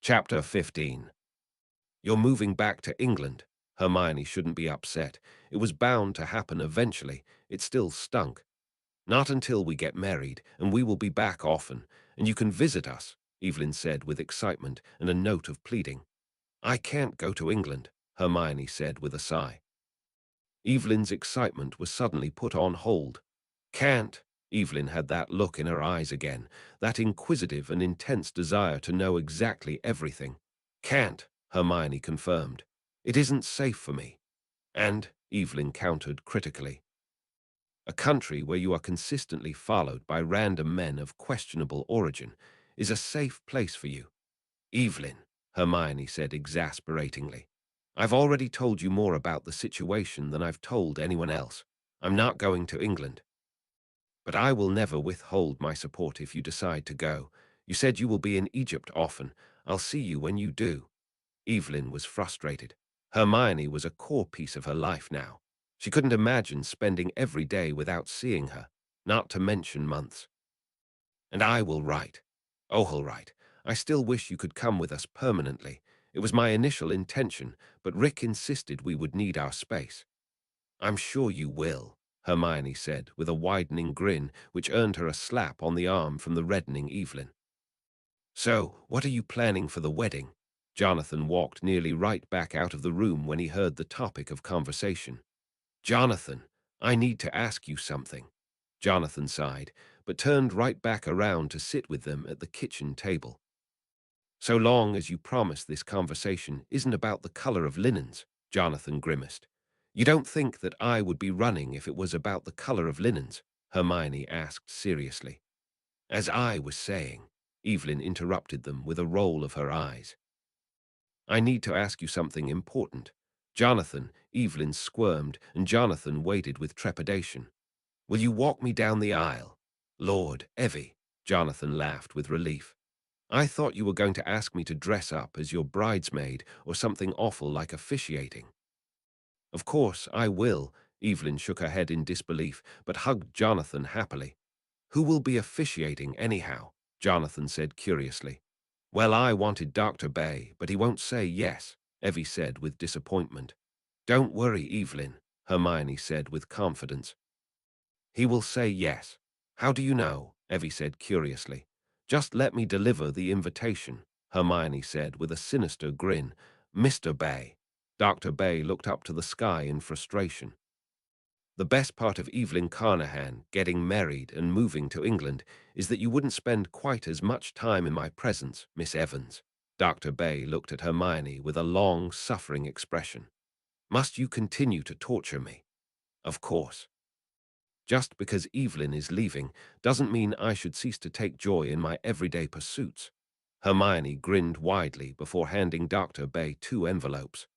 Chapter 15. You're moving back to England. Hermione shouldn't be upset. It was bound to happen eventually. It still stunk. Not until we get married, and we will be back often, and you can visit us, Evelyn said with excitement and a note of pleading. I can't go to England, Hermione said with a sigh. Evelyn's excitement was suddenly put on hold. Can't. Evelyn had that look in her eyes again, that inquisitive and intense desire to know exactly everything. Can't, Hermione confirmed. It isn't safe for me. And, Evelyn countered critically, a country where you are consistently followed by random men of questionable origin is a safe place for you. Evelyn, Hermione said exasperatingly, I've already told you more about the situation than I've told anyone else. I'm not going to England. But I will never withhold my support if you decide to go. You said you will be in Egypt often. I'll see you when you do. Evelyn was frustrated. Hermione was a core piece of her life now. She couldn't imagine spending every day without seeing her, not to mention months. And I will write. Oh, all right. I still wish you could come with us permanently. It was my initial intention, but Rick insisted we would need our space. I'm sure you will, Hermione said, with a widening grin which earned her a slap on the arm from the reddening Evelyn. So, what are you planning for the wedding? Jonathan walked nearly right back out of the room when he heard the topic of conversation. Jonathan, I need to ask you something. Jonathan sighed, but turned right back around to sit with them at the kitchen table. So long as you promise this conversation isn't about the color of linens, Jonathan grimaced. You don't think that I would be running if it was about the color of linens? Hermione asked seriously. As I was saying, Evelyn interrupted them with a roll of her eyes. I need to ask you something important. Jonathan, Evelyn squirmed, and Jonathan waited with trepidation. Will you walk me down the aisle? Lord, Evie, Jonathan laughed with relief. I thought you were going to ask me to dress up as your bridesmaid or something awful like officiating. Of course, I will, Evelyn shook her head in disbelief, but hugged Jonathan happily. Who will be officiating anyhow? Jonathan said curiously. Well, I wanted Dr. Bay, but he won't say yes, Evie said with disappointment. Don't worry, Evelyn, Hermione said with confidence. He will say yes. How do you know? Evie said curiously. Just let me deliver the invitation, Hermione said with a sinister grin. Mr. Bay. Dr. Bay looked up to the sky in frustration. The best part of Evelyn Carnahan getting married and moving to England is that you wouldn't spend quite as much time in my presence, Miss Evans. Dr. Bay looked at Hermione with a long, suffering expression. Must you continue to torture me? Of course. Just because Evelyn is leaving doesn't mean I should cease to take joy in my everyday pursuits. Hermione grinned widely before handing Dr. Bay 2 envelopes.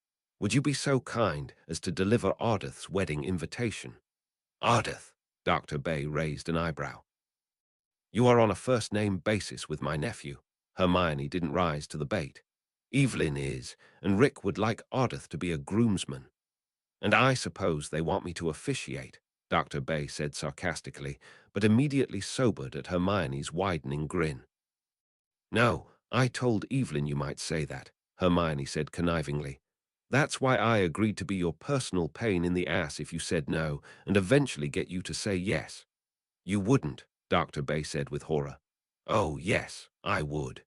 Would you be so kind as to deliver Ardith's wedding invitation? Ardith, Dr. Bay raised an eyebrow. You are on a first-name basis with my nephew. Hermione didn't rise to the bait. Evelyn is, and Rick would like Ardith to be a groomsman. And I suppose they want me to officiate, Dr. Bay said sarcastically, but immediately sobered at Hermione's widening grin. No, I told Evelyn you might say that, Hermione said connivingly. That's why I agreed to be your personal pain in the ass if you said no, and eventually get you to say yes. You wouldn't, Dr. Bay said with horror. Oh, yes, I would.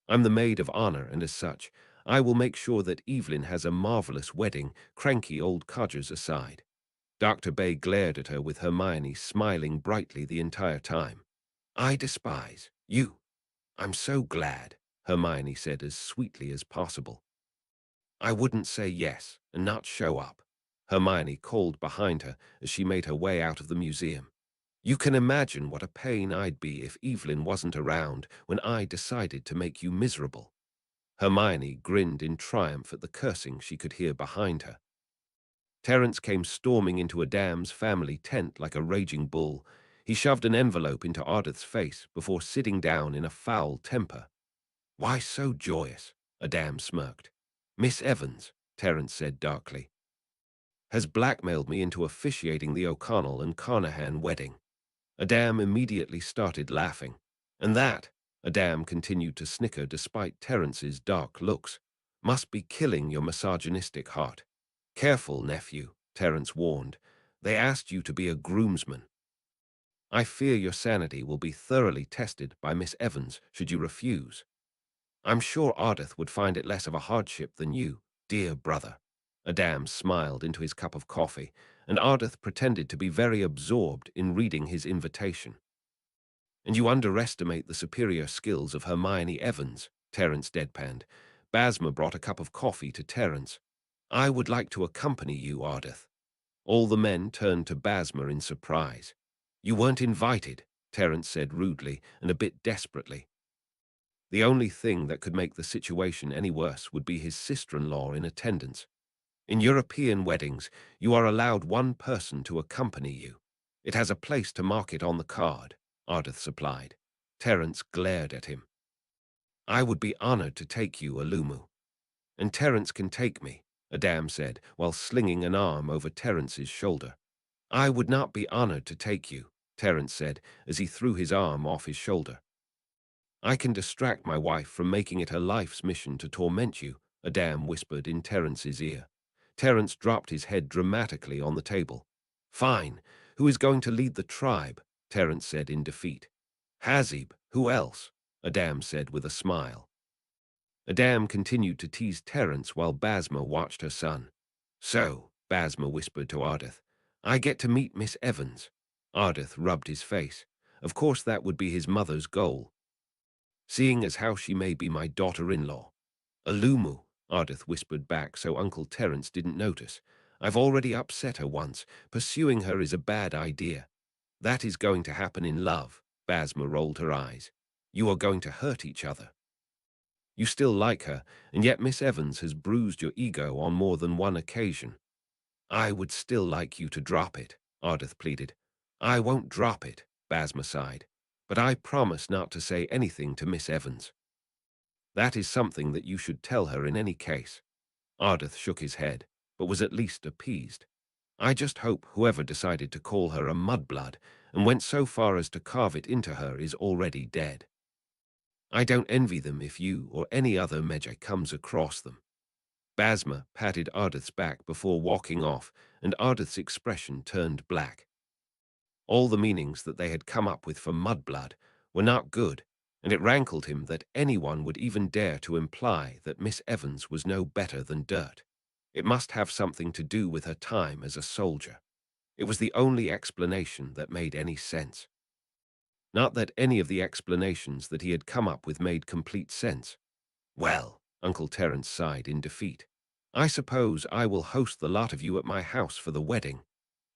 I'm the maid of honor, and as such, I will make sure that Evelyn has a marvelous wedding, cranky old codgers aside. Dr. Bay glared at her with Hermione smiling brightly the entire time. I despise you. I'm so glad, Hermione said as sweetly as possible. I wouldn't say yes and not show up, Hermione called behind her as she made her way out of the museum. You can imagine what a pain I'd be if Evelyn wasn't around when I decided to make you miserable. Hermione grinned in triumph at the cursing she could hear behind her. Terence came storming into Adam's family tent like a raging bull. He shoved an envelope into Ardith's face before sitting down in a foul temper. Why so joyous? Adam smirked. Miss Evans, Terence said darkly, has blackmailed me into officiating the O'Connell and Carnahan wedding. Adam immediately started laughing. And that, Adam continued to snicker despite Terence's dark looks. Must be killing your misogynistic heart. Careful, nephew, Terence warned. They asked you to be a groomsman. I fear your sanity will be thoroughly tested by Miss Evans should you refuse. I'm sure Ardith would find it less of a hardship than you, dear brother. Adam smiled into his cup of coffee, and Ardith pretended to be very absorbed in reading his invitation. And you underestimate the superior skills of Hermione Evans, Terence deadpanned. Basma brought a cup of coffee to Terence. I would like to accompany you, Ardith. All the men turned to Basma in surprise. You weren't invited, Terence said rudely and a bit desperately. The only thing that could make the situation any worse would be his sister-in-law in attendance. In European weddings, you are allowed one person to accompany you. It has a place to mark it on the card, Ardith supplied. Terence glared at him. I would be honored to take you, Alumu. And Terence can take me, Adam said, while slinging an arm over Terence's shoulder. I would not be honored to take you, Terence said, as he threw his arm off his shoulder. I can distract my wife from making it her life's mission to torment you, Adam whispered in Terence's ear. Terence dropped his head dramatically on the table. Fine. Who is going to lead the tribe? Terence said in defeat. Hazib. Who else? Adam said with a smile. Adam continued to tease Terence while Basma watched her son. So, Basma whispered to Ardith, I get to meet Miss Evans. Ardith rubbed his face. Of course that would be his mother's goal. Seeing as how she may be my daughter-in-law. Alumu, Ardith whispered back so Uncle Terence didn't notice. I've already upset her once. Pursuing her is a bad idea. That is going to happen in love. Basma rolled her eyes. You are going to hurt each other. You still like her, and yet Miss Evans has bruised your ego on more than one occasion. I would still like you to drop it, Ardith pleaded. I won't drop it, Basma sighed. But I promise not to say anything to Miss Evans. That is something that you should tell her in any case. Ardith shook his head, but was at least appeased. I just hope whoever decided to call her a mudblood and went so far as to carve it into her is already dead. I don't envy them if you or any other Medjai comes across them. Basma patted Ardith's back before walking off, and Ardith's expression turned black. All the meanings that they had come up with for mudblood were not good, and it rankled him that anyone would even dare to imply that Miss Evans was no better than dirt. It must have something to do with her time as a soldier. It was the only explanation that made any sense. Not that any of the explanations that he had come up with made complete sense. Well, Uncle Terence sighed in defeat. I suppose I will host the lot of you at my house for the wedding.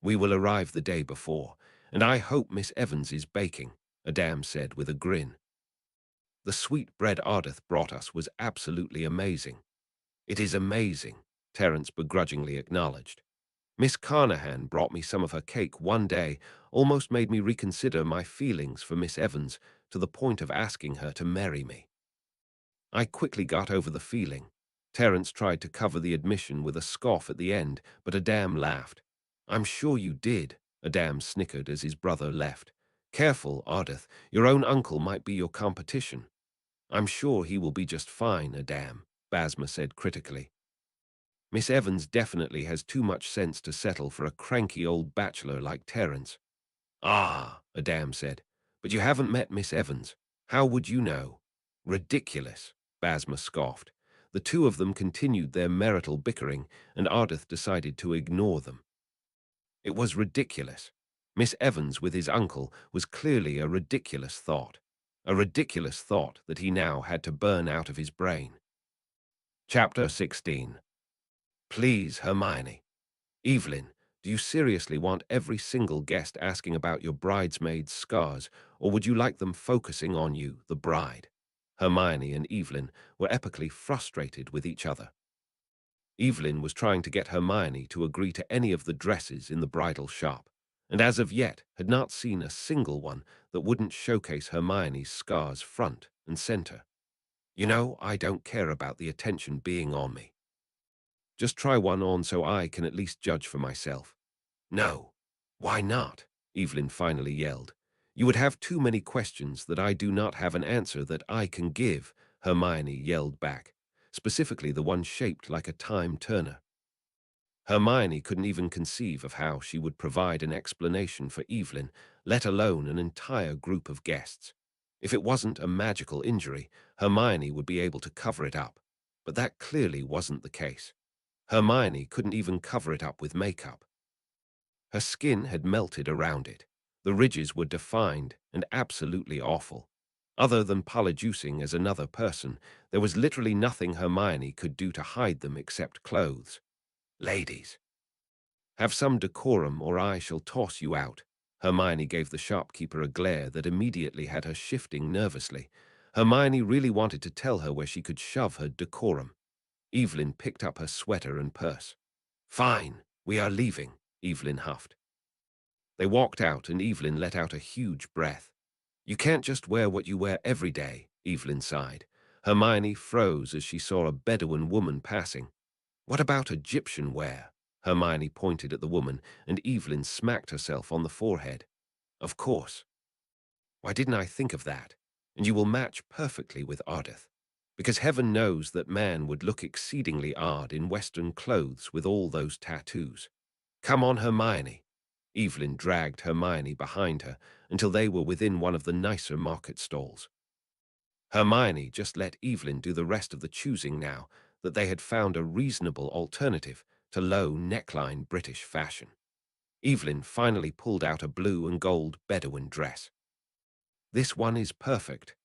We will arrive the day before, and I hope Miss Evans is baking, Adam said with a grin. The sweet bread Ardith brought us was absolutely amazing. It is amazing, Terence begrudgingly acknowledged. Miss Carnahan brought me some of her cake one day, almost made me reconsider my feelings for Miss Evans to the point of asking her to marry me. I quickly got over the feeling. Terence tried to cover the admission with a scoff at the end, but Adam laughed. I'm sure you did, Adam snickered as his brother left. Careful, Ardith, your own uncle might be your competition. I'm sure he will be just fine, Adam, Basma said critically. Miss Evans definitely has too much sense to settle for a cranky old bachelor like Terence. Ah, Adam said, but you haven't met Miss Evans. How would you know? Ridiculous, Basma scoffed. The two of them continued their marital bickering, and Ardith decided to ignore them. It was ridiculous. Miss Evans with his uncle was clearly a ridiculous thought that he now had to burn out of his brain. Chapter 16. Please, Hermione. Evelyn, do you seriously want every single guest asking about your bridesmaid's scars, or would you like them focusing on you, the bride? Hermione and Evelyn were epically frustrated with each other. Evelyn was trying to get Hermione to agree to any of the dresses in the bridal shop, and as of yet had not seen a single one that wouldn't showcase Hermione's scars front and center. You know, I don't care about the attention being on me. Just try one on so I can at least judge for myself. No. Why not? Evelyn finally yelled. You would have too many questions that I do not have an answer that I can give, Hermione yelled back, specifically the one shaped like a time turner. Hermione couldn't even conceive of how she would provide an explanation for Evelyn, let alone an entire group of guests. If it wasn't a magical injury, Hermione would be able to cover it up. But that clearly wasn't the case. Hermione couldn't even cover it up with makeup. Her skin had melted around it. The ridges were defined and absolutely awful. Other than polyjuicing as another person, there was literally nothing Hermione could do to hide them except clothes. Ladies, have some decorum or I shall toss you out. Hermione gave the shopkeeper a glare that immediately had her shifting nervously. Hermione really wanted to tell her where she could shove her decorum. Evelyn picked up her sweater and purse. Fine, we are leaving, Evelyn huffed. They walked out and Evelyn let out a huge breath. You can't just wear what you wear every day, Evelyn sighed. Hermione froze as she saw a Bedouin woman passing. What about Egyptian wear? Hermione pointed at the woman, and Evelyn smacked herself on the forehead. Of course. Why didn't I think of that? And you will match perfectly with Ardith. Because heaven knows that man would look exceedingly odd in Western clothes with all those tattoos. Come on, Hermione. Evelyn dragged Hermione behind her until they were within one of the nicer market stalls. Hermione just let Evelyn do the rest of the choosing now that they had found a reasonable alternative to low neckline British fashion. Evelyn finally pulled out a blue and gold Bedouin dress. This one is perfect.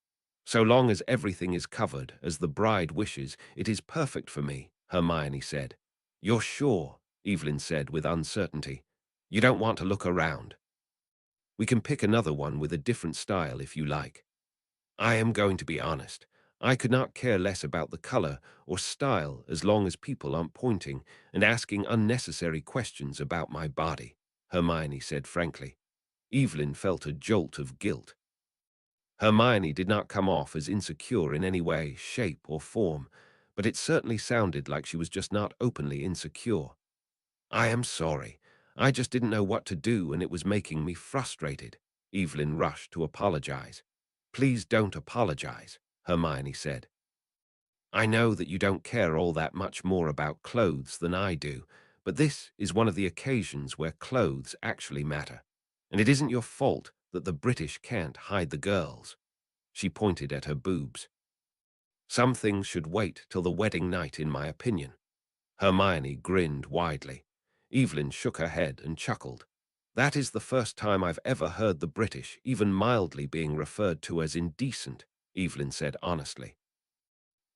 So long as everything is covered as the bride wishes, it is perfect for me, Hermione said. You're sure? Evelyn said with uncertainty. You don't want to look around. We can pick another one with a different style if you like. I am going to be honest. I could not care less about the color or style as long as people aren't pointing and asking unnecessary questions about my body, Hermione said frankly. Evelyn felt a jolt of guilt. Hermione did not come off as insecure in any way, shape, or form, but it certainly sounded like she was just not openly insecure. I am sorry. I just didn't know what to do and it was making me frustrated. Evelyn rushed to apologize. Please don't apologize, Hermione said. I know that you don't care all that much more about clothes than I do, but this is one of the occasions where clothes actually matter. And it isn't your fault that the British can't hide the girls. She pointed at her boobs. Some things should wait till the wedding night, in my opinion. Hermione grinned widely. Evelyn shook her head and chuckled. That is the first time I've ever heard the British even mildly being referred to as indecent, Evelyn said honestly.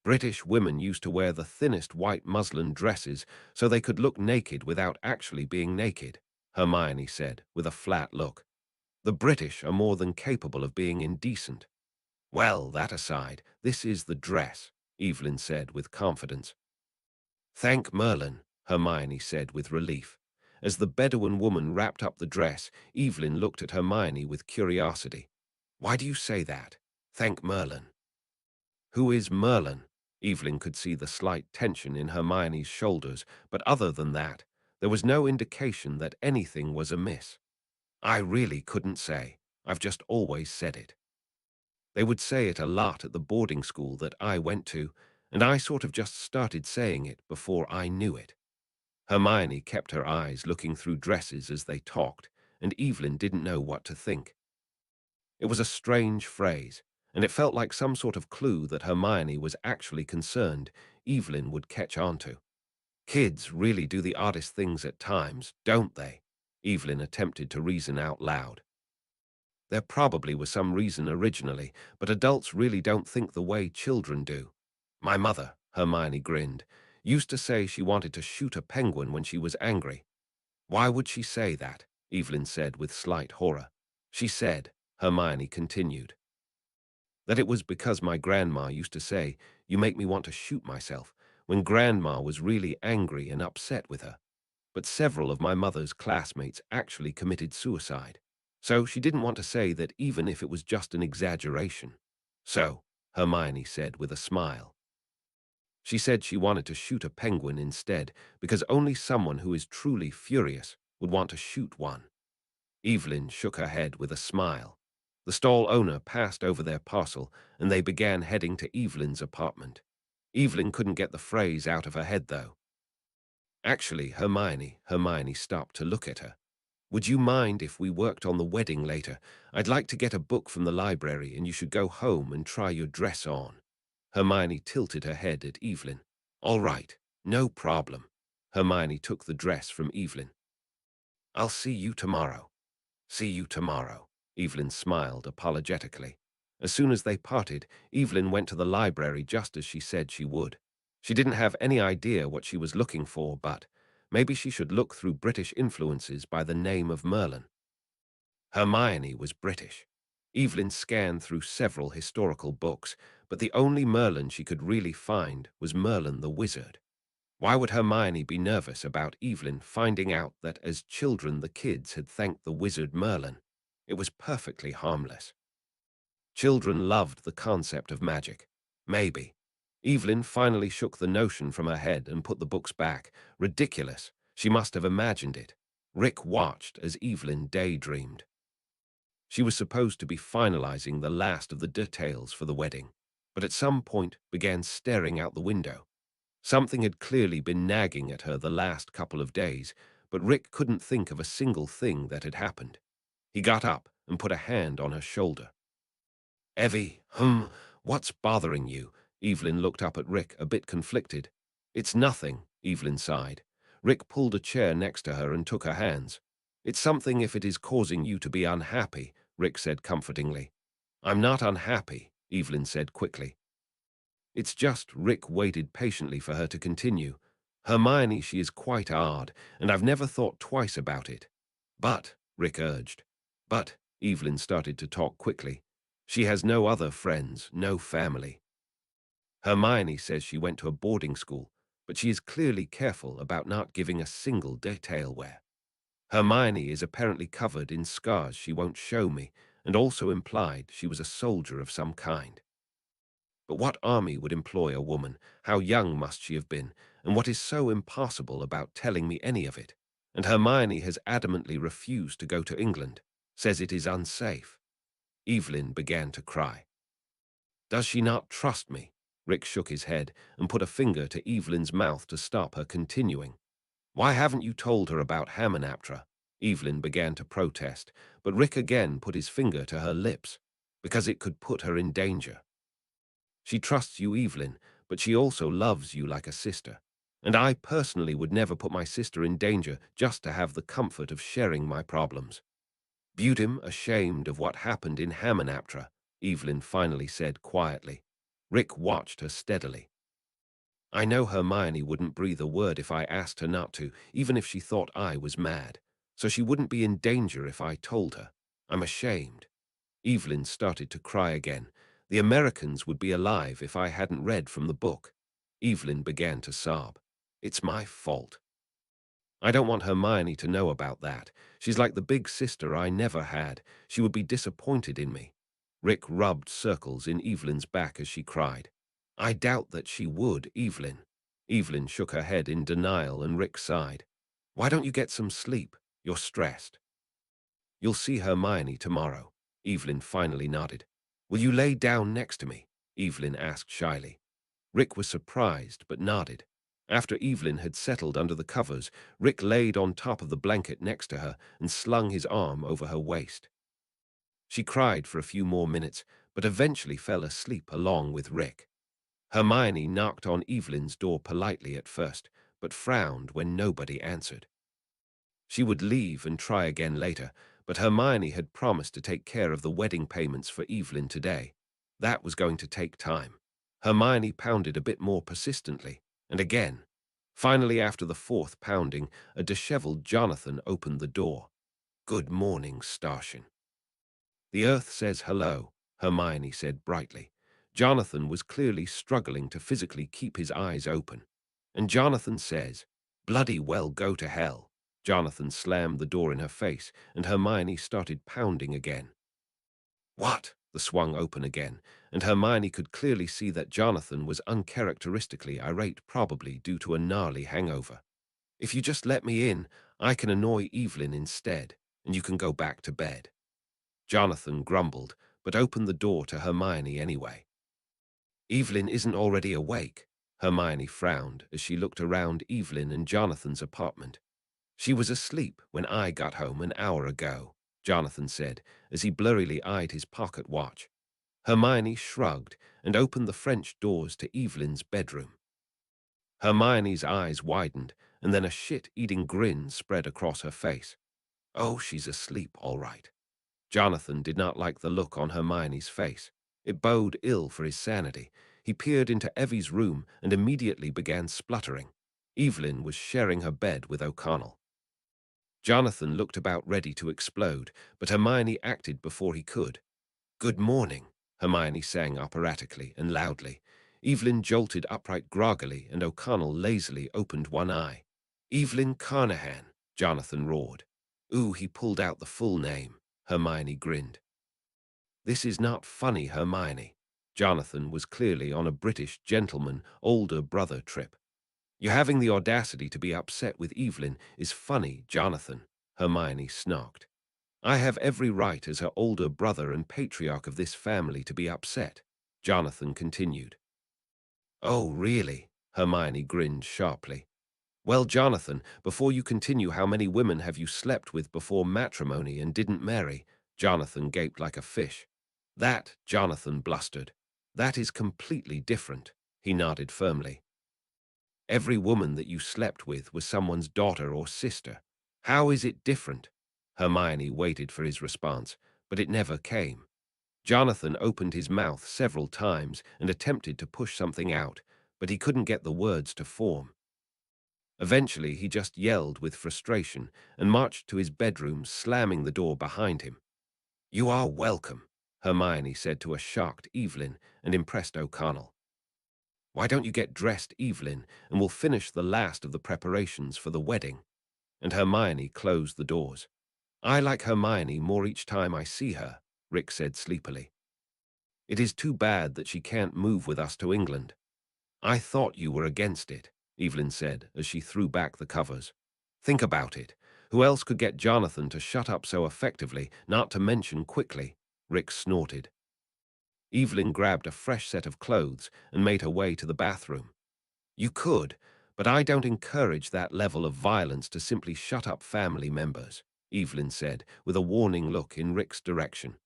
British women used to wear the thinnest white muslin dresses so they could look naked without actually being naked, Hermione said with a flat look. The British are more than capable of being indecent. Well, that aside, this is the dress, Evelyn said with confidence. Thank Merlin, Hermione said with relief. As the Bedouin woman wrapped up the dress, Evelyn looked at Hermione with curiosity. Why do you say that? Thank Merlin. Who is Merlin? Evelyn could see the slight tension in Hermione's shoulders, but other than that, there was no indication that anything was amiss. I really couldn't say. I've just always said it. They would say it a lot at the boarding school that I went to, and I sort of just started saying it before I knew it. Hermione kept her eyes looking through dresses as they talked, and Evelyn didn't know what to think. It was a strange phrase, and it felt like some sort of clue that Hermione was actually concerned Evelyn would catch on to. Kids really do the oddest things at times, don't they? Evelyn attempted to reason out loud. There probably was some reason originally, but adults really don't think the way children do. My mother, Hermione grinned, used to say she wanted to shoot a penguin when she was angry. Why would she say that? Evelyn said with slight horror. She said, Hermione continued, that it was because my grandma used to say, you make me want to shoot myself, when grandma was really angry and upset with her. But several of my mother's classmates actually committed suicide. So she didn't want to say that even if it was just an exaggeration. So, Hermione said with a smile. She said she wanted to shoot a penguin instead because only someone who is truly furious would want to shoot one. Evelyn shook her head with a smile. The stall owner passed over their parcel, and they began heading to Evelyn's apartment. Evelyn couldn't get the phrase out of her head, though. Actually, Hermione stopped to look at her. Would you mind if we worked on the wedding later? I'd like to get a book from the library, and you should go home and try your dress on. Hermione tilted her head at Evelyn. All right, no problem. Hermione took the dress from Evelyn. I'll see you tomorrow. See you tomorrow. Evelyn smiled apologetically. As soon as they parted, Evelyn went to the library just as she said she would. She didn't have any idea what she was looking for, but maybe she should look through British influences by the name of Merlin. Hermione was British. Evelyn scanned through several historical books, but the only Merlin she could really find was Merlin the Wizard. Why would Hermione be nervous about Evelyn finding out that as children the kids had thanked the wizard Merlin? It was perfectly harmless. Children loved the concept of magic. Maybe. Evelyn finally shook the notion from her head and put the books back. Ridiculous. She must have imagined it. Rick watched as Evelyn daydreamed. She was supposed to be finalizing the last of the details for the wedding, but at some point began staring out the window. Something had clearly been nagging at her the last couple of days, but Rick couldn't think of a single thing that had happened. He got up and put a hand on her shoulder. Evie, what's bothering you? Evelyn looked up at Rick, a bit conflicted. It's nothing, Evelyn sighed. Rick pulled a chair next to her and took her hands. It's something if it is causing you to be unhappy, Rick said comfortingly. I'm not unhappy, Evelyn said quickly. It's just Rick waited patiently for her to continue. Hermione, she is quite odd, and I've never thought twice about it. But, Rick urged. But, Evelyn started to talk quickly. She has no other friends, no family. Hermione says she went to a boarding school, but she is clearly careful about not giving a single detail where. Hermione is apparently covered in scars she won't show me, and also implied she was a soldier of some kind. But what army would employ a woman? How young must she have been? And what is so impossible about telling me any of it? And Hermione has adamantly refused to go to England, says it is unsafe. Evelyn began to cry. Does she not trust me? Rick shook his head and put a finger to Evelyn's mouth to stop her continuing. Why haven't you told her about Hamunaptra? Evelyn began to protest, but Rick again put his finger to her lips, because it could put her in danger. She trusts you, Evelyn, but she also loves you like a sister. And I personally would never put my sister in danger just to have the comfort of sharing my problems. Butim, ashamed of what happened in Hamunaptra, Evelyn finally said quietly. Rick watched her steadily. I know Hermione wouldn't breathe a word if I asked her not to, even if she thought I was mad. So she wouldn't be in danger if I told her. I'm ashamed. Evelyn started to cry again. The Americans would be alive if I hadn't read from the book. Evelyn began to sob. It's my fault. I don't want Hermione to know about that. She's like the big sister I never had. She would be disappointed in me. Rick rubbed circles in Evelyn's back as she cried. I doubt that she would, Evelyn. Evelyn shook her head in denial and Rick sighed. Why don't you get some sleep? You're stressed. You'll see Hermione tomorrow. Evelyn finally nodded. Will you lay down next to me? Evelyn asked shyly. Rick was surprised but nodded. After Evelyn had settled under the covers, Rick laid on top of the blanket next to her and slung his arm over her waist. She cried for a few more minutes, but eventually fell asleep along with Rick. Hermione knocked on Evelyn's door politely at first, but frowned when nobody answered. She would leave and try again later, but Hermione had promised to take care of the wedding payments for Evelyn today. That was going to take time. Hermione pounded a bit more persistently, and again. Finally, after the fourth pounding, a disheveled Jonathan opened the door. Good morning, Starchin. The earth says hello, Hermione said brightly. Jonathan was clearly struggling to physically keep his eyes open. And Jonathan says, bloody well go to hell. Jonathan slammed the door in her face, and Hermione started pounding again. What? The swung open again, and Hermione could clearly see that Jonathan was uncharacteristically irate, probably due to a gnarly hangover. If you just let me in, I can annoy Evelyn instead, and you can go back to bed. Jonathan grumbled, but opened the door to Hermione anyway. Evelyn isn't already awake. Hermione frowned as she looked around Evelyn and Jonathan's apartment. She was asleep when I got home an hour ago, Jonathan said, as he blurrily eyed his pocket watch. Hermione shrugged and opened the French doors to Evelyn's bedroom. Hermione's eyes widened, and then a shit-eating grin spread across her face. Oh, she's asleep, all right. Jonathan did not like the look on Hermione's face. It bode ill for his sanity. He peered into Evie's room and immediately began spluttering. Evelyn was sharing her bed with O'Connell. Jonathan looked about ready to explode, but Hermione acted before he could. "Good morning," Hermione sang operatically and loudly. Evelyn jolted upright groggily, and O'Connell lazily opened one eye. "Evelyn Carnahan," Jonathan roared. "Ooh," he pulled out the full name. Hermione grinned. "This is not funny, Hermione." Jonathan was clearly on a British gentleman, older brother trip. "You having the audacity to be upset with Evelyn is funny, Jonathan," Hermione snarked. "I have every right as her older brother and patriarch of this family to be upset," Jonathan continued. "Oh, really?" Hermione grinned sharply. "Well, Jonathan, before you continue, how many women have you slept with before matrimony and didn't marry?" Jonathan gaped like a fish. "That," Jonathan blustered. "That is completely different," he nodded firmly. "Every woman that you slept with was someone's daughter or sister. How is it different?" Hermione waited for his response, but it never came. Jonathan opened his mouth several times and attempted to push something out, but he couldn't get the words to form. Eventually, he just yelled with frustration and marched to his bedroom, slamming the door behind him. "You are welcome," Hermione said to a shocked Evelyn and impressed O'Connell. "Why don't you get dressed, Evelyn, and we'll finish the last of the preparations for the wedding?" And Hermione closed the doors. "I like Hermione more each time I see her," Rick said sleepily. "It is too bad that she can't move with us to England." "I thought you were against it," Evelyn said as she threw back the covers. "Think about it. Who else could get Jonathan to shut up so effectively, not to mention quickly?" Rick snorted. Evelyn grabbed a fresh set of clothes and made her way to the bathroom. "You could, but I don't encourage that level of violence to simply shut up family members," Evelyn said, with a warning look in Rick's direction.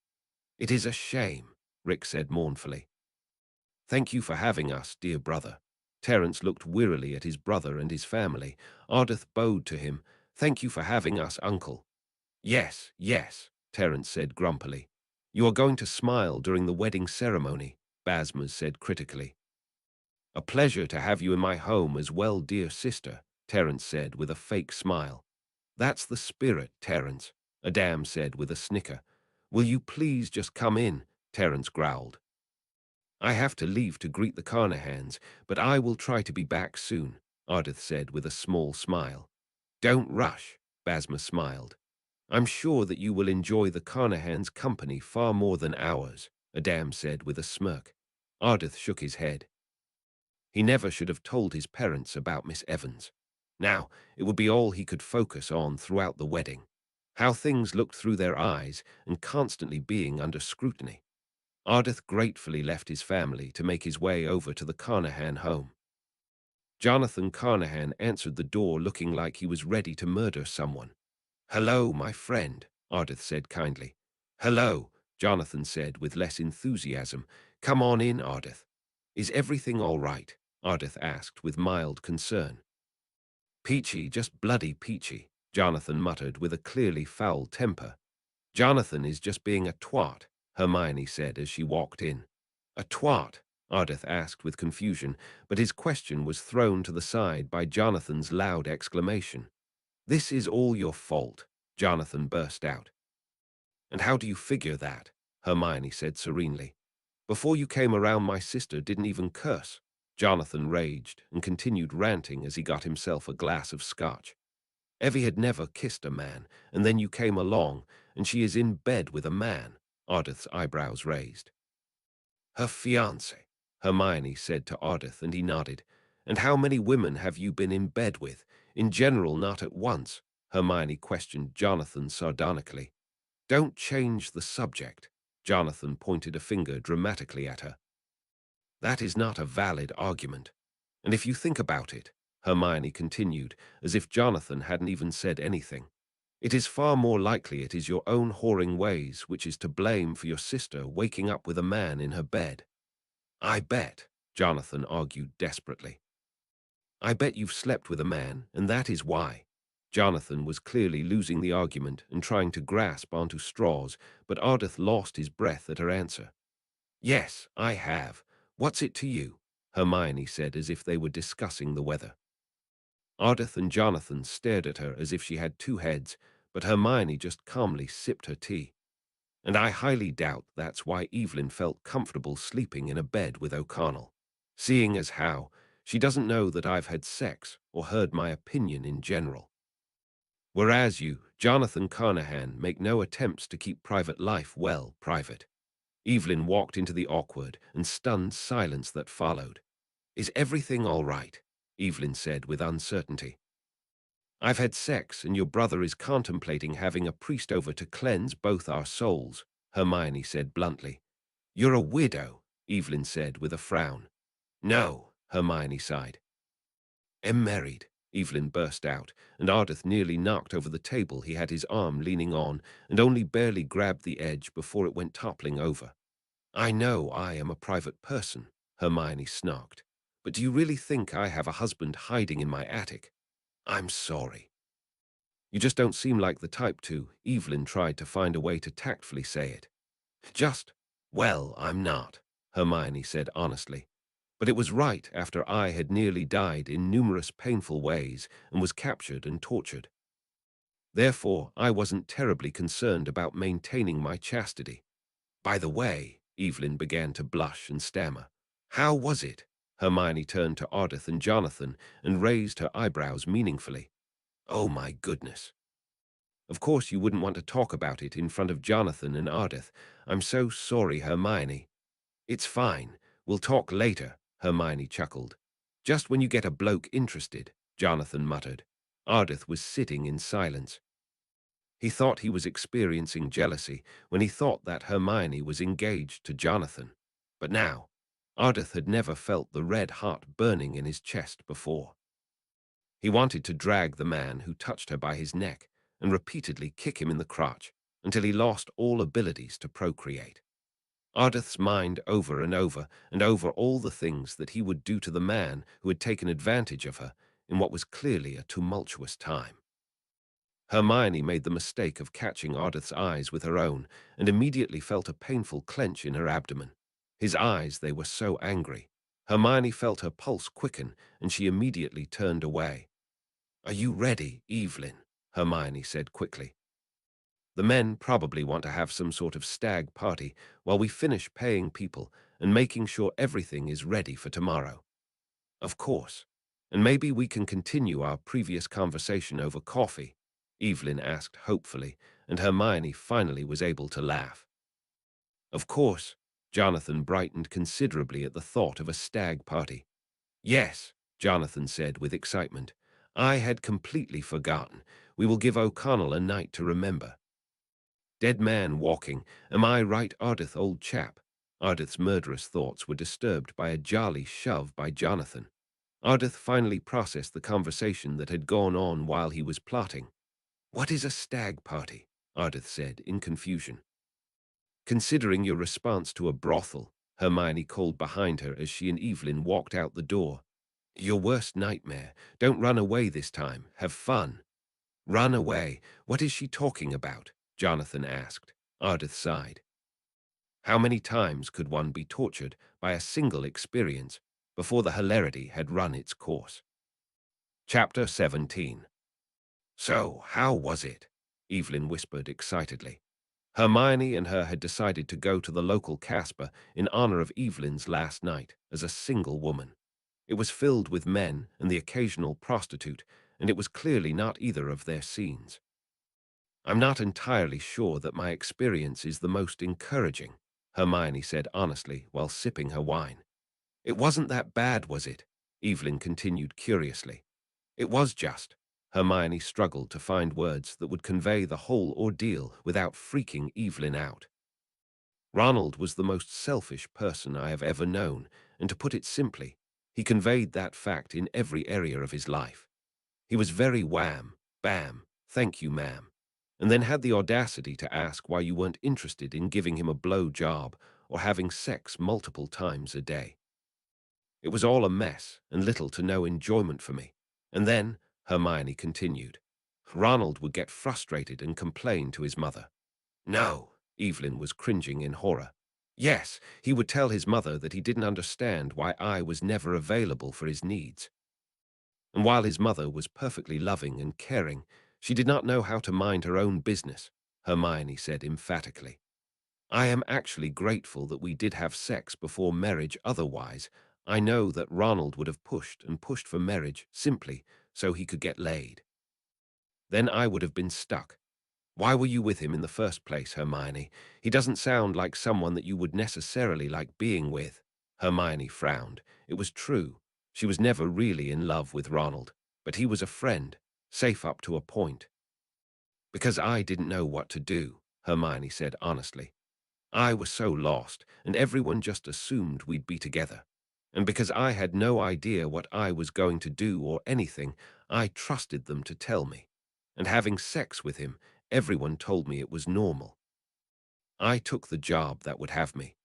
"It is a shame," Rick said mournfully. "Thank you for having us, dear brother." Terence looked wearily at his brother and his family. Ardith bowed to him. "Thank you for having us, uncle." "Yes, yes," Terence said grumpily. "You are going to smile during the wedding ceremony," Basmas said critically. "A pleasure to have you in my home as well, dear sister," Terence said with a fake smile. "That's the spirit, Terence," Adam said with a snicker. "Will you please just come in?" Terence growled. "I have to leave to greet the Carnahans, but I will try to be back soon," Ardith said with a small smile. "Don't rush," Basma smiled. "I'm sure that you will enjoy the Carnahans' company far more than ours," Adam said with a smirk. Ardith shook his head. He never should have told his parents about Miss Evans. Now, it would be all he could focus on throughout the wedding. How things looked through their eyes and constantly being under scrutiny. Ardith gratefully left his family to make his way over to the Carnahan home. Jonathan Carnahan answered the door looking like he was ready to murder someone. "Hello, my friend," Ardith said kindly. "Hello," Jonathan said with less enthusiasm. "Come on in, Ardith." "Is everything all right?" Ardith asked with mild concern. "Peachy, just bloody peachy," Jonathan muttered with a clearly foul temper. "Jonathan is just being a twat," Hermione said as she walked in. "A twat?" Ardith asked with confusion, but his question was thrown to the side by Jonathan's loud exclamation. "This is all your fault," Jonathan burst out. "And how do you figure that?" Hermione said serenely. "Before you came around, my sister didn't even curse." Jonathan raged and continued ranting as he got himself a glass of scotch. "Evie had never kissed a man, and then you came along, and she is in bed with a man." Ardith's eyebrows raised. "Her fiancé," Hermione said to Ardith, and he nodded. "And how many women have you been in bed with? In general, not at once," Hermione questioned Jonathan sardonically. Don't change the subject. Jonathan pointed a finger dramatically at her. That is not a valid argument. And if you think about it, Hermione continued, as if Jonathan hadn't even said anything, it is far more likely it is your own whoring ways which is to blame for your sister waking up with a man in her bed. I bet, Jonathan argued desperately. I bet you've slept with a man, and that is why. Jonathan was clearly losing the argument and trying to grasp onto straws, but Ardith lost his breath at her answer. Yes, I have. What's it to you? Hermione said as if they were discussing the weather. Ardith and Jonathan stared at her as if she had two heads, but Hermione just calmly sipped her tea. And I highly doubt that's why Evelyn felt comfortable sleeping in a bed with O'Connell. Seeing as how, she doesn't know that I've had sex or heard my opinion in general. Whereas you, Jonathan Carnahan, make no attempts to keep private life well private. Evelyn walked into the awkward and stunned silence that followed. Is everything all right? Evelyn said with uncertainty. I've had sex, and your brother is contemplating having a priest over to cleanse both our souls, Hermione said bluntly. You're a widow, Evelyn said with a frown. No, Hermione sighed. Am married, Evelyn burst out, and Ardith nearly knocked over the table he had his arm leaning on and only barely grabbed the edge before it went toppling over. I know I am a private person, Hermione snarked, but do you really think I have a husband hiding in my attic? I'm sorry. You just don't seem like the type to, Evelyn tried to find a way to tactfully say it. Just, well, I'm not, Hermione said honestly. But it was right after I had nearly died in numerous painful ways and was captured and tortured. Therefore, I wasn't terribly concerned about maintaining my chastity. By the way, Evelyn began to blush and stammer. How was it? Hermione turned to Ardith and Jonathan and raised her eyebrows meaningfully. Oh my goodness. Of course you wouldn't want to talk about it in front of Jonathan and Ardith. I'm so sorry, Hermione. It's fine. We'll talk later, Hermione chuckled. Just when you get a bloke interested, Jonathan muttered. Ardith was sitting in silence. He thought he was experiencing jealousy when he thought that Hermione was engaged to Jonathan. But now, Ardith had never felt the red heart burning in his chest before. He wanted to drag the man who touched her by his neck and repeatedly kick him in the crotch until he lost all abilities to procreate. Ardith's mind over and over all the things that he would do to the man who had taken advantage of her in what was clearly a tumultuous time. Hermione made the mistake of catching Ardith's eyes with her own and immediately felt a painful clench in her abdomen. His eyes, they were so angry. Hermione felt her pulse quicken and she immediately turned away. Are you ready, Evelyn? Hermione said quickly. The men probably want to have some sort of stag party while we finish paying people and making sure everything is ready for tomorrow. Of course. And maybe we can continue our previous conversation over coffee, Evelyn asked hopefully, and Hermione finally was able to laugh. Of course, Jonathan brightened considerably at the thought of a stag party. Yes, Jonathan said with excitement. I had completely forgotten. We will give O'Connell a night to remember. Dead man walking, am I right, Ardith, old chap? Ardith's murderous thoughts were disturbed by a jolly shove by Jonathan. Ardith finally processed the conversation that had gone on while he was plotting. What is a stag party? Ardith said in confusion. Considering your response to a brothel, Hermione called behind her as she and Evelyn walked out the door. Your worst nightmare. Don't run away this time. Have fun. Run away? What is she talking about? Jonathan asked. Ardith sighed. How many times could one be tortured by a single experience before the hilarity had run its course? Chapter 17. So, how was it? Evelyn whispered excitedly. Hermione and her had decided to go to the local Casper in honor of Evelyn's last night as a single woman. It was filled with men and the occasional prostitute, and it was clearly not either of their scenes. I'm not entirely sure that my experience is the most encouraging, Hermione said honestly while sipping her wine. It wasn't that bad, was it? Evelyn continued curiously. It was just. Hermione struggled to find words that would convey the whole ordeal without freaking Evelyn out. Ronald was the most selfish person I have ever known, and to put it simply, he conveyed that fact in every area of his life. He was very wham, bam, thank you, ma'am, and then had the audacity to ask why you weren't interested in giving him a blow job or having sex multiple times a day. It was all a mess and little to no enjoyment for me. And then, Hermione continued, Ronald would get frustrated and complain to his mother. No, Evelyn was cringing in horror. Yes, he would tell his mother that he didn't understand why I was never available for his needs. And while his mother was perfectly loving and caring, she did not know how to mind her own business, Hermione said emphatically. I am actually grateful that we did have sex before marriage. Otherwise, I know that Ronald would have pushed and pushed for marriage simply so he could get laid. Then I would have been stuck. Why were you with him in the first place, Hermione? He doesn't sound like someone that you would necessarily like being with. Hermione frowned. It was true. She was never really in love with Ronald, but he was a friend, safe up to a point. Because I didn't know what to do, Hermione said honestly. I was so lost, and everyone just assumed we'd be together. And because I had no idea what I was going to do or anything, I trusted them to tell me. And having sex with him, everyone told me it was normal. I took the job that would have me.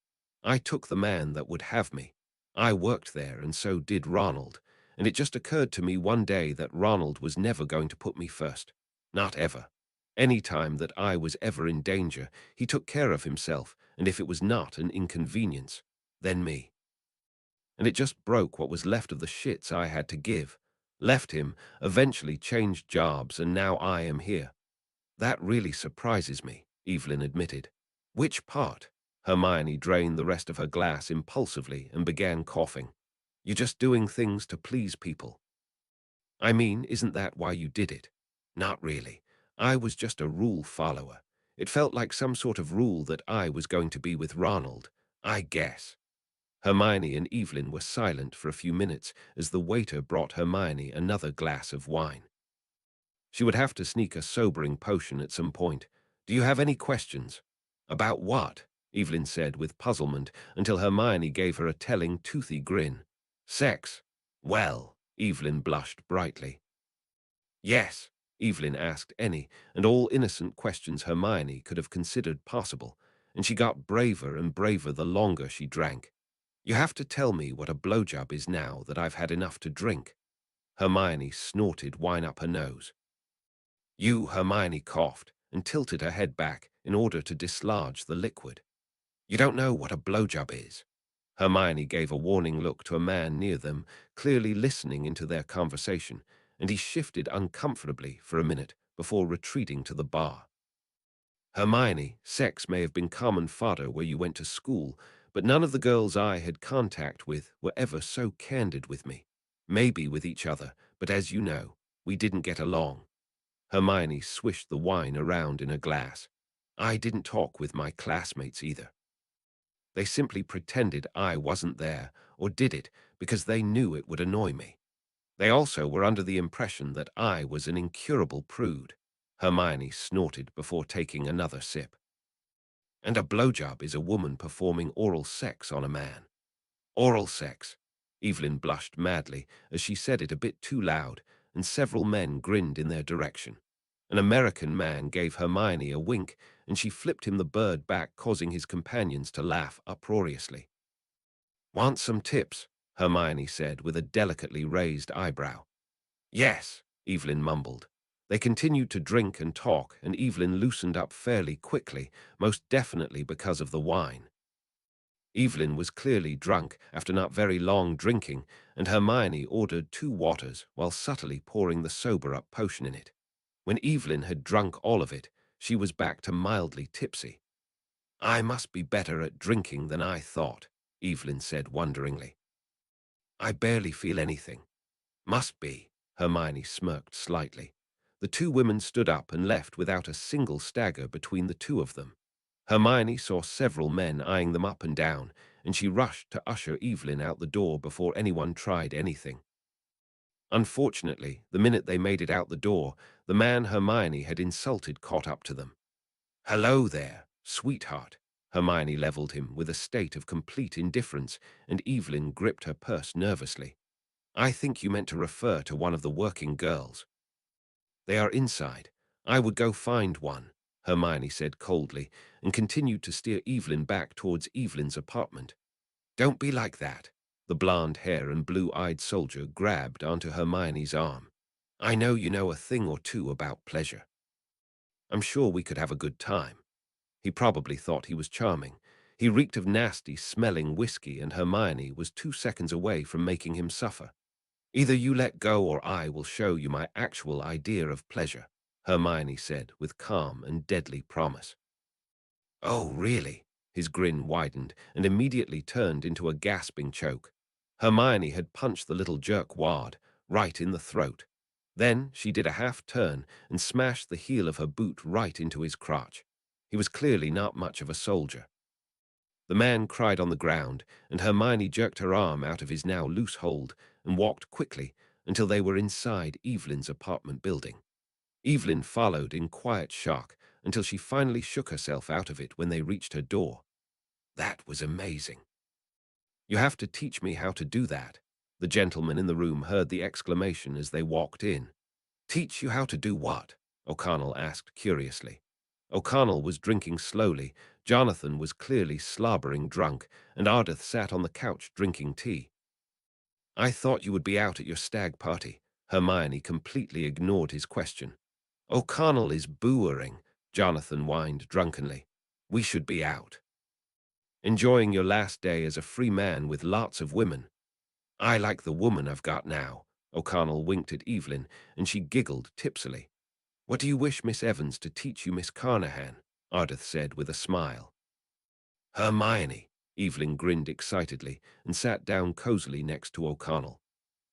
I took the man that would have me. I worked there, and so did Ronald. And it just occurred to me one day that Ronald was never going to put me first. Not ever. Any time that I was ever in danger, he took care of himself, and if it was not an inconvenience, then me. And it just broke what was left of the shits I had to give. Left him, eventually changed jobs, and now I am here. That really surprises me, Evelyn admitted. Which part? Hermione drained the rest of her glass impulsively and began coughing. You're just doing things to please people. I mean, isn't that why you did it? Not really. I was just a rule follower. It felt like some sort of rule that I was going to be with Ronald, I guess. Hermione and Evelyn were silent for a few minutes as the waiter brought Hermione another glass of wine. She would have to sneak a sobering potion at some point. Do you have any questions? About what? Evelyn said with puzzlement until Hermione gave her a telling, toothy grin. Sex. Well, Evelyn blushed brightly. Yes, Evelyn asked any and all innocent questions Hermione could have considered possible, and she got braver and braver the longer she drank. You have to tell me what a blowjob is now that I've had enough to drink. Hermione snorted wine up her nose. Hermione coughed and tilted her head back in order to dislodge the liquid. You don't know what a blowjob is. Hermione gave a warning look to a man near them, clearly listening into their conversation, and he shifted uncomfortably for a minute before retreating to the bar. Hermione, sex may have been common fodder where you went to school, but none of the girls I had contact with were ever so candid with me. Maybe with each other, but as you know, we didn't get along. Hermione swished the wine around in a glass. I didn't talk with my classmates either. They simply pretended I wasn't there, or did it because they knew it would annoy me. They also were under the impression that I was an incurable prude. Hermione snorted before taking another sip. And a blowjob is a woman performing oral sex on a man. Oral sex. Evelyn blushed madly as she said it a bit too loud, and several men grinned in their direction. An American man gave Hermione a wink, and she flipped him the bird back, causing his companions to laugh uproariously. Want some tips? Hermione said with a delicately raised eyebrow. Yes, Evelyn mumbled. They continued to drink and talk, and Evelyn loosened up fairly quickly, most definitely because of the wine. Evelyn was clearly drunk after not very long drinking, and Hermione ordered 2 waters while subtly pouring the sober-up potion in it. When Evelyn had drunk all of it, she was back to mildly tipsy. I must be better at drinking than I thought, Evelyn said wonderingly. I barely feel anything. Must be, Hermione smirked slightly. The 2 women stood up and left without a single stagger between the 2 of them. Hermione saw several men eyeing them up and down, and she rushed to usher Evelyn out the door before anyone tried anything. Unfortunately, the minute they made it out the door, the man Hermione had insulted caught up to them. "Hello there, sweetheart." Hermione leveled him with a state of complete indifference, and Evelyn gripped her purse nervously. "I think you meant to refer to one of the working girls." "They are inside. I would go find one," Hermione said coldly, and continued to steer Evelyn back towards Evelyn's apartment. "Don't be like that." The blonde hair and blue-eyed soldier grabbed onto Hermione's arm. "I know you know a thing or two about pleasure. I'm sure we could have a good time." He probably thought he was charming. He reeked of nasty, smelling whiskey, and Hermione was 2 seconds away from making him suffer. "Either you let go or I will show you my actual idea of pleasure," Hermione said with calm and deadly promise. "Oh, really?" His grin widened and immediately turned into a gasping choke. Hermione had punched the little jerkwad right in the throat. Then she did a half-turn and smashed the heel of her boot right into his crotch. He was clearly not much of a soldier. The man cried on the ground, and Hermione jerked her arm out of his now loose hold and walked quickly until they were inside Evelyn's apartment building. Evelyn followed in quiet shock until she finally shook herself out of it when they reached her door. "That was amazing." "You have to teach me how to do that." The gentleman in the room heard the exclamation as they walked in. "Teach you how to do what?" O'Connell asked curiously. O'Connell was drinking slowly, Jonathan was clearly slobbering drunk, and Ardith sat on the couch drinking tea. "I thought you would be out at your stag party." Hermione completely ignored his question. "O'Connell is booering," Jonathan whined drunkenly. "We should be out. Enjoying your last day as a free man with lots of women." "I like the woman I've got now." O'Connell winked at Evelyn, and she giggled tipsily. "What do you wish Miss Evans to teach you, Miss Carnahan?" Ardith said with a smile. "Hermione." Evelyn grinned excitedly and sat down cozily next to O'Connell.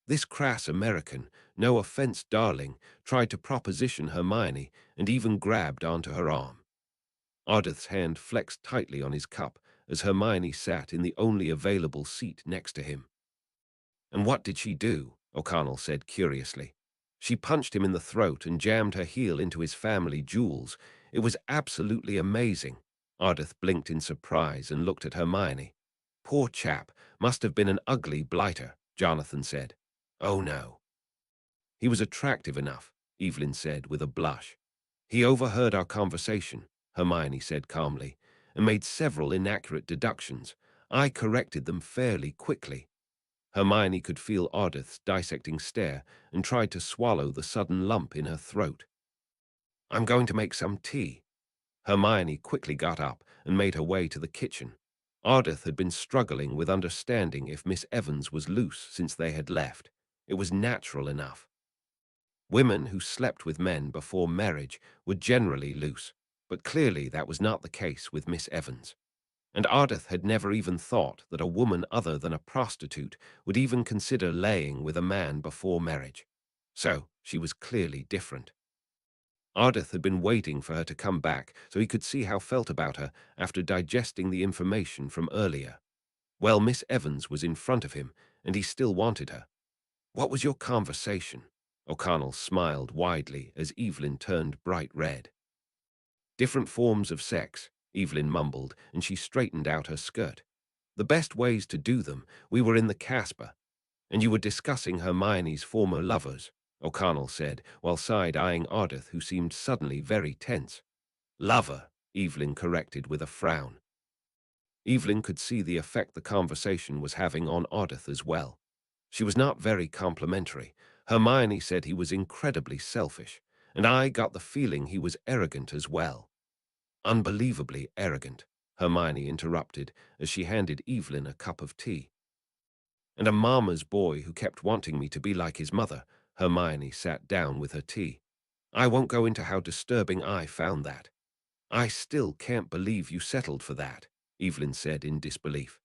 This crass American, no offense darling, tried to proposition Hermione and even grabbed onto her arm. Ardith's hand flexed tightly on his cup as Hermione sat in the only available seat next to him. "And what did she do?" O'Connell said curiously. "She punched him in the throat and jammed her heel into his family jewels. It was absolutely amazing." Ardith blinked in surprise and looked at Hermione. "Poor chap, must have been an ugly blighter," Jonathan said. "Oh no. He was attractive enough," Evelyn said with a blush. "He overheard our conversation," Hermione said calmly, "and made several inaccurate deductions. I corrected them fairly quickly." Hermione could feel Ardith's dissecting stare and tried to swallow the sudden lump in her throat. "I'm going to make some tea." Hermione quickly got up and made her way to the kitchen. Ardith had been struggling with understanding if Miss Evans was loose since they had left. It was natural enough. Women who slept with men before marriage were generally loose, but clearly that was not the case with Miss Evans. And Ardith had never even thought that a woman other than a prostitute would even consider laying with a man before marriage. So she was clearly different. Ardith had been waiting for her to come back so he could see how felt about her after digesting the information from earlier. Well, Miss Evans was in front of him, and he still wanted her. "What was your conversation?" O'Connell smiled widely as Evelyn turned bright red. "Different forms of sex," Evelyn mumbled, and she straightened out her skirt. "The best ways to do them. We were in the Casbah, and you were discussing Hermione's former lovers," O'Connell said, while side-eyeing Ardith, who seemed suddenly very tense. "Lover," Evelyn corrected with a frown. Evelyn could see the effect the conversation was having on Ardith as well. She was not very complimentary. Hermione said he was incredibly selfish, and I got the feeling he was arrogant as well. "Unbelievably arrogant," Hermione interrupted as she handed Evelyn a cup of tea. "And a mama's boy who kept wanting me to be like his mother." Hermione sat down with her tea. "I won't go into how disturbing I found that." "I still can't believe you settled for that," Evelyn said in disbelief.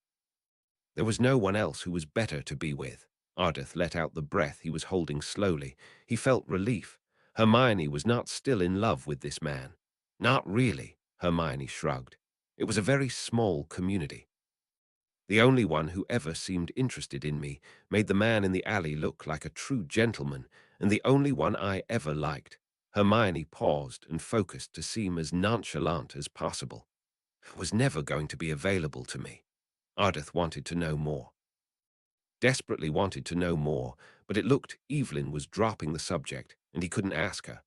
"There was no one else who was better to be with." Ardith let out the breath he was holding slowly. He felt relief. Hermione was not still in love with this man. "Not really," Hermione shrugged. "It was a very small community." The only one who ever seemed interested in me, made the man in the alley look like a true gentleman, and the only one I ever liked. Hermione paused and focused to seem as nonchalant as possible. Was never going to be available to me. Ardith wanted to know more. Desperately wanted to know more, but it looked Evelyn was dropping the subject, and he couldn't ask her.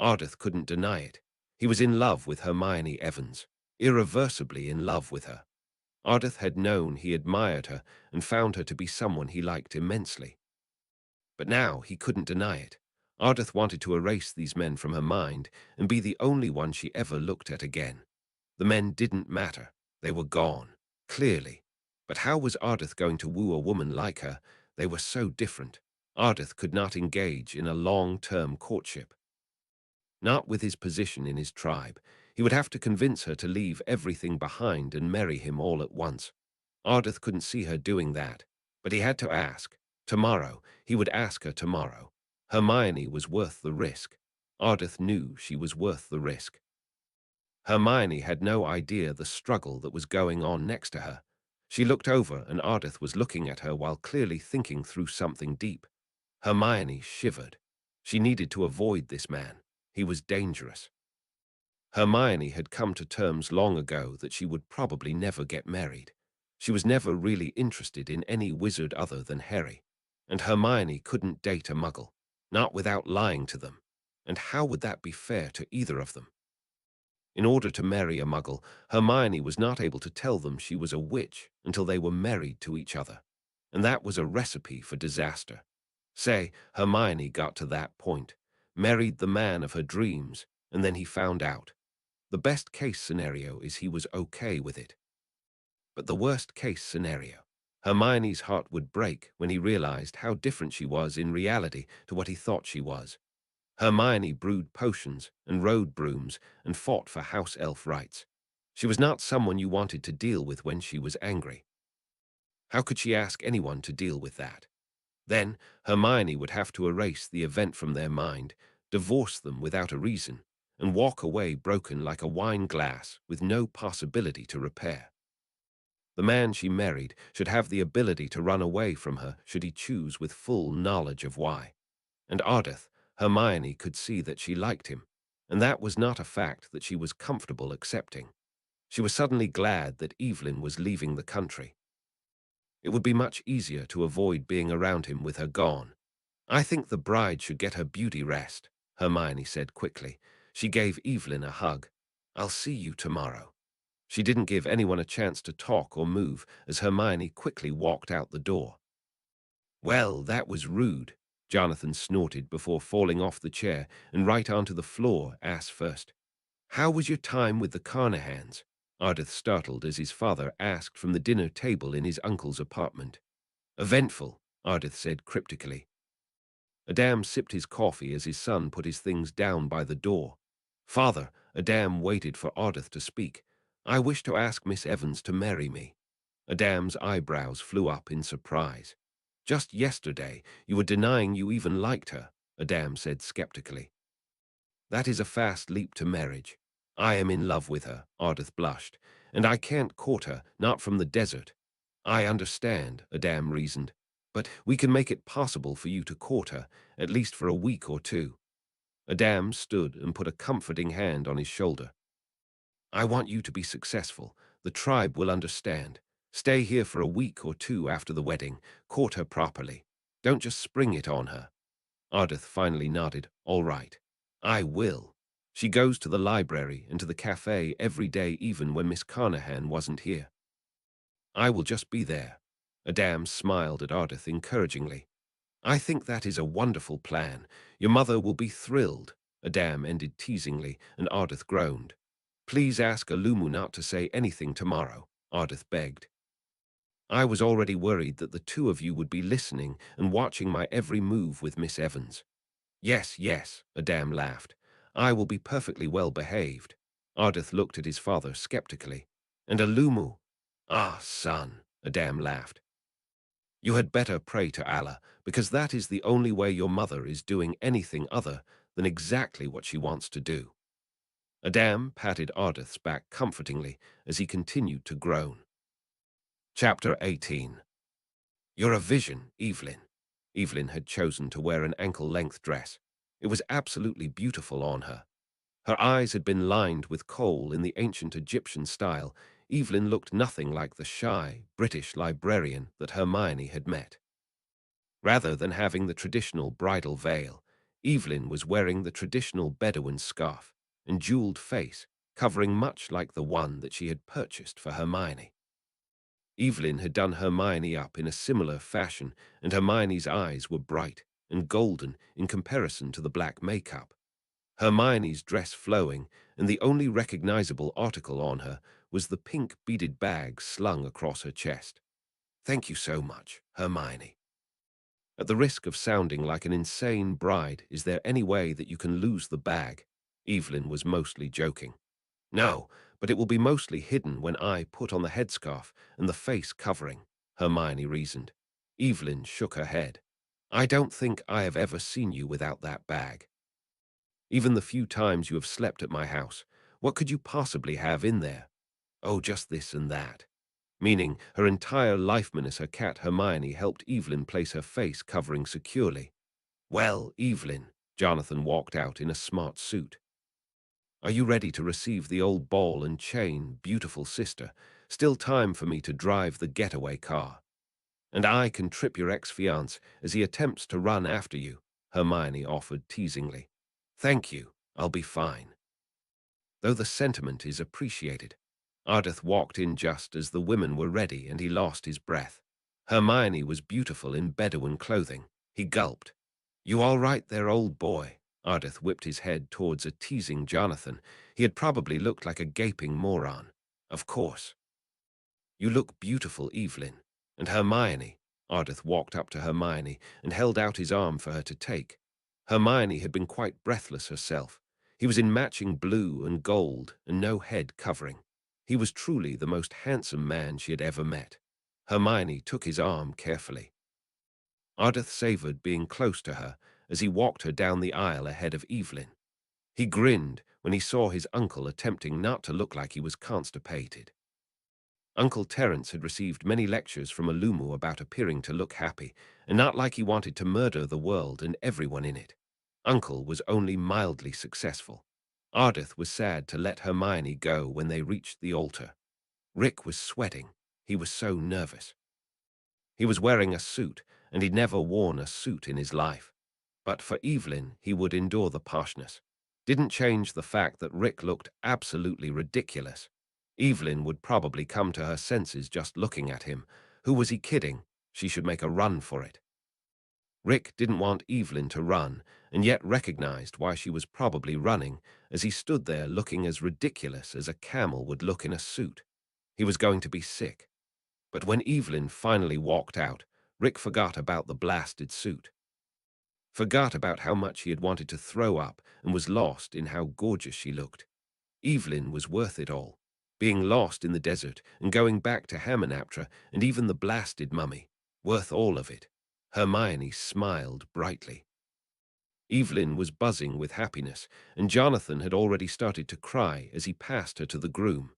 Ardith couldn't deny it. He was in love with Hermione Evans, irreversibly in love with her. Ardith had known he admired her and found her to be someone he liked immensely. But now he couldn't deny it. Ardith wanted to erase these men from her mind and be the only one she ever looked at again. The men didn't matter. They were gone, clearly. But how was Ardith going to woo a woman like her? They were so different. Ardith could not engage in a long-term courtship. Not with his position in his tribe. He would have to convince her to leave everything behind and marry him all at once. Ardith couldn't see her doing that, but he had to ask. Tomorrow, he would ask her tomorrow. Hermione was worth the risk. Ardith knew she was worth the risk. Hermione had no idea the struggle that was going on next to her. She looked over and Ardith was looking at her while clearly thinking through something deep. Hermione shivered. She needed to avoid this man. He was dangerous. Hermione had come to terms long ago that she would probably never get married. She was never really interested in any wizard other than Harry. And Hermione couldn't date a muggle, not without lying to them. And how would that be fair to either of them? In order to marry a muggle, Hermione was not able to tell them she was a witch until they were married to each other. And that was a recipe for disaster. Say, Hermione got to that point, married the man of her dreams, and then he found out. The best case scenario is he was okay with it. But the worst case scenario, Hermione's heart would break when he realized how different she was in reality to what he thought she was. Hermione brewed potions and rode brooms and fought for house elf rights. She was not someone you wanted to deal with when she was angry. How could she ask anyone to deal with that? Then Hermione would have to erase the event from their mind, divorce them without a reason, and walk away broken like a wine glass with no possibility to repair. The man she married should have the ability to run away from her should he choose with full knowledge of why. And Ardith, Hermione could see that she liked him, and that was not a fact that she was comfortable accepting. She was suddenly glad that Evelyn was leaving the country. It would be much easier to avoid being around him with her gone. I think the bride should get her beauty rest, Hermione said quickly. She gave Evelyn a hug. I'll see you tomorrow. She didn't give anyone a chance to talk or move as Hermione quickly walked out the door. Well, that was rude, Jonathan snorted before falling off the chair and right onto the floor, ass first. How was your time with the Carnahans? Ardith startled as his father asked from the dinner table in his uncle's apartment. Eventful, Ardith said cryptically. Adam sipped his coffee as his son put his things down by the door. Father, Adam waited for Ardith to speak. I wish to ask Miss Evans to marry me. Adam's eyebrows flew up in surprise. Just yesterday, you were denying you even liked her, Adam said skeptically. That is a fast leap to marriage. I am in love with her, Ardith blushed, and I can't court her, not from the desert. I understand, Adam reasoned, but we can make it possible for you to court her, at least for a week or two. Adam stood and put a comforting hand on his shoulder. I want you to be successful. The tribe will understand. Stay here for a week or two after the wedding. Court her properly. Don't just spring it on her. Ardith finally nodded. All right. I will. She goes to the library and to the cafe every day even when Miss Carnahan wasn't here. I will just be there. Adam smiled at Ardith encouragingly. I think that is a wonderful plan. Your mother will be thrilled. Adam ended teasingly, and Ardith groaned. Please ask Alumu not to say anything tomorrow, Ardith begged. I was already worried that the two of you would be listening and watching my every move with Miss Evans. Yes, yes, Adam laughed. I will be perfectly well behaved. Ardith looked at his father skeptically. And Alumu? Ah, son, Adam laughed. You had better pray to Allah, because that is the only way your mother is doing anything other than exactly what she wants to do. Adam patted Ardith's back comfortingly as he continued to groan. Chapter 18. You're a vision, Evelyn. Evelyn had chosen to wear an ankle-length dress. It was absolutely beautiful on her. Her eyes had been lined with kohl in the ancient Egyptian style. Evelyn looked nothing like the shy, British librarian that Hermione had met. Rather than having the traditional bridal veil, Evelyn was wearing the traditional Bedouin scarf and jeweled face, covering much like the one that she had purchased for Hermione. Evelyn had done Hermione up in a similar fashion, and Hermione's eyes were bright and golden in comparison to the black makeup. Hermione's dress flowing, and the only recognizable article on her was the pink beaded bag slung across her chest. Thank you so much, Hermione. At the risk of sounding like an insane bride, is there any way that you can lose the bag? Evelyn was mostly joking. No, but it will be mostly hidden when I put on the headscarf and the face covering, Hermione reasoned. Evelyn shook her head. I don't think I have ever seen you without that bag. Even the few times you have slept at my house, what could you possibly have in there? Oh, just this and that. Meaning her entire life minus her cat Hermione helped Evelyn place her face covering securely. Well, Evelyn, Jonathan walked out in a smart suit. Are you ready to receive the old ball and chain, beautiful sister? Still time for me to drive the getaway car. And I can trip your ex-fiance as he attempts to run after you, Hermione offered teasingly. Thank you, I'll be fine. Though the sentiment is appreciated. Ardith walked in just as the women were ready and he lost his breath. Hermione was beautiful in Bedouin clothing. He gulped. You all right there, old boy? Ardith whipped his head towards a teasing Jonathan. He had probably looked like a gaping moron. Of course. You look beautiful, Evelyn. And Hermione. Ardith walked up to Hermione and held out his arm for her to take. Hermione had been quite breathless herself. He was in matching blue and gold and no head covering. He was truly the most handsome man she had ever met. Hermione took his arm carefully. Ardith savored being close to her as he walked her down the aisle ahead of Evelyn. He grinned when he saw his uncle attempting not to look like he was constipated. Uncle Terence had received many lectures from Alumu about appearing to look happy, and not like he wanted to murder the world and everyone in it. Uncle was only mildly successful. Ardith was sad to let Hermione go when they reached the altar. Rick was sweating. He was so nervous. He was wearing a suit, and he'd never worn a suit in his life. But for Evelyn, he would endure the poshness. Didn't change the fact that Rick looked absolutely ridiculous. Evelyn would probably come to her senses just looking at him. Who was he kidding? She should make a run for it. Rick didn't want Evelyn to run, and yet recognized why she was probably running as he stood there looking as ridiculous as a camel would look in a suit. He was going to be sick. But when Evelyn finally walked out, Rick forgot about the blasted suit. Forgot about how much he had wanted to throw up and was lost in how gorgeous she looked. Evelyn was worth it all. Being lost in the desert and going back to Hamunaptra and even the blasted mummy. Worth all of it. Hermione smiled brightly. Evelyn was buzzing with happiness, and Jonathan had already started to cry as he passed her to the groom.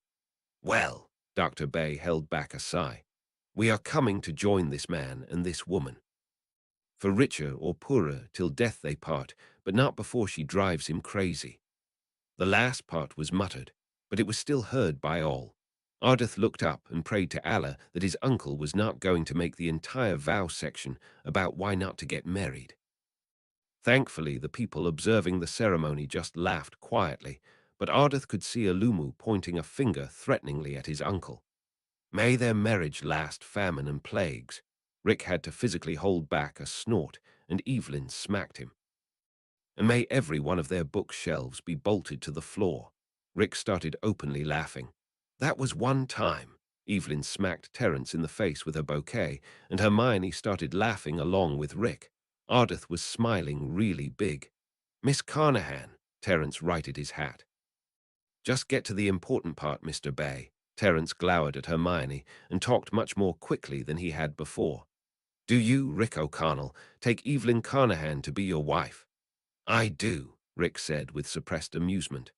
Well, Dr. Bay held back a sigh. We are coming to join this man and this woman. For richer or poorer, till death they part, but not before she drives him crazy. The last part was muttered, but it was still heard by all. Ardith looked up and prayed to Allah that his uncle was not going to make the entire vow section about why not to get married. Thankfully, the people observing the ceremony just laughed quietly, but Ardith could see Alumu pointing a finger threateningly at his uncle. May their marriage last famine and plagues. Rick had to physically hold back a snort, and Evelyn smacked him. And may every one of their bookshelves be bolted to the floor. Rick started openly laughing. That was one time. Evelyn smacked Terence in the face with her bouquet, and Hermione started laughing along with Rick. Ardith was smiling really big. Miss Carnahan, Terence righted his hat. Just get to the important part, Mr. Bay. Terence glowered at Hermione and talked much more quickly than he had before. Do you, Rick O'Connell, take Evelyn Carnahan to be your wife? I do, Rick said with suppressed amusement.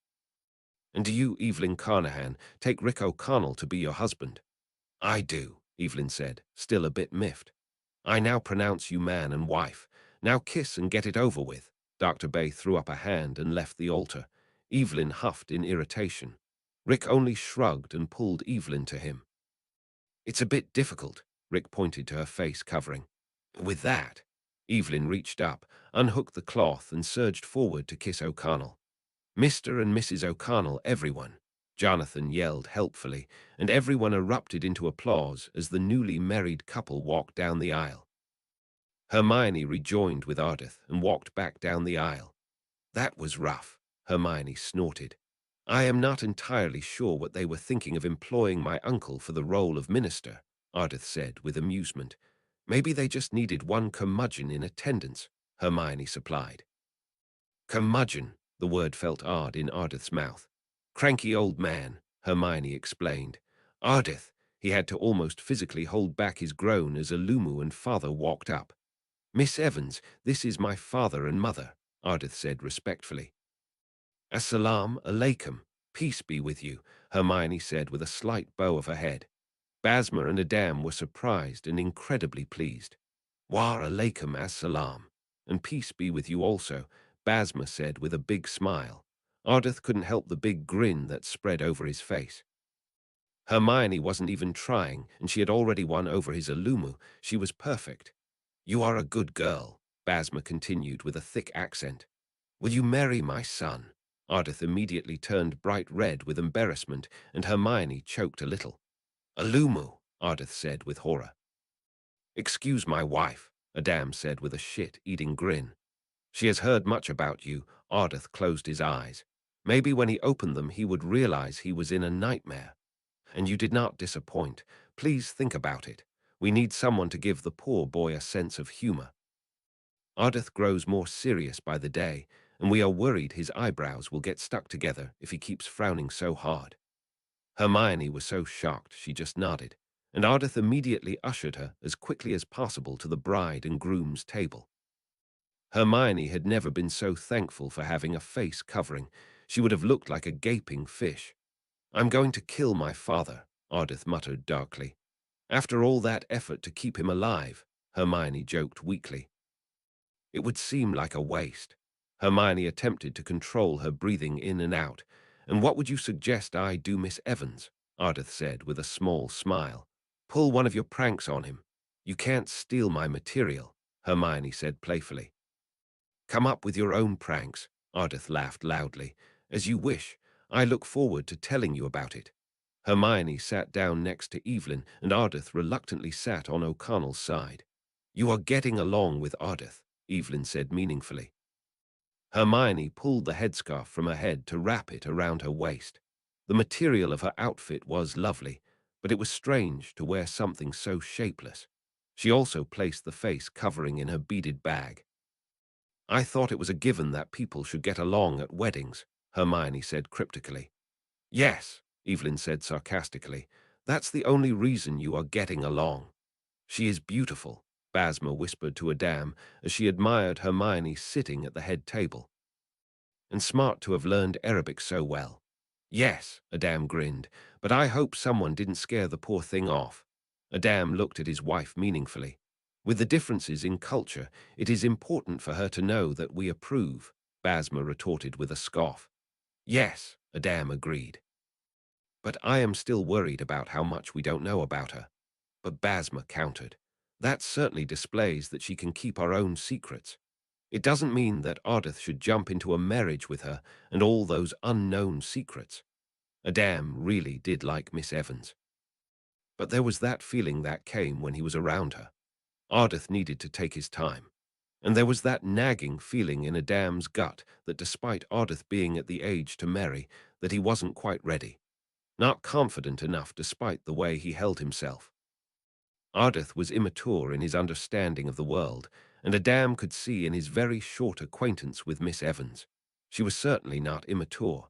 And do you, Evelyn Carnahan, take Rick O'Connell to be your husband? I do, Evelyn said, still a bit miffed. I now pronounce you man and wife. Now kiss and get it over with. Dr. Bay threw up a hand and left the altar. Evelyn huffed in irritation. Rick only shrugged and pulled Evelyn to him. It's a bit difficult, Rick pointed to her face covering. With that, Evelyn reached up, unhooked the cloth and surged forward to kiss O'Connell. Mr. and Mrs. O'Connell, everyone, Jonathan yelled helpfully, and everyone erupted into applause as the newly married couple walked down the aisle. Hermione rejoined with Ardith and walked back down the aisle. That was rough, Hermione snorted. I am not entirely sure what they were thinking of employing my uncle for the role of minister, Ardith said with amusement. Maybe they just needed one curmudgeon in attendance, Hermione supplied. Curmudgeon, the word felt odd in Ardith's mouth. Cranky old man, Hermione explained. Ardith, he had to almost physically hold back his groan as Alumu and father walked up. Miss Evans, this is my father and mother, Ardith said respectfully. Assalamu alaikum, peace be with you, Hermione said with a slight bow of her head. Basma and Adam were surprised and incredibly pleased. Wa alaikum assalam, and peace be with you also, Basma said with a big smile. Ardith couldn't help the big grin that spread over his face. Hermione wasn't even trying, and she had already won over his Alumu. She was perfect. You are a good girl, Basma continued with a thick accent. Will you marry my son? Ardith immediately turned bright red with embarrassment, and Hermione choked a little. Alumu, Ardith said with horror. Excuse my wife, Adam said with a shit-eating grin. She has heard much about you, Ardith closed his eyes. Maybe when he opened them he would realize he was in a nightmare. And you did not disappoint. Please think about it. We need someone to give the poor boy a sense of humor. Ardith grows more serious by the day, and we are worried his eyebrows will get stuck together if he keeps frowning so hard. Hermione was so shocked she just nodded, and Ardith immediately ushered her as quickly as possible to the bride and groom's table. Hermione had never been so thankful for having a face covering. She would have looked like a gaping fish. I'm going to kill my father, Ardith muttered darkly. After all that effort to keep him alive, Hermione joked weakly. It would seem like a waste. Hermione attempted to control her breathing in and out. And what would you suggest I do, Miss Evans? Ardith said with a small smile. Pull one of your pranks on him. You can't steal my material, Hermione said playfully. Come up with your own pranks, Ardith laughed loudly. As you wish. I look forward to telling you about it. Hermione sat down next to Evelyn, and Ardith reluctantly sat on O'Connell's side. You are getting along with Ardith, Evelyn said meaningfully. Hermione pulled the headscarf from her head to wrap it around her waist. The material of her outfit was lovely, but it was strange to wear something so shapeless. She also placed the face covering in her beaded bag. I thought it was a given that people should get along at weddings, Hermione said cryptically. Yes, Evelyn said sarcastically. That's the only reason you are getting along. She is beautiful, Basma whispered to Adam as she admired Hermione sitting at the head table. And smart to have learned Arabic so well. Yes, Adam grinned, but I hope someone didn't scare the poor thing off. Adam looked at his wife meaningfully. With the differences in culture, it is important for her to know that we approve, Basma retorted with a scoff. Yes, Adam agreed. But I am still worried about how much we don't know about her. But Basma countered. That certainly displays that she can keep our own secrets. It doesn't mean that Ardith should jump into a marriage with her and all those unknown secrets. Adam really did like Miss Evans. But there was that feeling that came when he was around her. Ardith needed to take his time. And there was that nagging feeling in Adam's gut that despite Ardith being at the age to marry, that he wasn't quite ready. Not confident enough despite the way he held himself. Ardith was immature in his understanding of the world, and Adam could see in his very short acquaintance with Miss Evans. She was certainly not immature.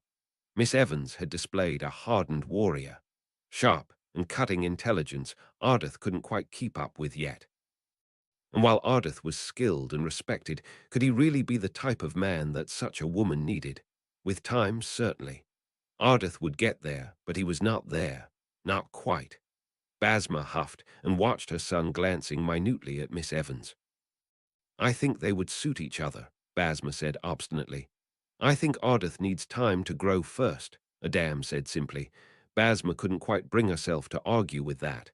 Miss Evans had displayed a hardened warrior. Sharp and cutting intelligence Ardith couldn't quite keep up with yet. And while Ardith was skilled and respected, could he really be the type of man that such a woman needed? With time, certainly. Ardith would get there, but he was not there. Not quite. Basma huffed and watched her son glancing minutely at Miss Evans. I think they would suit each other, Basma said obstinately. I think Ardith needs time to grow first, Adam said simply. Basma couldn't quite bring herself to argue with that.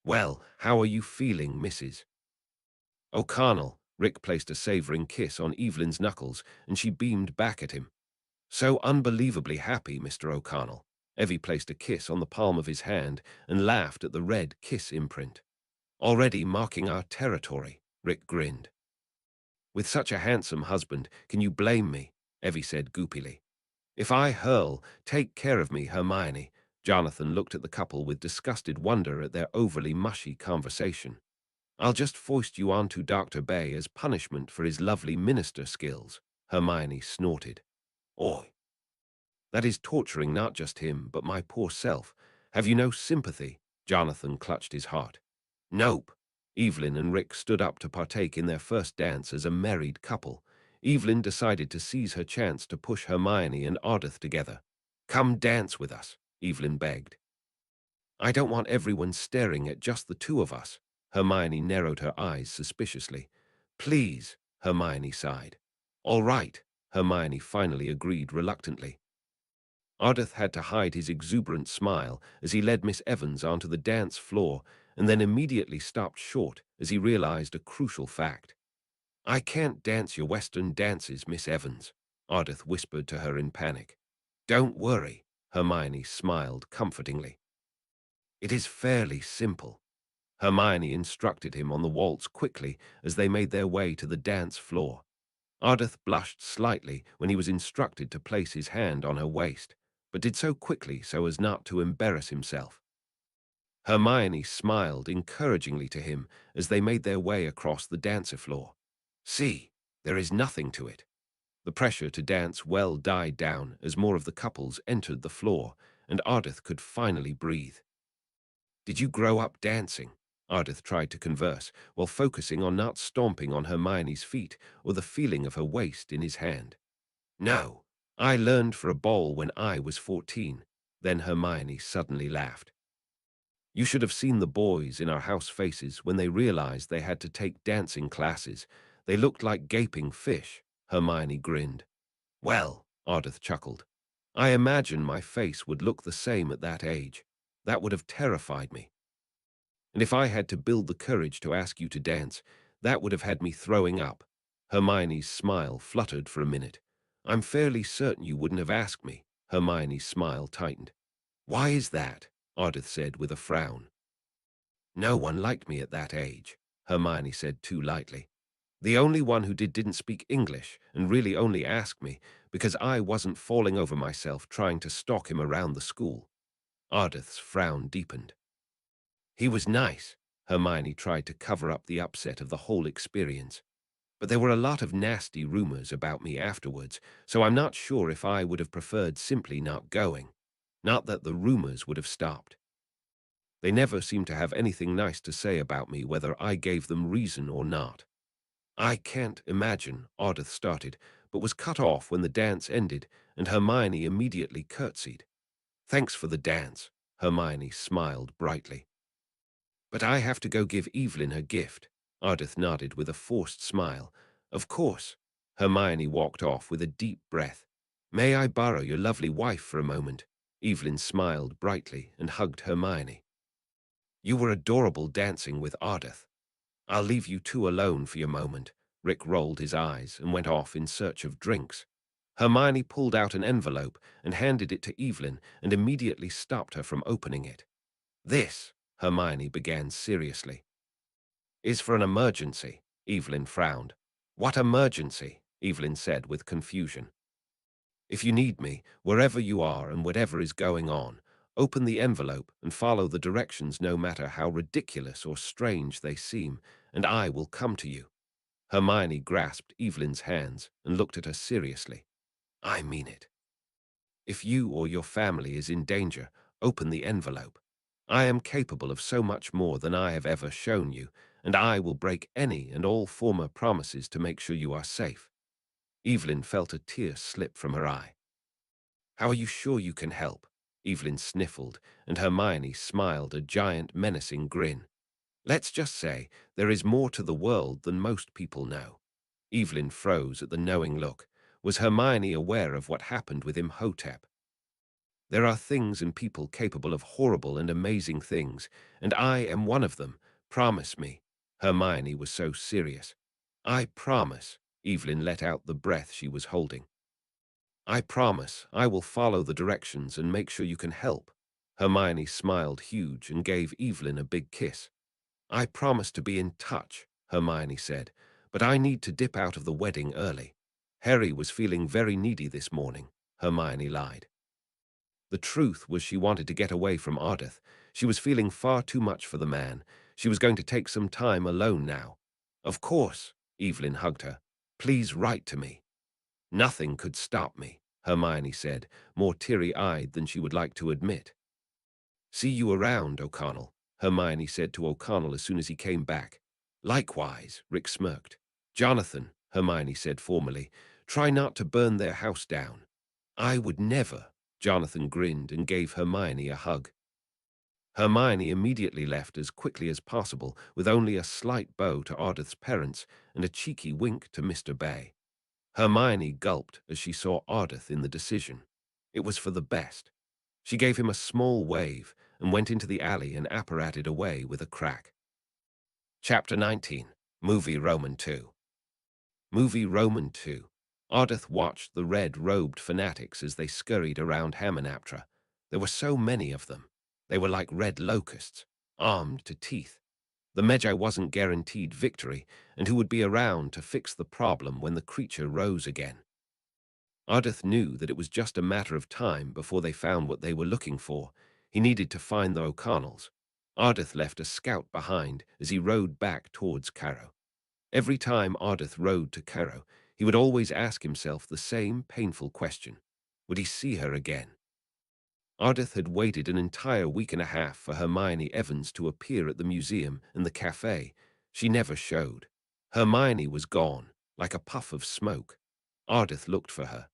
Well, how are you feeling, Mrs. O'Connell? Rick placed a savoring kiss on Evelyn's knuckles, and she beamed back at him. So unbelievably happy, Mr. O'Connell. Evie placed a kiss on the palm of his hand and laughed at the red kiss imprint. Already marking our territory, Rick grinned. With such a handsome husband, can you blame me? Evie said goopily. If I hurl, take care of me, Hermione. Jonathan looked at the couple with disgusted wonder at their overly mushy conversation. I'll just foist you onto Dr. Bay as punishment for his lovely minister skills, Hermione snorted. Oi. That is torturing not just him, but my poor self. Have you no sympathy? Jonathan clutched his heart. Nope. Evelyn and Rick stood up to partake in their first dance as a married couple. Evelyn decided to seize her chance to push Hermione and Ardith together. Come dance with us, Evelyn begged. I don't want everyone staring at just the two of us. Hermione narrowed her eyes suspiciously. Please, Hermione sighed. All right, Hermione finally agreed reluctantly. Ardith had to hide his exuberant smile as he led Miss Evans onto the dance floor and then immediately stopped short as he realized a crucial fact. I can't dance your Western dances, Miss Evans, Ardith whispered to her in panic. Don't worry, Hermione smiled comfortingly. It is fairly simple. Hermione instructed him on the waltz quickly as they made their way to the dance floor. Ardith blushed slightly when he was instructed to place his hand on her waist, but did so quickly so as not to embarrass himself. Hermione smiled encouragingly to him as they made their way across the dancer floor. See, there is nothing to it. The pressure to dance well died down as more of the couples entered the floor, and Ardith could finally breathe. Did you grow up dancing? Ardith tried to converse, while focusing on not stomping on Hermione's feet or the feeling of her waist in his hand. No, I learned for a ball when I was 14. Then Hermione suddenly laughed. You should have seen the boys in our house faces when they realized they had to take dancing classes. They looked like gaping fish, Hermione grinned. Well, Ardith chuckled. I imagine my face would look the same at that age. That would have terrified me. And if I had to build the courage to ask you to dance, that would have had me throwing up. Hermione's smile fluttered for a minute. I'm fairly certain you wouldn't have asked me. Hermione's smile tightened. Why is that? Ardith said with a frown. No one liked me at that age, Hermione said too lightly. The only one who didn't speak English and really only asked me because I wasn't falling over myself trying to stalk him around the school. Ardith's frown deepened. He was nice. Hermione tried to cover up the upset of the whole experience. But there were a lot of nasty rumors about me afterwards, so I'm not sure if I would have preferred simply not going. Not that the rumors would have stopped. They never seemed to have anything nice to say about me, whether I gave them reason or not. I can't imagine, Ardith started, but was cut off when the dance ended, and Hermione immediately curtsied. Thanks for the dance, Hermione smiled brightly. But I have to go give Evelyn her gift. Ardith nodded with a forced smile. Of course. Hermione walked off with a deep breath. May I borrow your lovely wife for a moment? Evelyn smiled brightly and hugged Hermione. You were adorable dancing with Ardith. I'll leave you two alone for your moment. Rick rolled his eyes and went off in search of drinks. Hermione pulled out an envelope and handed it to Evelyn and immediately stopped her from opening it. This, Hermione began seriously, is for an emergency, Evelyn frowned. What emergency? Evelyn said with confusion. If you need me, wherever you are and whatever is going on, open the envelope and follow the directions no matter how ridiculous or strange they seem, and I will come to you. Hermione grasped Evelyn's hands and looked at her seriously. I mean it. If you or your family is in danger, open the envelope. I am capable of so much more than I have ever shown you, and I will break any and all former promises to make sure you are safe. Evelyn felt a tear slip from her eye. How are you sure you can help? Evelyn sniffled, and Hermione smiled a giant menacing grin. Let's just say there is more to the world than most people know. Evelyn froze at the knowing look. Was Hermione aware of what happened with Imhotep? There are things and people capable of horrible and amazing things, and I am one of them. Promise me. Hermione was so serious. I promise. Evelyn let out the breath she was holding. I promise I will follow the directions and make sure you can help. Hermione smiled huge and gave Evelyn a big kiss. I promise to be in touch, Hermione said, but I need to dip out of the wedding early. Harry was feeling very needy this morning, Hermione lied. The truth was she wanted to get away from Ardith. She was feeling far too much for the man. She was going to take some time alone now. Of course, Evelyn hugged her. Please write to me. Nothing could stop me, Hermione said, more teary-eyed than she would like to admit. See you around, O'Connell, Hermione said to O'Connell as soon as he came back. Likewise, Rick smirked. Jonathan, Hermione said formally, try not to burn their house down. I would never, Jonathan grinned and gave Hermione a hug. Hermione immediately left as quickly as possible, with only a slight bow to Ardith's parents and a cheeky wink to Mr. Bay. Hermione gulped as she saw Ardith in the decision. It was for the best. She gave him a small wave and went into the alley and apparated away with a crack. Chapter 19. Movie Roman 2. Movie Roman 2. Ardith watched the red-robed fanatics as they scurried around Hamunaptra. There were so many of them. They were like red locusts, armed to teeth. The Medjai wasn't guaranteed victory, and who would be around to fix the problem when the creature rose again? Ardith knew that it was just a matter of time before they found what they were looking for. He needed to find the O'Connells. Ardith left a scout behind as he rode back towards Cairo. Every time Ardith rode to Cairo, he would always ask himself the same painful question. Would he see her again? Ardith had waited an entire week and a half for Hermione Evans to appear at the museum and the cafe. She never showed. Hermione was gone, like a puff of smoke. Ardith looked for her.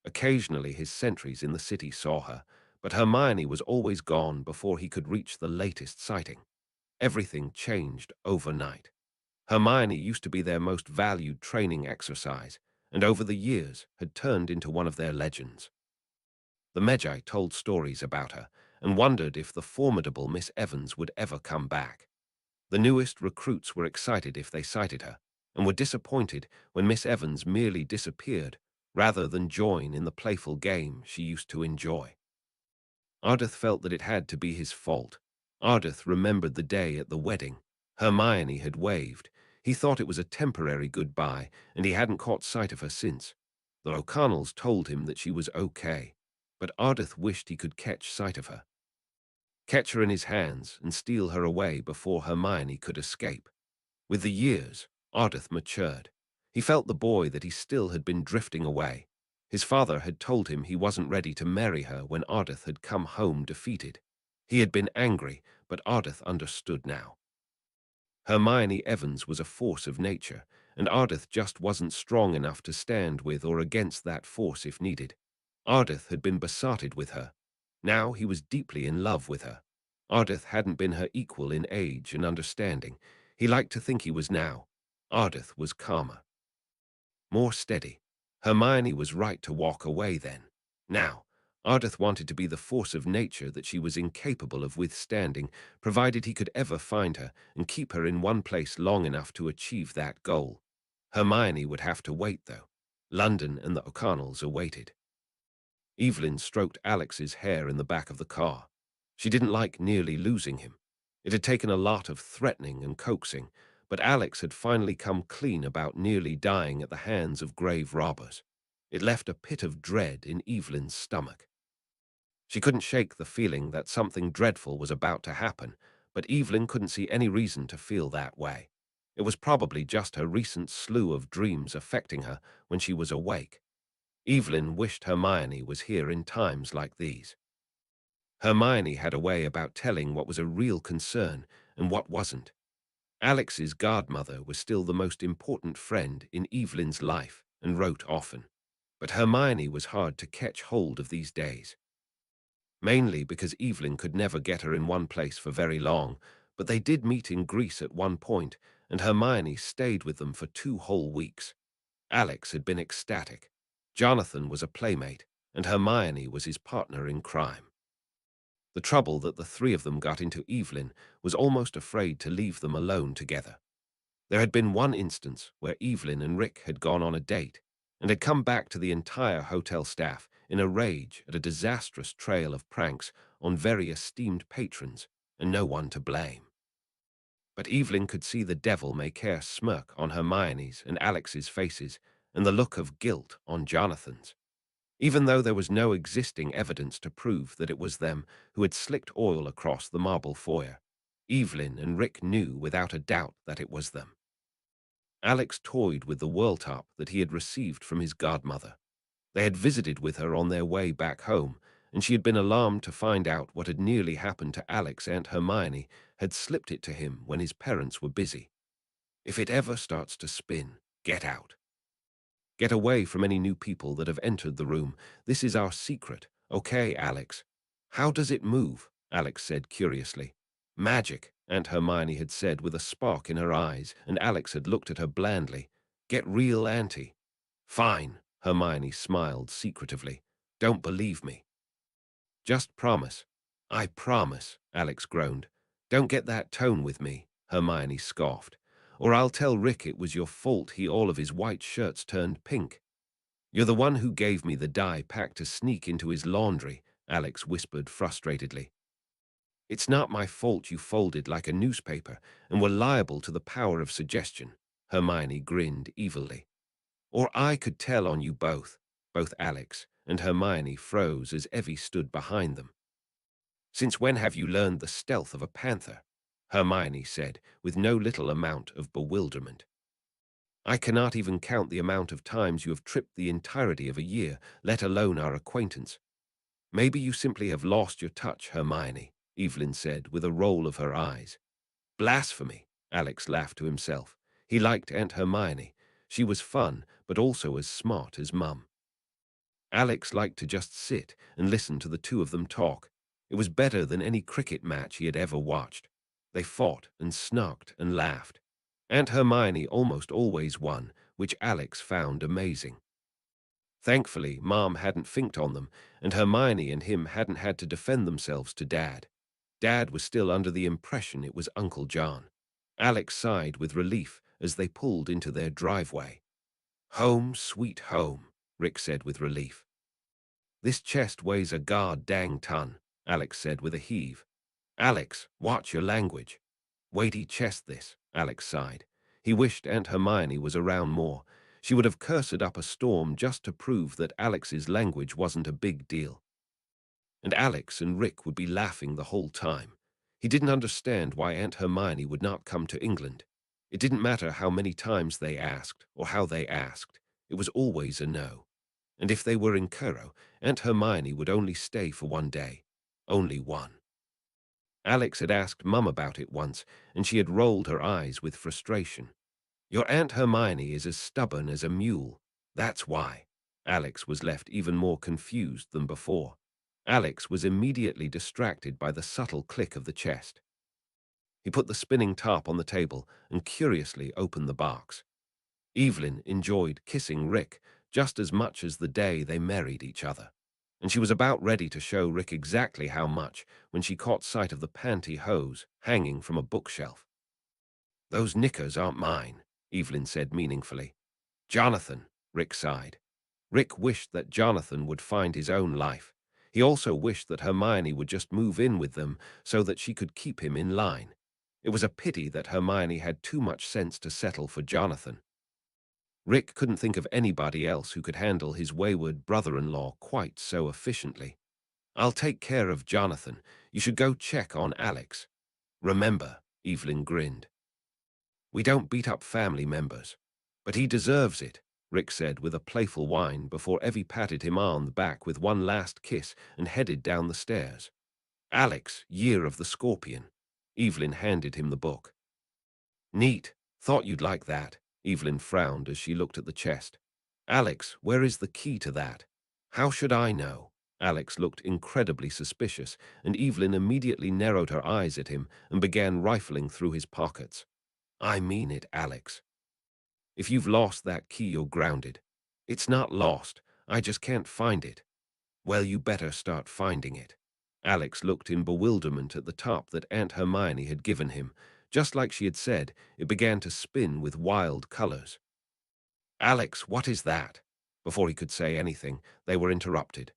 Occasionally his sentries in the city saw her, but Hermione was always gone before he could reach the latest sighting. Everything changed overnight. Hermione used to be their most valued training exercise, and over the years had turned into one of their legends. The Medjai told stories about her and wondered if the formidable Miss Evans would ever come back. The newest recruits were excited if they sighted her, and were disappointed when Miss Evans merely disappeared rather than join in the playful game she used to enjoy. Ardith felt that it had to be his fault. Ardith remembered the day at the wedding. Hermione had waved. He thought it was a temporary goodbye, and he hadn't caught sight of her since. The O'Connells told him that she was okay, but Ardith wished he could catch sight of her. Catch her in his hands and steal her away before Hermione could escape. With the years, Ardith matured. He felt the boy that he still had been drifting away. His father had told him he wasn't ready to marry her when Ardith had come home defeated. He had been angry, but Ardith understood now. Hermione Evans was a force of nature, and Ardith just wasn't strong enough to stand with or against that force if needed. Ardith had been besotted with her. Now he was deeply in love with her. Ardith hadn't been her equal in age and understanding. He liked to think he was now. Ardith was calmer, more steady. Hermione was right to walk away then. Now, Ardith wanted to be the force of nature that she was incapable of withstanding, provided he could ever find her and keep her in one place long enough to achieve that goal. Hermione would have to wait, though. London and the O'Connells awaited. Evelyn stroked Alex's hair in the back of the car. She didn't like nearly losing him. It had taken a lot of threatening and coaxing, but Alex had finally come clean about nearly dying at the hands of grave robbers. It left a pit of dread in Evelyn's stomach. She couldn't shake the feeling that something dreadful was about to happen, but Evelyn couldn't see any reason to feel that way. It was probably just her recent slew of dreams affecting her when she was awake. Evelyn wished Hermione was here in times like these. Hermione had a way about telling what was a real concern and what wasn't. Alex's godmother was still the most important friend in Evelyn's life and wrote often. But Hermione was hard to catch hold of these days. mainly because Evelyn could never get her in one place for very long, but they did meet in Greece at one point, and Hermione stayed with them for 2 whole weeks. Alex had been ecstatic. Jonathan was a playmate, and Hermione was his partner in crime. The trouble that the three of them got into Evelyn was almost afraid to leave them alone together. There had been one instance where Evelyn and Rick had gone on a date and had come back to the entire hotel staff in a rage at a disastrous trail of pranks on very esteemed patrons and no one to blame. But Evelyn could see the devil-may-care smirk on Hermione's and Alex's faces and the look of guilt on Jonathan's. Even though there was no existing evidence to prove that it was them who had slicked oil across the marble foyer, Evelyn and Rick knew without a doubt that it was them. Alex toyed with the whirltop that he had received from his godmother. They had visited with her on their way back home, and she had been alarmed to find out what had nearly happened to Alex. Aunt Hermione had slipped it to him when his parents were busy. If it ever starts to spin, get out. Get away from any new people that have entered the room. This is our secret. Okay, Alex. How does it move? Alex said curiously. Magic, Aunt Hermione had said with a spark in her eyes, and Alex had looked at her blandly. Get real, Auntie. Fine, Hermione smiled secretively. Don't believe me. Just promise. I promise, Alex groaned. Don't get that tone with me, Hermione scoffed. Or I'll tell Rick it was your fault all of his white shirts turned pink. You're the one who gave me the dye pack to sneak into his laundry, Alex whispered frustratedly. It's not my fault you folded like a newspaper and were liable to the power of suggestion, Hermione grinned evilly. Or I could tell on you both. Both Alex and Hermione froze as Evie stood behind them. Since when have you learned the stealth of a panther? Hermione said, with no little amount of bewilderment. I cannot even count the amount of times you have tripped the entirety of a year, let alone our acquaintance. Maybe you simply have lost your touch, Hermione, Evelyn said with a roll of her eyes. Blasphemy, Alex laughed to himself. He liked Aunt Hermione. She was fun, but also as smart as Mum. Alex liked to just sit and listen to the two of them talk. It was better than any cricket match he had ever watched. They fought and snarked and laughed. Aunt Hermione almost always won, which Alex found amazing. Thankfully, Mom hadn't finked on them, and Hermione and him hadn't had to defend themselves to Dad. Dad was still under the impression it was Uncle John. Alex sighed with relief as they pulled into their driveway. Home, sweet home, Rick said with relief. This chest weighs a god-dang ton, Alex said with a heave. Alex, watch your language. Weighty chest this, Alex sighed. He wished Aunt Hermione was around more. She would have cursed up a storm just to prove that Alex's language wasn't a big deal. And Alex and Rick would be laughing the whole time. He didn't understand why Aunt Hermione would not come to England. It didn't matter how many times they asked or how they asked. It was always a no. And if they were in Cairo, Aunt Hermione would only stay for one day. Only one. Alex had asked Mum about it once, and she had rolled her eyes with frustration. Your Aunt Hermione is as stubborn as a mule. That's why. Alex was left even more confused than before. Alex was immediately distracted by the subtle click of the chest. He put the spinning top on the table and curiously opened the box. Evelyn enjoyed kissing Rick just as much as the day they married each other, and she was about ready to show Rick exactly how much when she caught sight of the pantyhose hanging from a bookshelf. Those knickers aren't mine, Evelyn said meaningfully. Jonathan, Rick sighed. Rick wished that Jonathan would find his own life. He also wished that Hermione would just move in with them so that she could keep him in line. It was a pity that Hermione had too much sense to settle for Jonathan. Rick couldn't think of anybody else who could handle his wayward brother-in-law quite so efficiently. I'll take care of Jonathan. You should go check on Alex. Remember, Evelyn grinned. We don't beat up family members. But he deserves it, Rick said with a playful whine before Evie patted him on the back with one last kiss and headed down the stairs. Alex, Year of the Scorpion. Evelyn handed him the book. Neat. Thought you'd like that. Evelyn frowned as she looked at the chest. Alex, where is the key to that? How should I know? Alex looked incredibly suspicious, and Evelyn immediately narrowed her eyes at him and began rifling through his pockets. I mean it, Alex. If you've lost that key, you're grounded. It's not lost. I just can't find it. Well, you better start finding it. Alex looked in bewilderment at the top that Aunt Hermione had given him. Just like she had said, it began to spin with wild colors. Alex, what is that? Before he could say anything, they were interrupted.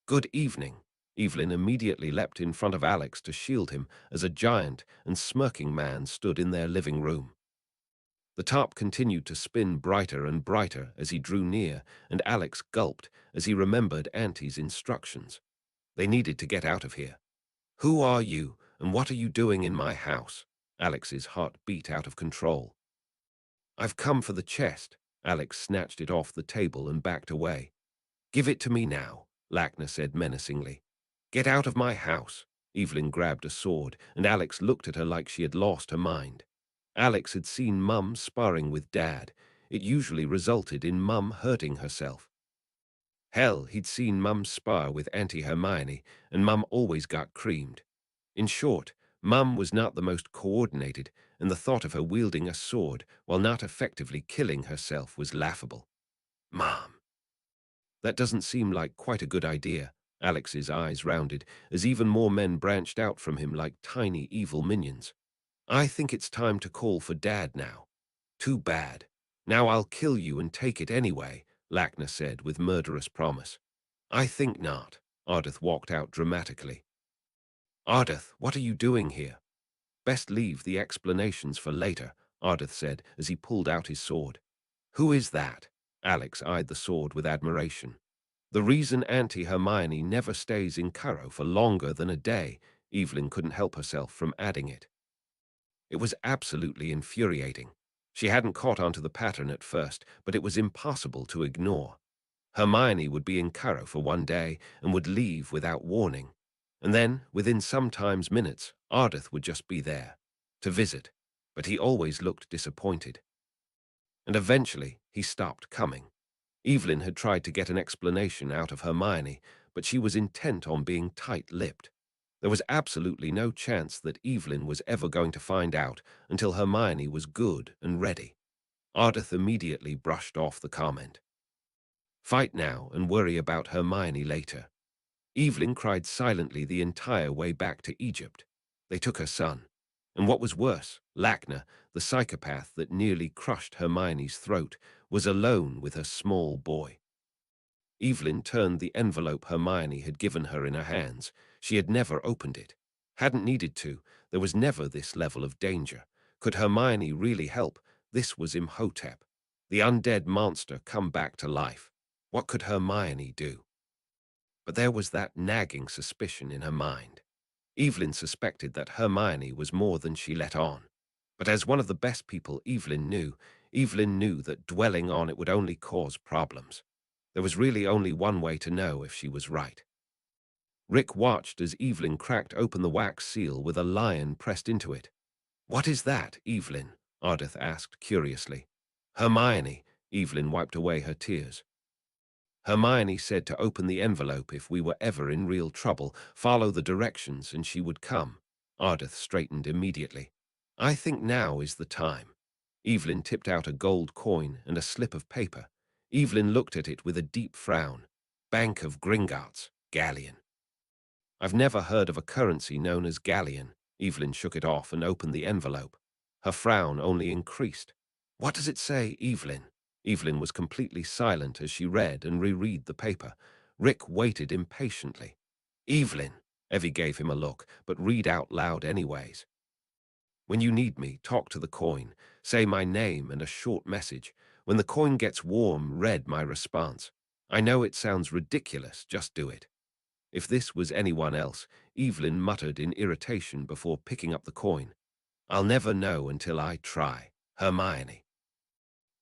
Good evening. Evelyn immediately leapt in front of Alex to shield him as a giant and smirking man stood in their living room. The top continued to spin brighter and brighter as he drew near, and Alex gulped as he remembered Auntie's instructions. They needed to get out of here. Who are you, and what are you doing in my house? Alex's heart beat out of control. I've come for the chest. Alex snatched it off the table and backed away. Give it to me now, Lackner said menacingly. Get out of my house. Evelyn grabbed a sword, and Alex looked at her like she had lost her mind. Alex had seen Mum sparring with Dad. It usually resulted in Mum hurting herself. Hell, he'd seen Mum spar with Auntie Hermione, and Mum always got creamed. In short, Mum was not the most coordinated, and the thought of her wielding a sword while not effectively killing herself was laughable. Mom. That doesn't seem like quite a good idea. Alex's eyes rounded as even more men branched out from him like tiny evil minions. I think it's time to call for Dad now. Too bad. Now I'll kill you and take it anyway, Lackner said with murderous promise. I think not. Ardith walked out dramatically. Ardith, what are you doing here? Best leave the explanations for later, Ardith said as he pulled out his sword. Who is that? Alex eyed the sword with admiration. The reason Auntie Hermione never stays in Cairo for longer than a day, Evelyn couldn't help herself from adding it. It was absolutely infuriating. She hadn't caught on to the pattern at first, but it was impossible to ignore. Hermione would be in Cairo for one day and would leave without warning. And then, within sometimes minutes, Ardith would just be there, to visit, but he always looked disappointed. And eventually, he stopped coming. Evelyn had tried to get an explanation out of Hermione, but she was intent on being tight-lipped. There was absolutely no chance that Evelyn was ever going to find out until Hermione was good and ready. Ardith immediately brushed off the comment. Fight now and worry about Hermione later. Evelyn cried silently the entire way back to Egypt. They took her son. And what was worse, Lackner, the psychopath that nearly crushed Hermione's throat, was alone with her small boy. Evelyn turned the envelope Hermione had given her in her hands. She had never opened it. Hadn't needed to. There was never this level of danger. Could Hermione really help? This was Imhotep, the undead monster come back to life. What could Hermione do? But there was that nagging suspicion in her mind. Evelyn suspected that Hermione was more than she let on. But as one of the best people Evelyn knew that dwelling on it would only cause problems. There was really only one way to know if she was right. Rick watched as Evelyn cracked open the wax seal with a lion pressed into it. What is that, Evelyn? Ardith asked curiously. Hermione. Evelyn wiped away her tears. Hermione said to open the envelope if we were ever in real trouble, follow the directions and she would come. Ardith straightened immediately. I think now is the time. Evelyn tipped out a gold coin and a slip of paper. Evelyn looked at it with a deep frown. Bank of Gringotts, Galleon. I've never heard of a currency known as Galleon. Evelyn shook it off and opened the envelope. Her frown only increased. What does it say, Evelyn? Evelyn was completely silent as she read and reread the paper. Rick waited impatiently. Evelyn, Evie gave him a look, but read out loud anyways. When you need me, talk to the coin. Say my name and a short message. When the coin gets warm, read my response. I know it sounds ridiculous, just do it. If this was anyone else, Evelyn muttered in irritation before picking up the coin. I'll never know until I try. Hermione.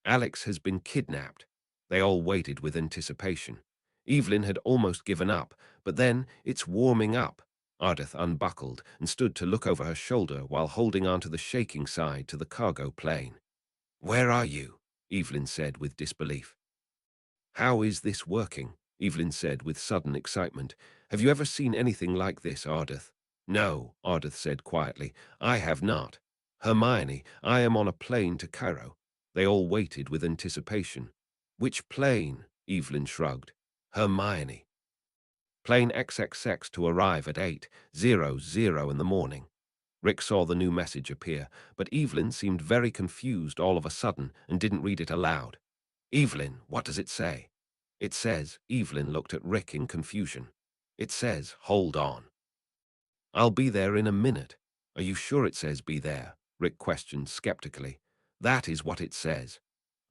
Alex has been kidnapped. They all waited with anticipation. Evelyn had almost given up, but then it's warming up. Ardith unbuckled and stood to look over her shoulder while holding onto the shaking side to the cargo plane. Where are you? Evelyn said with disbelief. How is this working? Evelyn said with sudden excitement. Have you ever seen anything like this, Ardith? No, Ardith said quietly. I have not. Hermione, I am on a plane to Cairo. They all waited with anticipation. Which plane? Evelyn shrugged. Hermione. Plane XXX to arrive at 8:00 in the morning. Rick saw the new message appear, but Evelyn seemed very confused all of a sudden and didn't read it aloud. Evelyn, what does it say? It says, Evelyn looked at Rick in confusion. It says, hold on. I'll be there in a minute. Are you sure it says be there? Rick questioned skeptically. That is what it says.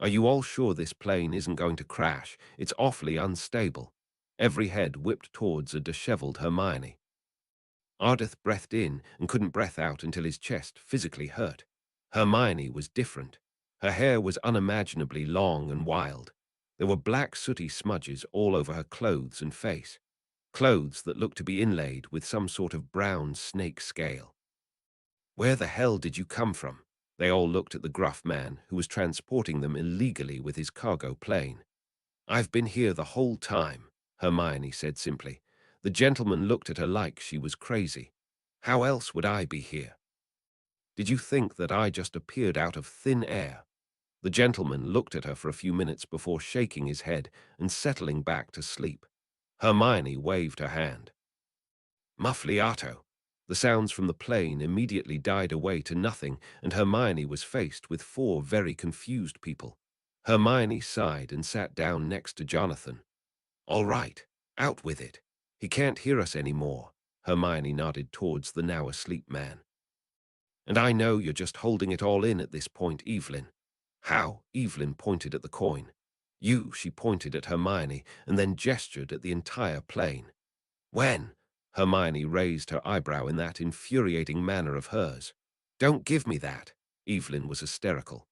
Are you all sure this plane isn't going to crash? It's awfully unstable. Every head whipped towards a disheveled Hermione. Ardith breathed in and couldn't breath out until his chest physically hurt. Hermione was different. Her hair was unimaginably long and wild. There were black sooty smudges all over her clothes and face. Clothes that looked to be inlaid with some sort of brown snake scale. Where the hell did you come from? They all looked at the gruff man who was transporting them illegally with his cargo plane. I've been here the whole time, Hermione said simply. The gentleman looked at her like she was crazy. How else would I be here? Did you think that I just appeared out of thin air? The gentleman looked at her for a few minutes before shaking his head and settling back to sleep. Hermione waved her hand. Muffliato. The sounds from the plane immediately died away to nothing, and Hermione was faced with four very confused people. Hermione sighed and sat down next to Jonathan. All right, out with it. He can't hear us anymore. Hermione nodded towards the now asleep man. And I know you're just holding it all in at this point, Evelyn. How? Evelyn pointed at the coin. You, she pointed at Hermione, and then gestured at the entire plane. When? Hermione raised her eyebrow in that infuriating manner of hers. Don't give me that. Evelyn was hysterical.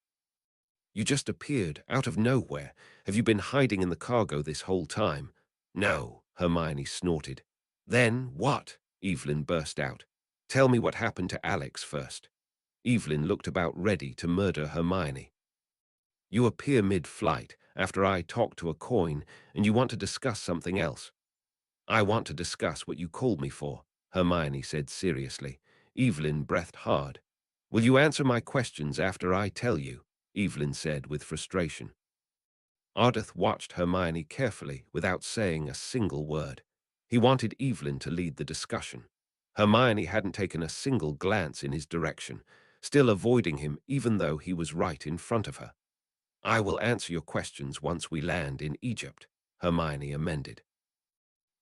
You just appeared, out of nowhere. Have you been hiding in the cargo this whole time? No, Hermione snorted. Then what? Evelyn burst out. Tell me what happened to Alex first. Evelyn looked about ready to murder Hermione. You appear mid-flight after I talk to a coin, and you want to discuss something else. I want to discuss what you called me for, Hermione said seriously. Evelyn breathed hard. Will you answer my questions after I tell you? Evelyn said with frustration. Ardith watched Hermione carefully without saying a single word. He wanted Evelyn to lead the discussion. Hermione hadn't taken a single glance in his direction, still avoiding him even though he was right in front of her. I will answer your questions once we land in Egypt, Hermione amended.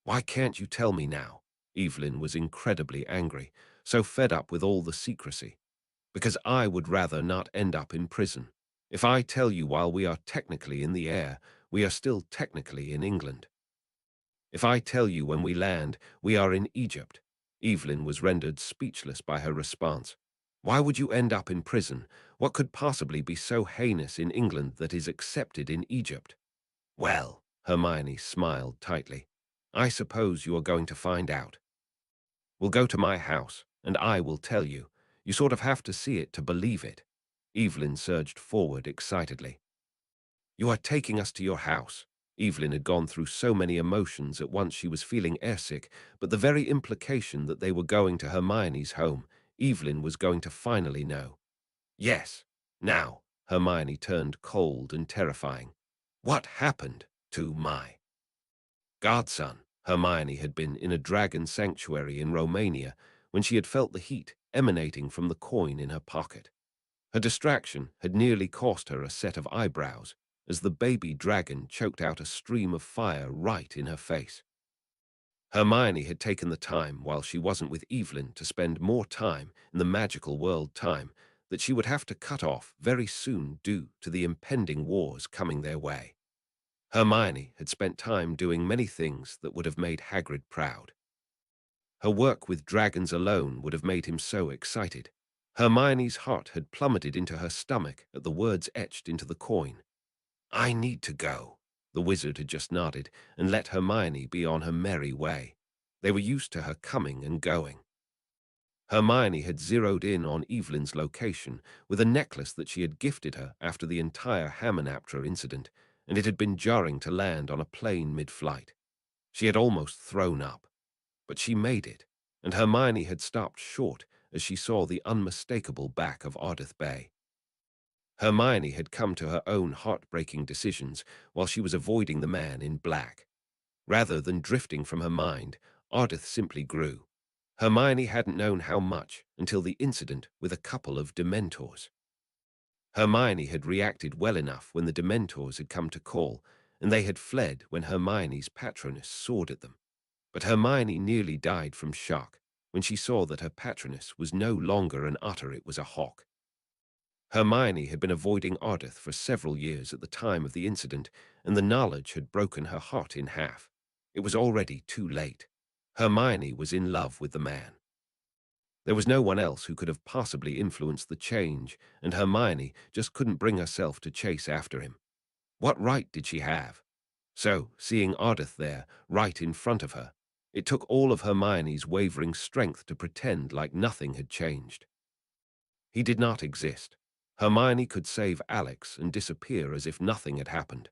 Why can't you tell me now? Evelyn was incredibly angry, so fed up with all the secrecy. Because I would rather not end up in prison. If I tell you while we are technically in the air, we are still technically in England. If I tell you when we land, we are in Egypt. Evelyn was rendered speechless by her response. Why would you end up in prison? What could possibly be so heinous in England that is accepted in Egypt? Well, Hermione smiled tightly. I suppose you are going to find out. We'll go to my house, and I will tell you. You sort of have to see it to believe it. Evelyn surged forward excitedly. You are taking us to your house. Evelyn had gone through so many emotions at once she was feeling airsick, but the very implication that they were going to Hermione's home, Evelyn was going to finally know. Yes, now, Hermione turned cold and terrifying. What happened to my godson? Hermione had been in a dragon sanctuary in Romania when she had felt the heat emanating from the coin in her pocket. Her distraction had nearly cost her a set of eyebrows as the baby dragon choked out a stream of fire right in her face. Hermione had taken the time while she wasn't with Evelyn to spend more time in the magical world time that she would have to cut off very soon due to the impending wars coming their way. Hermione had spent time doing many things that would have made Hagrid proud. Her work with dragons alone would have made him so excited. Hermione's heart had plummeted into her stomach at the words etched into the coin. I need to go. The wizard had just nodded and let Hermione be on her merry way. They were used to her coming and going. Hermione had zeroed in on Evelyn's location with a necklace that she had gifted her after the entire Hamanaptra incident, and it had been jarring to land on a plane mid-flight. She had almost thrown up, but she made it, and Hermione had stopped short as she saw the unmistakable back of Ardith Bay. Hermione had come to her own heartbreaking decisions while she was avoiding the man in black. Rather than drifting from her mind, Ardith simply grew. Hermione hadn't known how much until the incident with a couple of Dementors. Hermione had reacted well enough when the Dementors had come to call, and they had fled when Hermione's patroness soared at them. But Hermione nearly died from shock when she saw that her patroness was no longer an otter, it was a hawk. Hermione had been avoiding Ardith for several years at the time of the incident, and the knowledge had broken her heart in half. It was already too late. Hermione was in love with the man. There was no one else who could have possibly influenced the change, and Hermione just couldn't bring herself to chase after him. What right did she have? So, seeing Ardith there, right in front of her, it took all of Hermione's wavering strength to pretend like nothing had changed. He did not exist. Hermione could save Alex and disappear as if nothing had happened.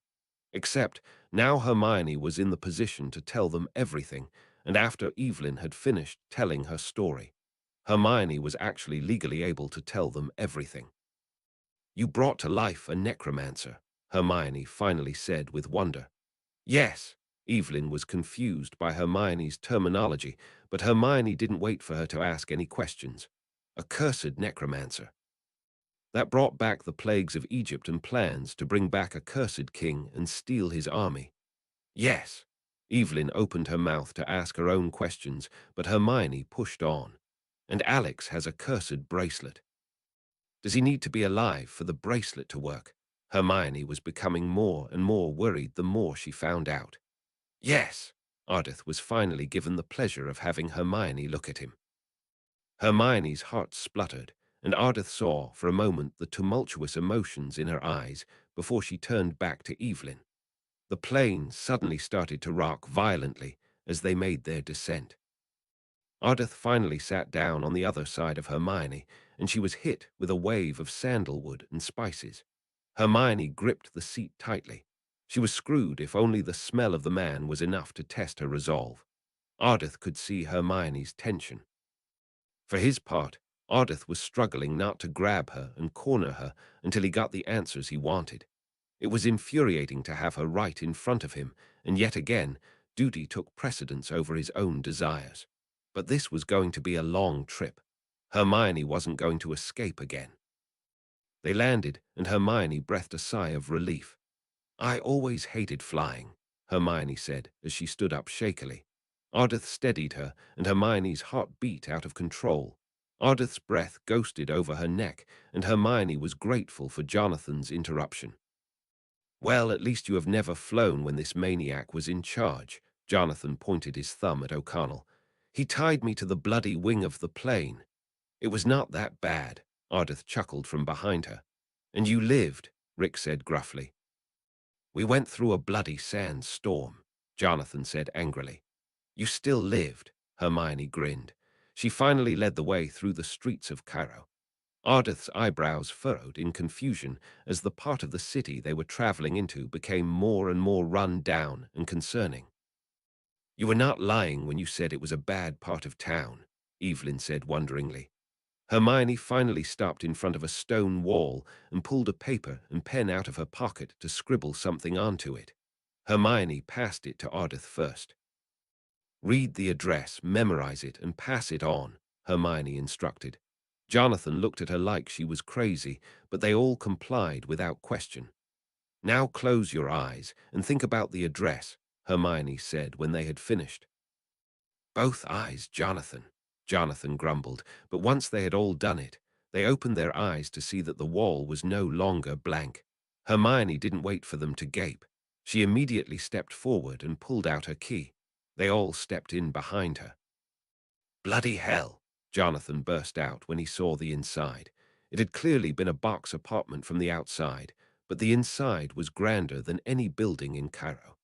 Except, now Hermione was in the position to tell them everything, and after Evelyn had finished telling her story, Hermione was actually legally able to tell them everything. "You brought to life a necromancer," Hermione finally said with wonder. "Yes." Evelyn was confused by Hermione's terminology, but Hermione didn't wait for her to ask any questions. "A cursed necromancer. That brought back the plagues of Egypt and plans to bring back a cursed king and steal his army." "Yes." Evelyn opened her mouth to ask her own questions, but Hermione pushed on. "And Alex has a cursed bracelet. Does he need to be alive for the bracelet to work?" Hermione was becoming more and more worried the more she found out. "Yes." Ardith was finally given the pleasure of having Hermione look at him. Hermione's heart spluttered, and Ardith saw for a moment the tumultuous emotions in her eyes before she turned back to Evelyn. The plane suddenly started to rock violently as they made their descent. Ardith finally sat down on the other side of Hermione, and she was hit with a wave of sandalwood and spices. Hermione gripped the seat tightly. She was screwed if only the smell of the man was enough to test her resolve. Ardith could see Hermione's tension. For his part, Ardith was struggling not to grab her and corner her until he got the answers he wanted. It was infuriating to have her right in front of him, and yet again, duty took precedence over his own desires. But this was going to be a long trip. Hermione wasn't going to escape again. They landed, and Hermione breathed a sigh of relief. "I always hated flying," Hermione said as she stood up shakily. Ardith steadied her, and Hermione's heart beat out of control. Ardith's breath ghosted over her neck, and Hermione was grateful for Jonathan's interruption. "Well, at least you have never flown when this maniac was in charge." Jonathan pointed his thumb at O'Connell. "He tied me to the bloody wing of the plane." "It was not that bad," Ardith chuckled from behind her. "And you lived," Rick said gruffly. "We went through a bloody sandstorm," Jonathan said angrily. "You still lived," Hermione grinned. She finally led the way through the streets of Cairo. Ardith's eyebrows furrowed in confusion as the part of the city they were traveling into became more and more run down and concerning. "You were not lying when you said it was a bad part of town," Evelyn said wonderingly. Hermione finally stopped in front of a stone wall and pulled a paper and pen out of her pocket to scribble something onto it. Hermione passed it to Ardith first. "Read the address, memorize it, and pass it on," Hermione instructed. Jonathan looked at her like she was crazy, but they all complied without question. "Now close your eyes and think about the address," Hermione said when they had finished. "Both eyes, Jonathan," Jonathan grumbled, but once they had all done it, they opened their eyes to see that the wall was no longer blank. Hermione didn't wait for them to gape. She immediately stepped forward and pulled out her key. They all stepped in behind her. "Bloody hell!" Jonathan burst out when he saw the inside. It had clearly been a box apartment from the outside, but the inside was grander than any building in Cairo.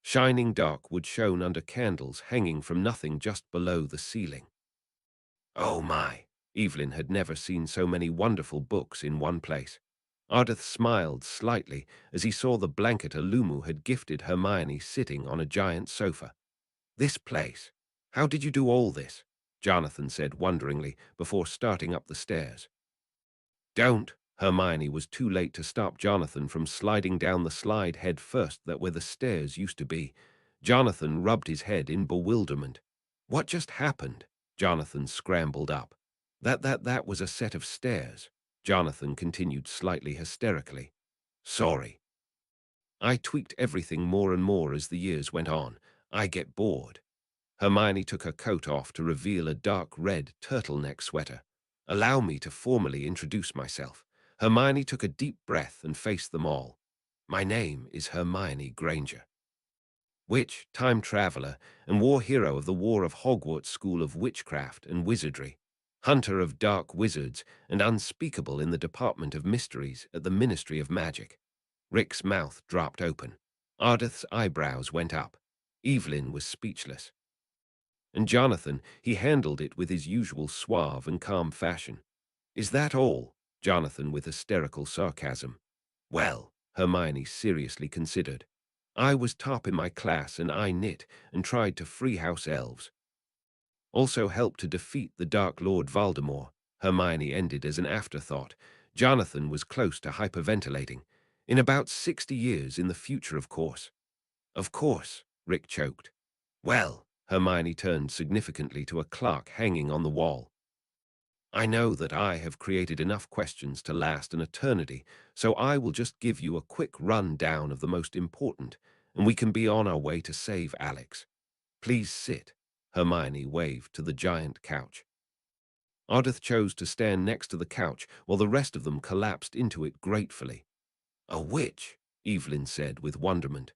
Shining dark wood shone under candles hanging from nothing just below the ceiling. "Oh my!" Evelyn had never seen so many wonderful books in one place. Ardith smiled slightly as he saw the blanket Alumu had gifted Hermione sitting on a giant sofa. This place. How did you do all this? Jonathan said wonderingly before starting up the stairs. Don't. Hermione was too late to stop Jonathan from sliding down the slide head first that where the stairs used to be. Jonathan rubbed his head in bewilderment. What just happened? Jonathan scrambled up. That was a set of stairs. Jonathan continued slightly hysterically. Sorry. I tweaked everything more and more as the years went on. I get bored. Hermione took her coat off to reveal a dark red turtleneck sweater. Allow me to formally introduce myself. Hermione took a deep breath and faced them all. My name is Hermione Granger. Witch, time traveler, and war hero of the War of Hogwarts School of Witchcraft and Wizardry. Hunter of dark wizards and unspeakable in the Department of Mysteries at the Ministry of Magic. Rick's mouth dropped open. Ardith's eyebrows went up. Evelyn was speechless. And Jonathan, he handled it with his usual suave and calm fashion. Is that all? Jonathan with hysterical sarcasm. Well, Hermione seriously considered. I was top in my class and I knit and tried to free house elves. Also helped to defeat the Dark Lord Voldemort. Hermione ended as an afterthought. Jonathan was close to hyperventilating. In about 60 years in the future, of course. Of course, Rick choked. Well, Hermione turned significantly to a clock hanging on the wall. I know that I have created enough questions to last an eternity, so I will just give you a quick rundown of the most important, and we can be on our way to save Alex. Please sit. Hermione waved to the giant couch. Ardith chose to stand next to the couch while the rest of them collapsed into it gratefully. A witch, Evelyn said with wonderment.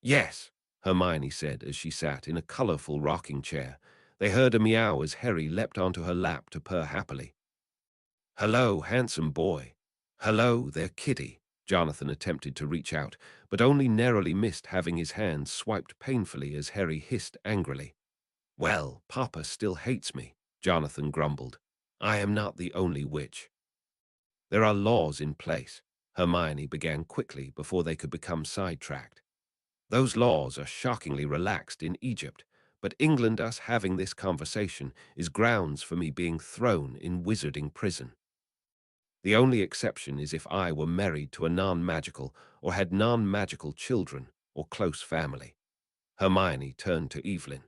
Yes, Hermione said as she sat in a colorful rocking chair. They heard a meow as Harry leapt onto her lap to purr happily. Hello, handsome boy. Hello there, kitty. Jonathan attempted to reach out, but only narrowly missed having his hand swiped painfully as Harry hissed angrily. Well, Papa still hates me, Jonathan grumbled. I am not the only witch. There are laws in place, Hermione began quickly before they could become sidetracked. Those laws are shockingly relaxed in Egypt, but England us having this conversation is grounds for me being thrown in wizarding prison. The only exception is if I were married to a non-magical or had non-magical children or close family. Hermione turned to Evelyn.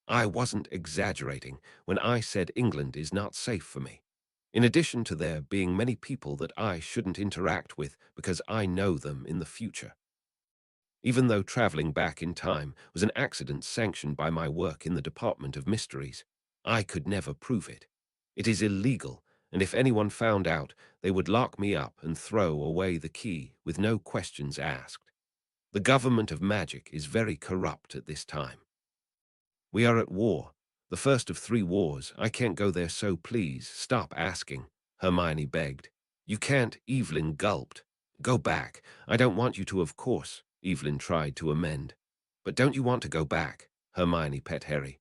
I wasn't exaggerating when I said England is not safe for me. In addition to there being many people that I shouldn't interact with because I know them in the future. Even though traveling back in time was an accident sanctioned by my work in the Department of Mysteries, I could never prove it. It is illegal, and if anyone found out, they would lock me up and throw away the key with no questions asked. The government of magic is very corrupt at this time. We are at war, the first of 3 wars. I can't go there, so please stop asking, Hermione begged. You can't, Evelyn gulped. Go back. I don't want you to, of course. Evelyn tried to amend. But don't you want to go back? Hermione pet Harry.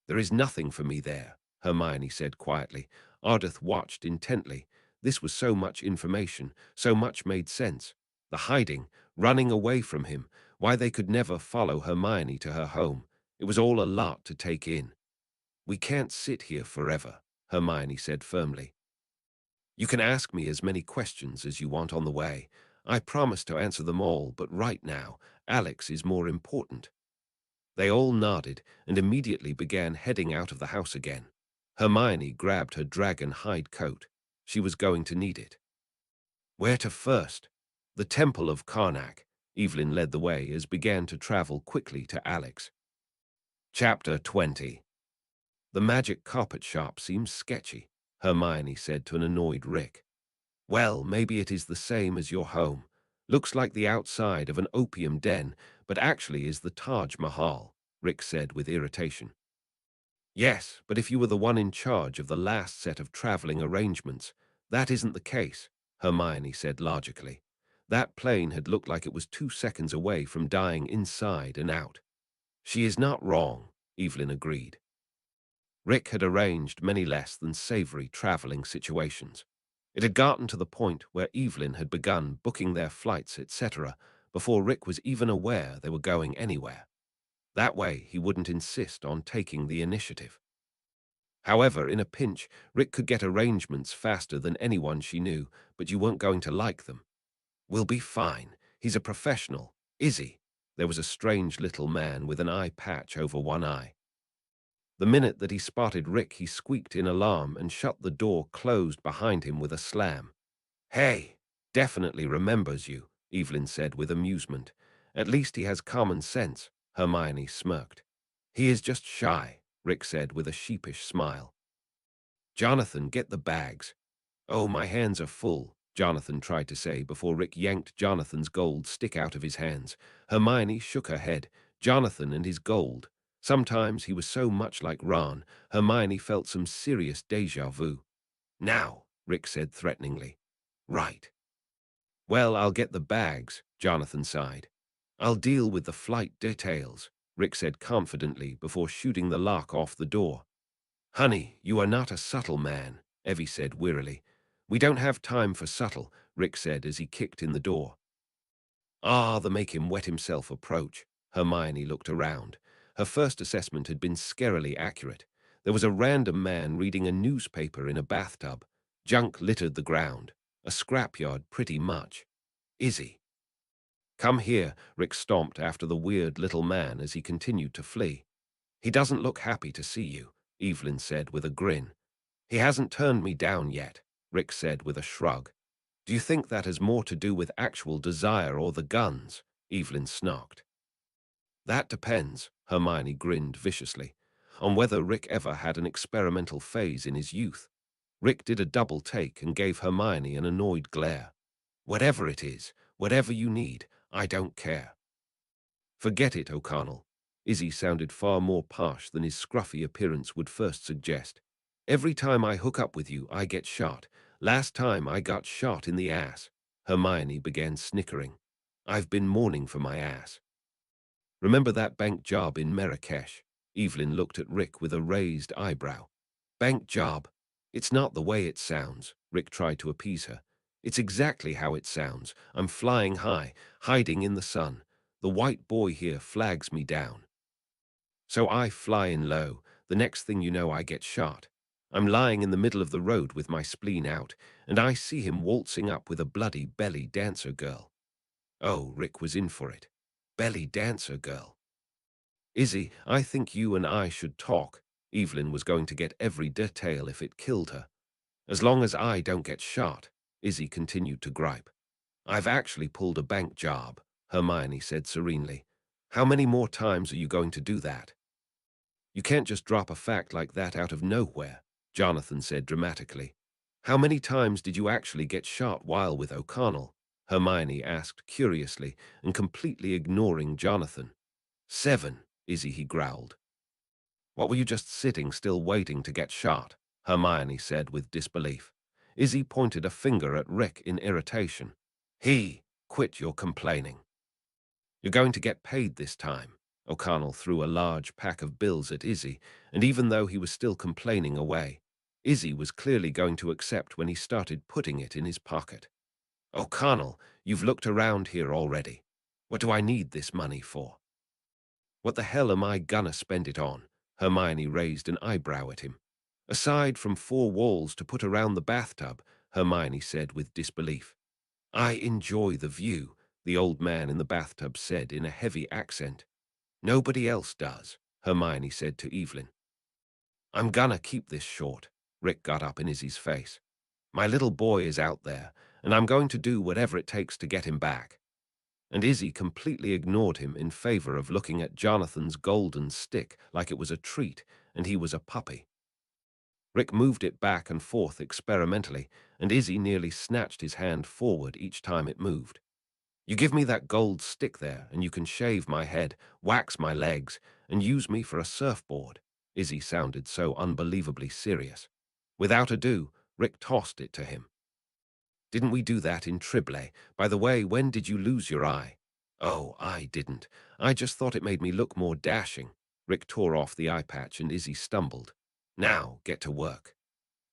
There is nothing for me there, Hermione said quietly. Ardith watched intently. This was so much information, so much made sense. The hiding, running away from him, why they could never follow Hermione to her home. It was all a lot to take in. We can't sit here forever, Hermione said firmly. You can ask me as many questions as you want on the way. I promise to answer them all, but right now, Alex is more important. They all nodded and immediately began heading out of the house again. Hermione grabbed her dragon hide coat. She was going to need it. Where to first? The Temple of Karnak. Evelyn led the way as began to travel quickly to Alex. Chapter 20. The magic carpet shop seems sketchy, Hermione said to an annoyed Rick. Well, maybe it is the same as your home. Looks like the outside of an opium den, but actually is the Taj Mahal, Rick said with irritation. Yes, but if you were the one in charge of the last set of traveling arrangements, that isn't the case, Hermione said logically. That plane had looked like it was 2 seconds away from dying inside and out. She is not wrong, Evelyn agreed. Rick had arranged many less than savory traveling situations. It had gotten to the point where Evelyn had begun booking their flights, etc., before Rick was even aware they were going anywhere. That way, he wouldn't insist on taking the initiative. However, in a pinch, Rick could get arrangements faster than anyone she knew, but you weren't going to like them. We'll be fine. He's a professional. Is he? There was a strange little man with an eye patch over one eye. The minute that he spotted Rick, he squeaked in alarm and shut the door closed behind him with a slam. Hey, definitely remembers you, Evelyn said with amusement. At least he has common sense, Hermione smirked. He is just shy, Rick said with a sheepish smile. Jonathan, get the bags. Oh, my hands are full, Jonathan tried to say before Rick yanked Jonathan's gold stick out of his hands. Hermione shook her head. Jonathan and his gold. Sometimes he was so much like Ron, Hermione felt some serious déjà vu. Now, Rick said threateningly. Right. Well, I'll get the bags, Jonathan sighed. I'll deal with the flight details, Rick said confidently before shooting the lock off the door. Honey, you are not a subtle man, Evie said wearily. We don't have time for subtle, Rick said as he kicked in the door. Ah, the make him wet himself approach. Hermione looked around. Her first assessment had been scarily accurate. There was a random man reading a newspaper in a bathtub. Junk littered the ground. A scrapyard pretty much. Izzy. Come here, Rick stomped after the weird little man as he continued to flee. He doesn't look happy to see you, Evelyn said with a grin. He hasn't turned me down yet, Rick said with a shrug. Do you think that has more to do with actual desire or the guns? Evelyn snarked. That depends, Hermione grinned viciously, on whether Rick ever had an experimental phase in his youth. Rick did a double take and gave Hermione an annoyed glare. Whatever it is, whatever you need, I don't care. Forget it, O'Connell. Izzy sounded far more posh than his scruffy appearance would first suggest. Every time I hook up with you, I get shot. Last time I got shot in the ass. Hermione began snickering. I've been mourning for my ass. Remember that bank job in Marrakesh? Evelyn looked at Rick with a raised eyebrow. Bank job? It's not the way it sounds, Rick tried to appease her. It's exactly how it sounds. I'm flying high, hiding in the sun. The white boy here flags me down. So I fly in low. The next thing you know, I get shot. I'm lying in the middle of the road with my spleen out, and I see him waltzing up with a bloody belly dancer girl. Oh, Rick was in for it. Belly dancer girl. Izzy, I think you and I should talk. Evelyn was going to get every detail if it killed her. As long as I don't get shot, Izzy continued to gripe. I've actually pulled a bank job, Hermione said serenely. How many more times are you going to do that? You can't just drop a fact like that out of nowhere, Jonathan said dramatically. How many times did you actually get shot while with O'Connell? Hermione asked curiously and completely ignoring Jonathan. 7, Izzy, he growled. What were you just sitting still waiting to get shot? Hermione said with disbelief. Izzy pointed a finger at Rick in irritation. Quit your complaining. You're going to get paid this time. O'Connell threw a large pack of bills at Izzy, and even though he was still complaining away, Izzy was clearly going to accept when he started putting it in his pocket. O'Connell, you've looked around here already. What do I need this money for? What the hell am I gonna spend it on? Hermione raised an eyebrow at him. Aside from 4 walls to put around the bathtub, Hermione said with disbelief. I enjoy the view, the old man in the bathtub said in a heavy accent. Nobody else does, Hermione said to Evelyn. I'm gonna keep this short. Rick got up in Izzy's face. My little boy is out there, and I'm going to do whatever it takes to get him back. And Izzy completely ignored him in favor of looking at Jonathan's golden stick like it was a treat and he was a puppy. Rick moved it back and forth experimentally, and Izzy nearly snatched his hand forward each time it moved. You give me that gold stick there, and you can shave my head, wax my legs, and use me for a surfboard. Izzy sounded so unbelievably serious. Without ado, Rick tossed it to him. Didn't we do that in Triblet? By the way, when did you lose your eye? Oh, I didn't. I just thought it made me look more dashing. Rick tore off the eye patch and Izzy stumbled. Now, get to work.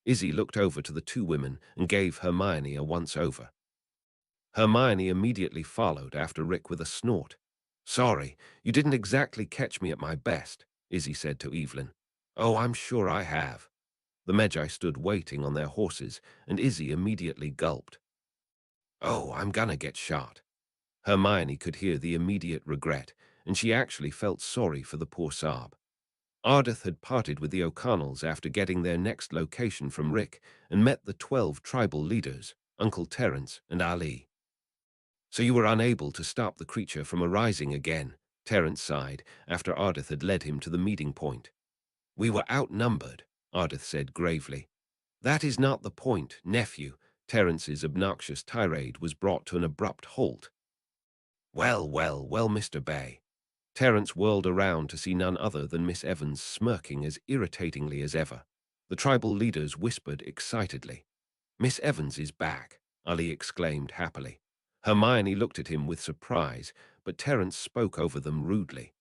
Izzy looked over to the 2 women and gave Hermione a once-over. Hermione immediately followed after Rick with a snort. Sorry, you didn't exactly catch me at my best, Izzy said to Evelyn. Oh, I'm sure I have. The Medjai stood waiting on their horses, and Izzy immediately gulped. Oh, I'm gonna get shot. Hermione could hear the immediate regret, and she actually felt sorry for the poor Sab. Ardith had parted with the O'Connells after getting their next location from Rick and met the 12 tribal leaders, Uncle Terence and Ali. So you were unable to stop the creature from arising again, Terence sighed after Ardith had led him to the meeting point. We were outnumbered, Ardith said gravely. That is not the point, nephew. Terence's obnoxious tirade was brought to an abrupt halt. Well, well, well, Mr. Bay. Terence whirled around to see none other than Miss Evans smirking as irritatingly as ever. The tribal leaders whispered excitedly. Miss Evans is back, Ali exclaimed happily. Hermione looked at him with surprise, but Terence spoke over them rudely.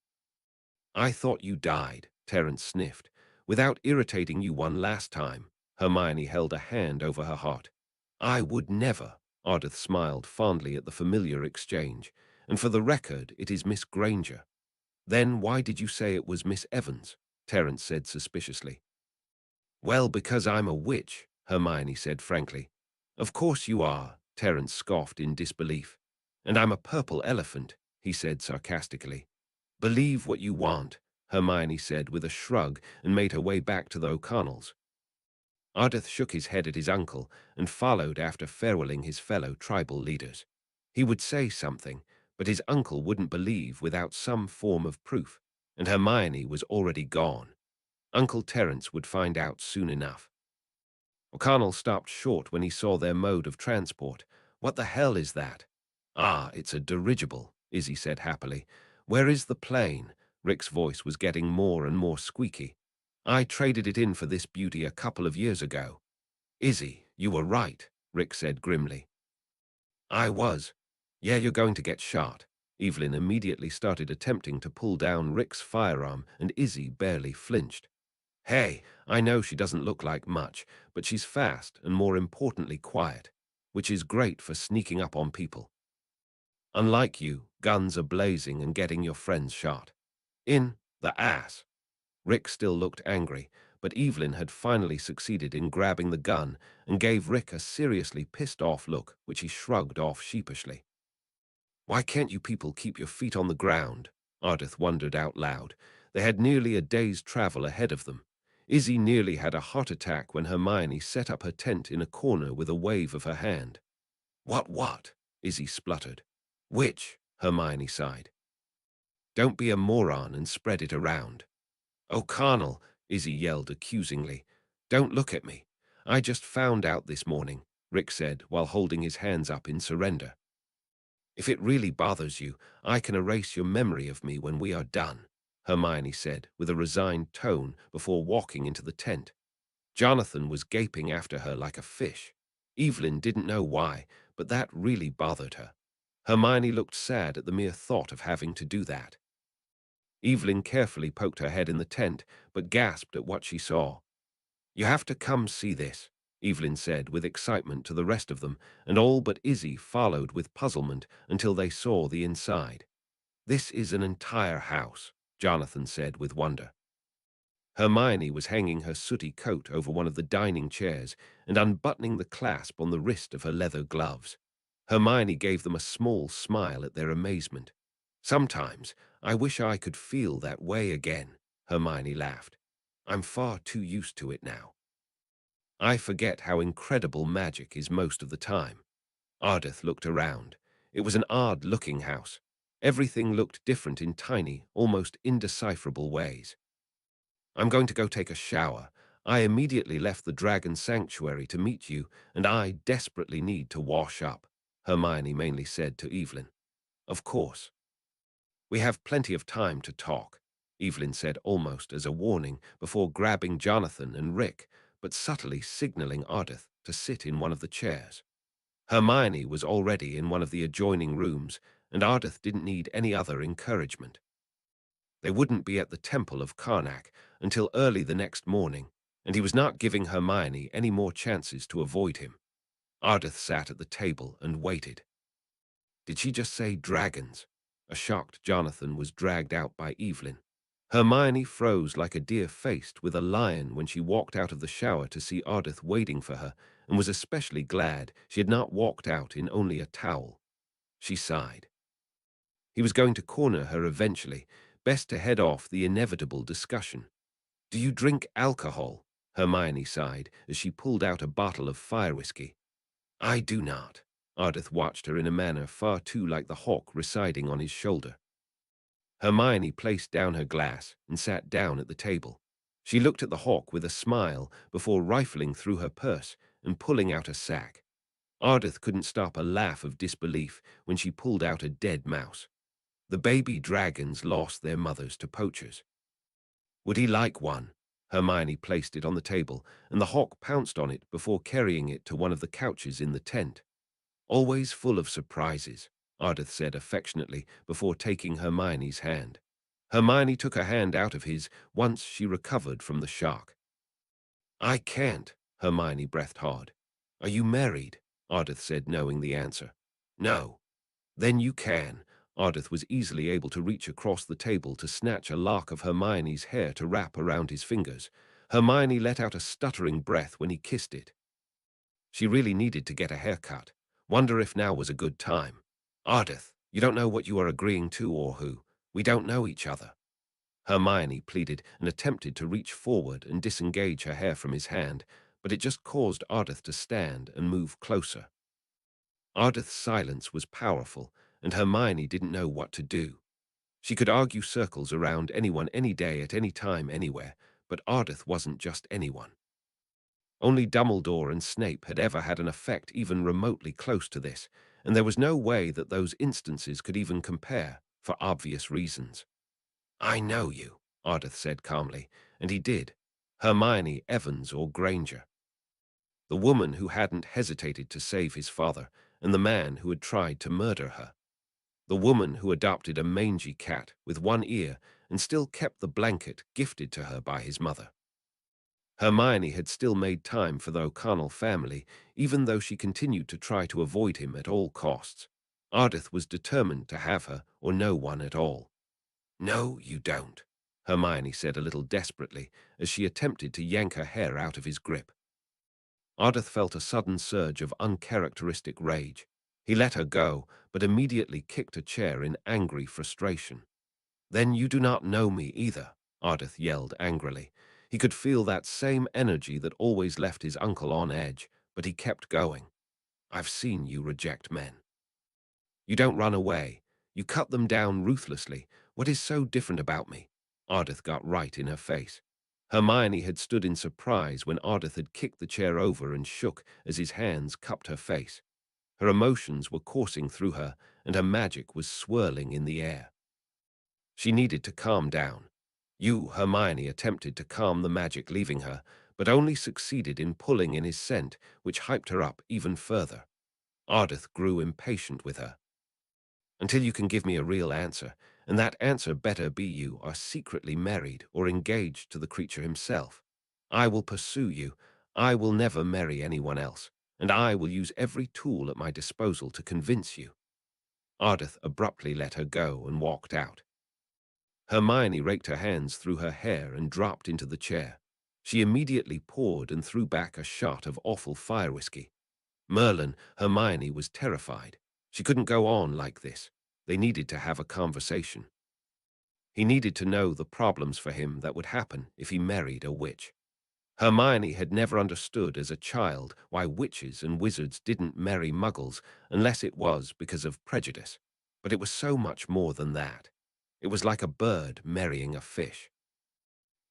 I thought you died, Terence sniffed. Without irritating you one last time, Hermione held a hand over her heart. I would never, Ardith smiled fondly at the familiar exchange. And for the record, it is Miss Granger. Then why did you say it was Miss Evans? Terence said suspiciously. Well, because I'm a witch, Hermione said frankly. Of course you are, Terence scoffed in disbelief. And I'm a purple elephant, he said sarcastically. Believe what you want, Hermione said with a shrug and made her way back to the O'Connells. Ardith shook his head at his uncle and followed after farewelling his fellow tribal leaders. He would say something, but his uncle wouldn't believe without some form of proof, and Hermione was already gone. Uncle Terence would find out soon enough. O'Connell stopped short when he saw their mode of transport. What the hell is that? Ah, it's a dirigible, Izzy said happily. Where is the plane? Rick's voice was getting more and more squeaky. I traded it in for this beauty a couple of years ago. Izzy, you were right, Rick said grimly. I was. Yeah, you're going to get shot. Evelyn immediately started attempting to pull down Rick's firearm, and Izzy barely flinched. Hey, I know she doesn't look like much, but she's fast and more importantly quiet, which is great for sneaking up on people. Unlike you, guns are blazing and getting your friends shot. In the ass. Rick still looked angry, but Evelyn had finally succeeded in grabbing the gun and gave Rick a seriously pissed-off look, which he shrugged off sheepishly. Why can't you people keep your feet on the ground? Ardith wondered out loud. They had nearly a day's travel ahead of them. Izzy nearly had a heart attack when Hermione set up her tent in a corner with a wave of her hand. What? Izzy spluttered. Which? Hermione sighed. Don't be a moron and spread it around. O'Connell, Izzy yelled accusingly. Don't look at me. I just found out this morning, Rick said while holding his hands up in surrender. If it really bothers you, I can erase your memory of me when we are done, Hermione said with a resigned tone before walking into the tent. Jonathan was gaping after her like a fish. Evelyn didn't know why, but that really bothered her. Hermione looked sad at the mere thought of having to do that. Evelyn carefully poked her head in the tent, but gasped at what she saw. You have to come see this, Evelyn said with excitement to the rest of them, and all but Izzy followed with puzzlement until they saw the inside. This is an entire house, Jonathan said with wonder. Hermione was hanging her sooty coat over one of the dining chairs and unbuttoning the clasp on the wrist of her leather gloves. Hermione gave them a small smile at their amazement. Sometimes I wish I could feel that way again, Hermione laughed. I'm far too used to it now. I forget how incredible magic is most of the time. Ardith looked around. It was an odd-looking house. Everything looked different in tiny, almost indecipherable ways. I'm going to go take a shower. I immediately left the Dragon Sanctuary to meet you, and I desperately need to wash up, Hermione mainly said to Evelyn. Of course. We have plenty of time to talk, Evelyn said almost as a warning before grabbing Jonathan and Rick, but subtly signaling Ardith to sit in one of the chairs. Hermione was already in one of the adjoining rooms, and Ardith didn't need any other encouragement. They wouldn't be at the Temple of Karnak until early the next morning, and he was not giving Hermione any more chances to avoid him. Ardith sat at the table and waited. Did she just say dragons? A shocked Jonathan was dragged out by Evelyn. Hermione froze like a deer faced with a lion when she walked out of the shower to see Ardith waiting for her, and was especially glad she had not walked out in only a towel. She sighed. He was going to corner her eventually, best to head off the inevitable discussion. "Do you drink alcohol?" Hermione sighed as she pulled out a bottle of fire whiskey. "I do not." Ardith watched her in a manner far too like the hawk residing on his shoulder. Hermione placed down her glass and sat down at the table. She looked at the hawk with a smile before rifling through her purse and pulling out a sack. Ardith couldn't stop a laugh of disbelief when she pulled out a dead mouse. The baby dragons lost their mothers to poachers. "Would he like one?" Hermione placed it on the table, and the hawk pounced on it before carrying it to one of the couches in the tent. "Always full of surprises," Ardith said affectionately before taking Hermione's hand. Hermione took her hand out of his once she recovered from the shock. "I can't," Hermione breathed hard. "Are you married?" Ardith said, knowing the answer. "No." "Then you can." Ardith was easily able to reach across the table to snatch a lock of Hermione's hair to wrap around his fingers. Hermione let out a stuttering breath when he kissed it. She really needed to get a haircut. Wonder if now was a good time. "Ardith, you don't know what you are agreeing to or who. We don't know each other." Hermione pleaded and attempted to reach forward and disengage her hair from his hand, but it just caused Ardith to stand and move closer. Ardith's silence was powerful, and Hermione didn't know what to do. She could argue circles around anyone any day at any time anywhere, but Ardith wasn't just anyone. Only Dumbledore and Snape had ever had an effect even remotely close to this, and there was no way that those instances could even compare, for obvious reasons. "I know you," Ardith said calmly, and he did. "Hermione Evans or Granger. The woman who hadn't hesitated to save his father, and the man who had tried to murder her. The woman who adopted a mangy cat with one ear and still kept the blanket gifted to her by his mother. Hermione had still made time for the O'Connell family, even though she continued to try to avoid him at all costs. Ardith was determined to have her or no one at all. "No, you don't," Hermione said a little desperately as she attempted to yank her hair out of his grip. Ardith felt a sudden surge of uncharacteristic rage. He let her go, but immediately kicked a chair in angry frustration. "Then you do not know me either," Ardith yelled angrily. He could feel that same energy that always left his uncle on edge, but he kept going. "I've seen you reject men. You don't run away. You cut them down ruthlessly. What is so different about me?" Ardith got right in her face. Hermione had stood in surprise when Ardith had kicked the chair over and shook as his hands cupped her face. Her emotions were coursing through her, and her magic was swirling in the air. She needed to calm down. Hermione attempted to calm the magic leaving her, but only succeeded in pulling in his scent, which hyped her up even further. Ardith grew impatient with her. "Until you can give me a real answer, and that answer better be you are secretly married or engaged to the creature himself. I will pursue you. I will never marry anyone else, and I will use every tool at my disposal to convince you." Ardith abruptly let her go and walked out. Hermione raked her hands through her hair and dropped into the chair. She immediately poured and threw back a shot of awful fire whiskey. Merlin, Hermione was terrified. She couldn't go on like this. They needed to have a conversation. He needed to know the problems for him that would happen if he married a witch. Hermione had never understood as a child why witches and wizards didn't marry muggles unless it was because of prejudice. But it was so much more than that. It was like a bird marrying a fish.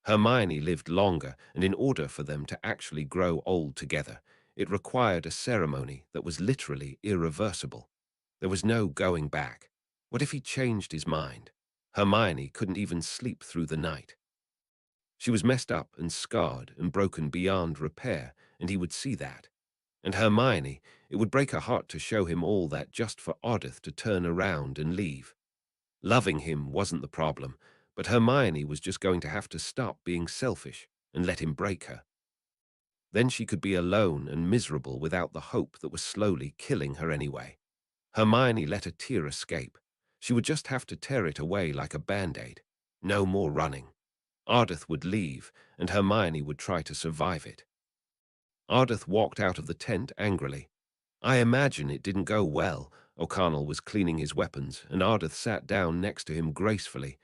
Hermione lived longer, and in order for them to actually grow old together, it required a ceremony that was literally irreversible. There was no going back. What if he changed his mind? Hermione couldn't even sleep through the night. She was messed up and scarred and broken beyond repair, and he would see that. And Hermione, it would break her heart to show him all that just for Ardith to turn around and leave. Loving him wasn't the problem, but Hermione was just going to have to stop being selfish and let him break her. Then she could be alone and miserable without the hope that was slowly killing her anyway. Hermione let a tear escape. She would just have to tear it away like a band-aid. No more running. Ardith would leave, and Hermione would try to survive it. Ardith walked out of the tent angrily. I imagine it didn't go well. O'Connell was cleaning his weapons, and Ardith sat down next to him gracefully.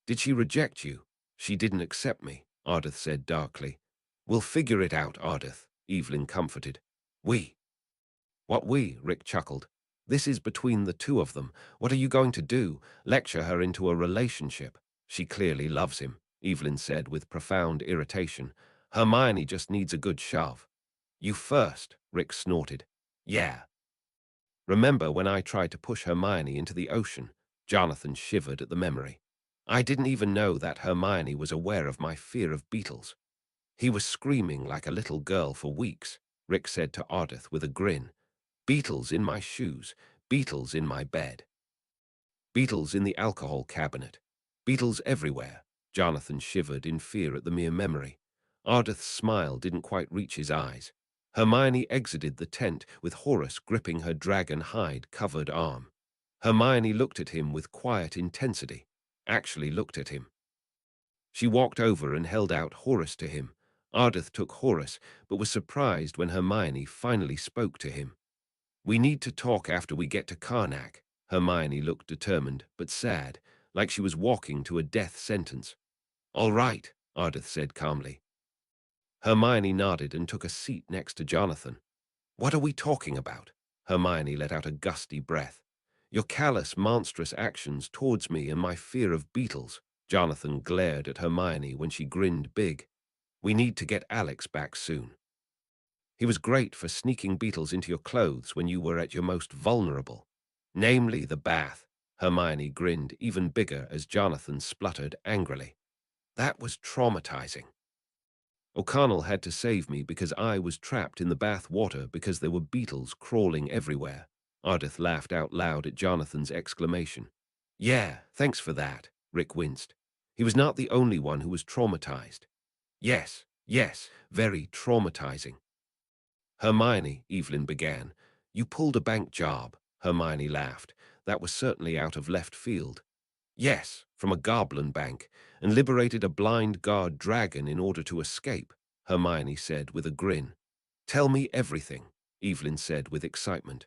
Did she reject you? She didn't accept me, Ardith said darkly. We'll figure it out, Ardith, Evelyn comforted. We? What we? Rick chuckled. This is between the two of them. What are you going to do? Lecture her into a relationship? She clearly loves him, Evelyn said with profound irritation. Hermione just needs a good shove. You first, Rick snorted. Yeah. Remember when I tried to push Hermione into the ocean? Jonathan shivered at the memory. I didn't even know that Hermione was aware of my fear of beetles. He was screaming like a little girl for weeks, Rick said to Ardith with a grin. Beetles in my shoes, beetles in my bed. Beetles in the alcohol cabinet. Beetles everywhere. Jonathan shivered in fear at the mere memory. Ardith's smile didn't quite reach his eyes. Hermione exited the tent with Horace gripping her dragon hide-covered arm. Hermione looked at him with quiet intensity, actually looked at him. She walked over and held out Horace to him. Ardith took Horace, but was surprised when Hermione finally spoke to him. We need to talk after we get to Karnak. Hermione looked determined, but sad, like she was walking to a death sentence. All right, Ardith said calmly. Hermione nodded and took a seat next to Jonathan. What are we talking about? Hermione let out a gusty breath. Your callous, monstrous actions towards me and my fear of beetles. Jonathan glared at Hermione when she grinned big. We need to get Alex back soon. He was great for sneaking beetles into your clothes when you were at your most vulnerable. Namely, the bath. Hermione grinned even bigger as Jonathan spluttered angrily. That was traumatizing. O'Connell had to save me because I was trapped in the bath water because there were beetles crawling everywhere. Ardith laughed out loud at Jonathan's exclamation. Yeah, thanks for that, Rick winced. He was not the only one who was traumatized. Yes, very traumatizing. Hermione, Evelyn began. You pulled a bank job, Hermione laughed. That was certainly out of left field. Yes, from a goblin bank, and liberated a blind guard dragon in order to escape, Hermione said with a grin. Tell me everything, Evelyn said with excitement.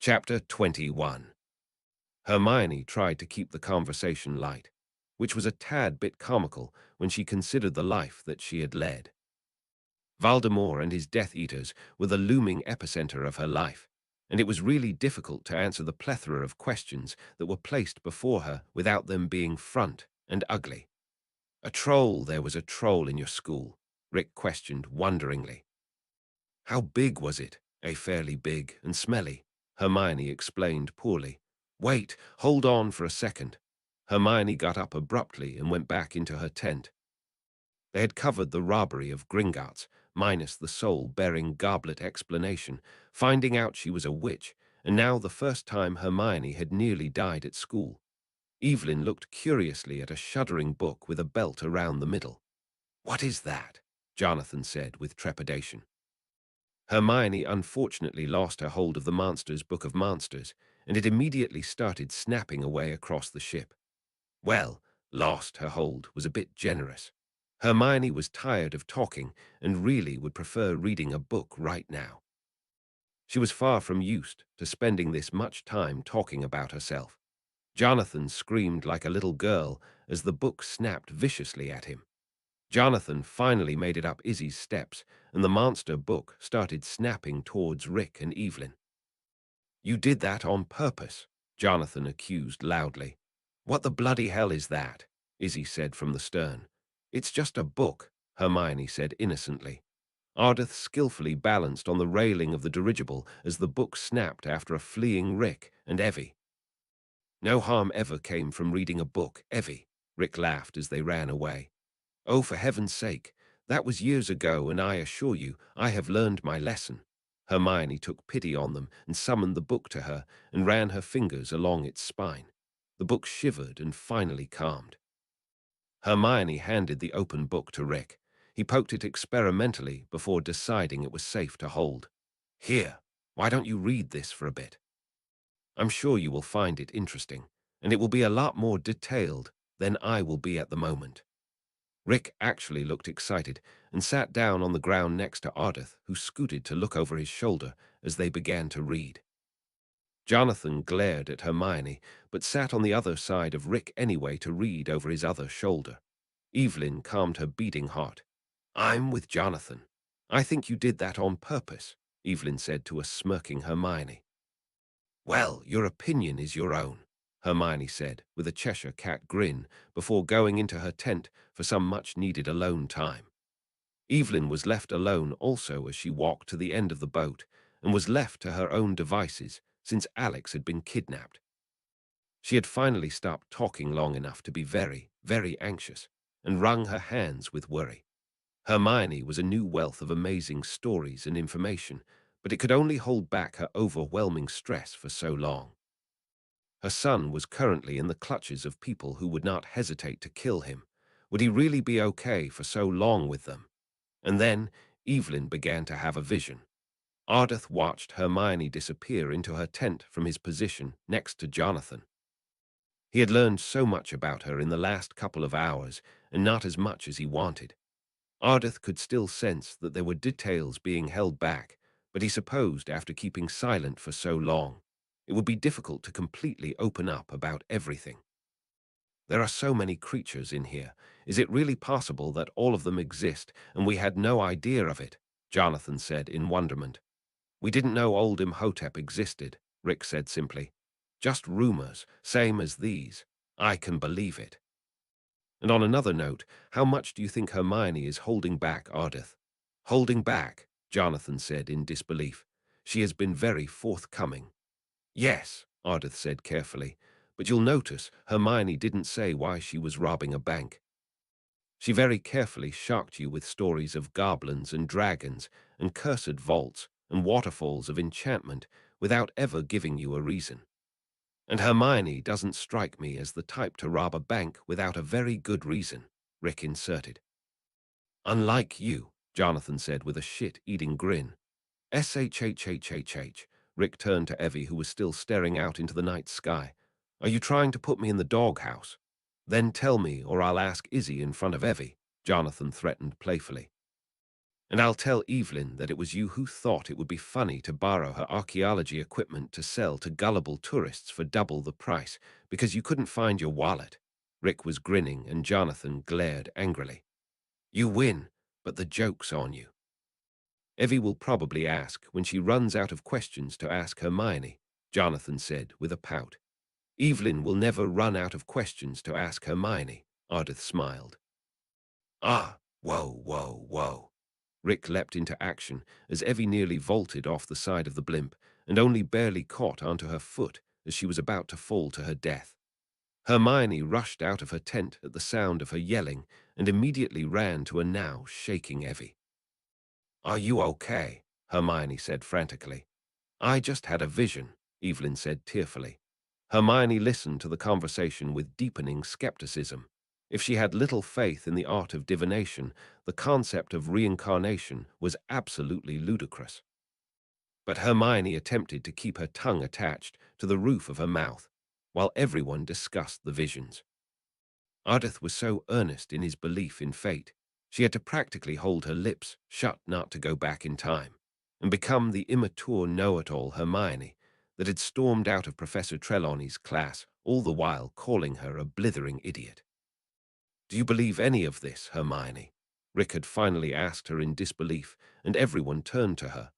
Chapter 21. Hermione tried to keep the conversation light, which was a tad bit comical when she considered the life that she had led. Voldemort and his Death Eaters were the looming epicenter of her life, and it was really difficult to answer the plethora of questions that were placed before her without them being front and ugly. There was a troll in your school, Rick questioned wonderingly. How big was it? Fairly big and smelly, Hermione explained poorly. Wait, hold on for a second. Hermione got up abruptly and went back into her tent. They had covered the robbery of Gringotts, minus the soul-bearing goblet explanation, finding out she was a witch, and now the first time Hermione had nearly died at school. Evelyn looked curiously at a shuddering book with a belt around the middle. What is that? Jonathan said with trepidation. Hermione unfortunately lost her hold of the Monsters' Book of Monsters, and it immediately started snapping away across the ship. Well, lost her hold was a bit generous. Hermione was tired of talking and really would prefer reading a book right now. She was far from used to spending this much time talking about herself. Jonathan screamed like a little girl as the book snapped viciously at him. Jonathan finally made it up Izzy's steps, and the monster book started snapping towards Rick and Evelyn. You did that on purpose, Jonathan accused loudly. What the bloody hell is that? Izzy said from the stern. It's just a book, Hermione said innocently. Ardith skillfully balanced on the railing of the dirigible as the book snapped after a fleeing Rick and Evie. No harm ever came from reading a book, Evie, Rick laughed as they ran away. Oh, for heaven's sake, that was years ago, and I assure you, I have learned my lesson. Hermione took pity on them and summoned the book to her and ran her fingers along its spine. The book shivered and finally calmed. Hermione handed the open book to Rick. He poked it experimentally before deciding it was safe to hold. Here, why don't you read this for a bit? I'm sure you will find it interesting. and it will be a lot more detailed than I will be at the moment." Rick actually looked excited and sat down on the ground next to Ardith, who scooted to look over his shoulder as they began to read. Jonathan glared at Hermione, but sat on the other side of Rick anyway to read over his other shoulder. Evelyn calmed her beating heart. "I'm with Jonathan. I think you did that on purpose," Evelyn said to a smirking Hermione. "Well, your opinion is your own," Hermione said, with a Cheshire cat grin, before going into her tent for some much-needed alone time. Evelyn was left alone also as she walked to the end of the boat, and was left to her own devices since Alex had been kidnapped. She had finally stopped talking long enough to be very, very anxious, and wrung her hands with worry. Hermione was a new wealth of amazing stories and information, but it could only hold back her overwhelming stress for so long. Her son was currently in the clutches of people who would not hesitate to kill him. Would he really be okay for so long with them? And then Evelyn began to have a vision. Ardith watched Hermione disappear into her tent from his position next to Jonathan. He had learned so much about her in the last couple of hours, and not as much as he wanted. Ardith could still sense that there were details being held back, but he supposed after keeping silent for so long, it would be difficult to completely open up about everything. "There are so many creatures in here. Is it really possible that all of them exist and we had no idea of it?" Jonathan said in wonderment. "We didn't know old Imhotep existed," Rick said simply. "Just rumors, same as these. I can believe it." And on another note, how much do you think Hermione is holding back Ardith? "Holding back," Jonathan said in disbelief. "She has been very forthcoming." "Yes," Ardith said carefully, "but you'll notice Hermione didn't say why she was robbing a bank. She very carefully shocked you with stories of goblins and dragons and cursed vaults and waterfalls of enchantment without ever giving you a reason. And Hermione doesn't strike me as the type to rob a bank without a very good reason," Rick inserted. "Unlike you," Jonathan said with a shit-eating grin. "Shhhhhh." Rick turned to Evie, who was still staring out into the night sky. "Are you trying to put me in the doghouse? Then tell me, or I'll ask Izzy in front of Evie," Jonathan threatened playfully. "And I'll tell Evelyn that it was you who thought it would be funny to borrow her archaeology equipment to sell to gullible tourists for double the price because you couldn't find your wallet." Rick was grinning and Jonathan glared angrily. "You win, but the joke's on you." "Evie will probably ask when she runs out of questions to ask Hermione," Jonathan said with a pout. "Evelyn will never run out of questions to ask Hermione," Ardith smiled. "Ah, whoa, whoa, whoa." Rick leapt into action as Evie nearly vaulted off the side of the blimp and only barely caught onto her foot as she was about to fall to her death. Hermione rushed out of her tent at the sound of her yelling and immediately ran to a now shaking Evie. "Are you okay?" Hermione said frantically. "I just had a vision," Evelyn said tearfully. Hermione listened to the conversation with deepening skepticism. If she had little faith in the art of divination, the concept of reincarnation was absolutely ludicrous. But Hermione attempted to keep her tongue attached to the roof of her mouth, while everyone discussed the visions. Ardith was so earnest in his belief in fate, she had to practically hold her lips shut not to go back in time, and become the immature know-it-all Hermione that had stormed out of Professor Trelawney's class, all the while calling her a blithering idiot. "Do you believe any of this, Hermione?" Rick had finally asked her in disbelief, and everyone turned to her.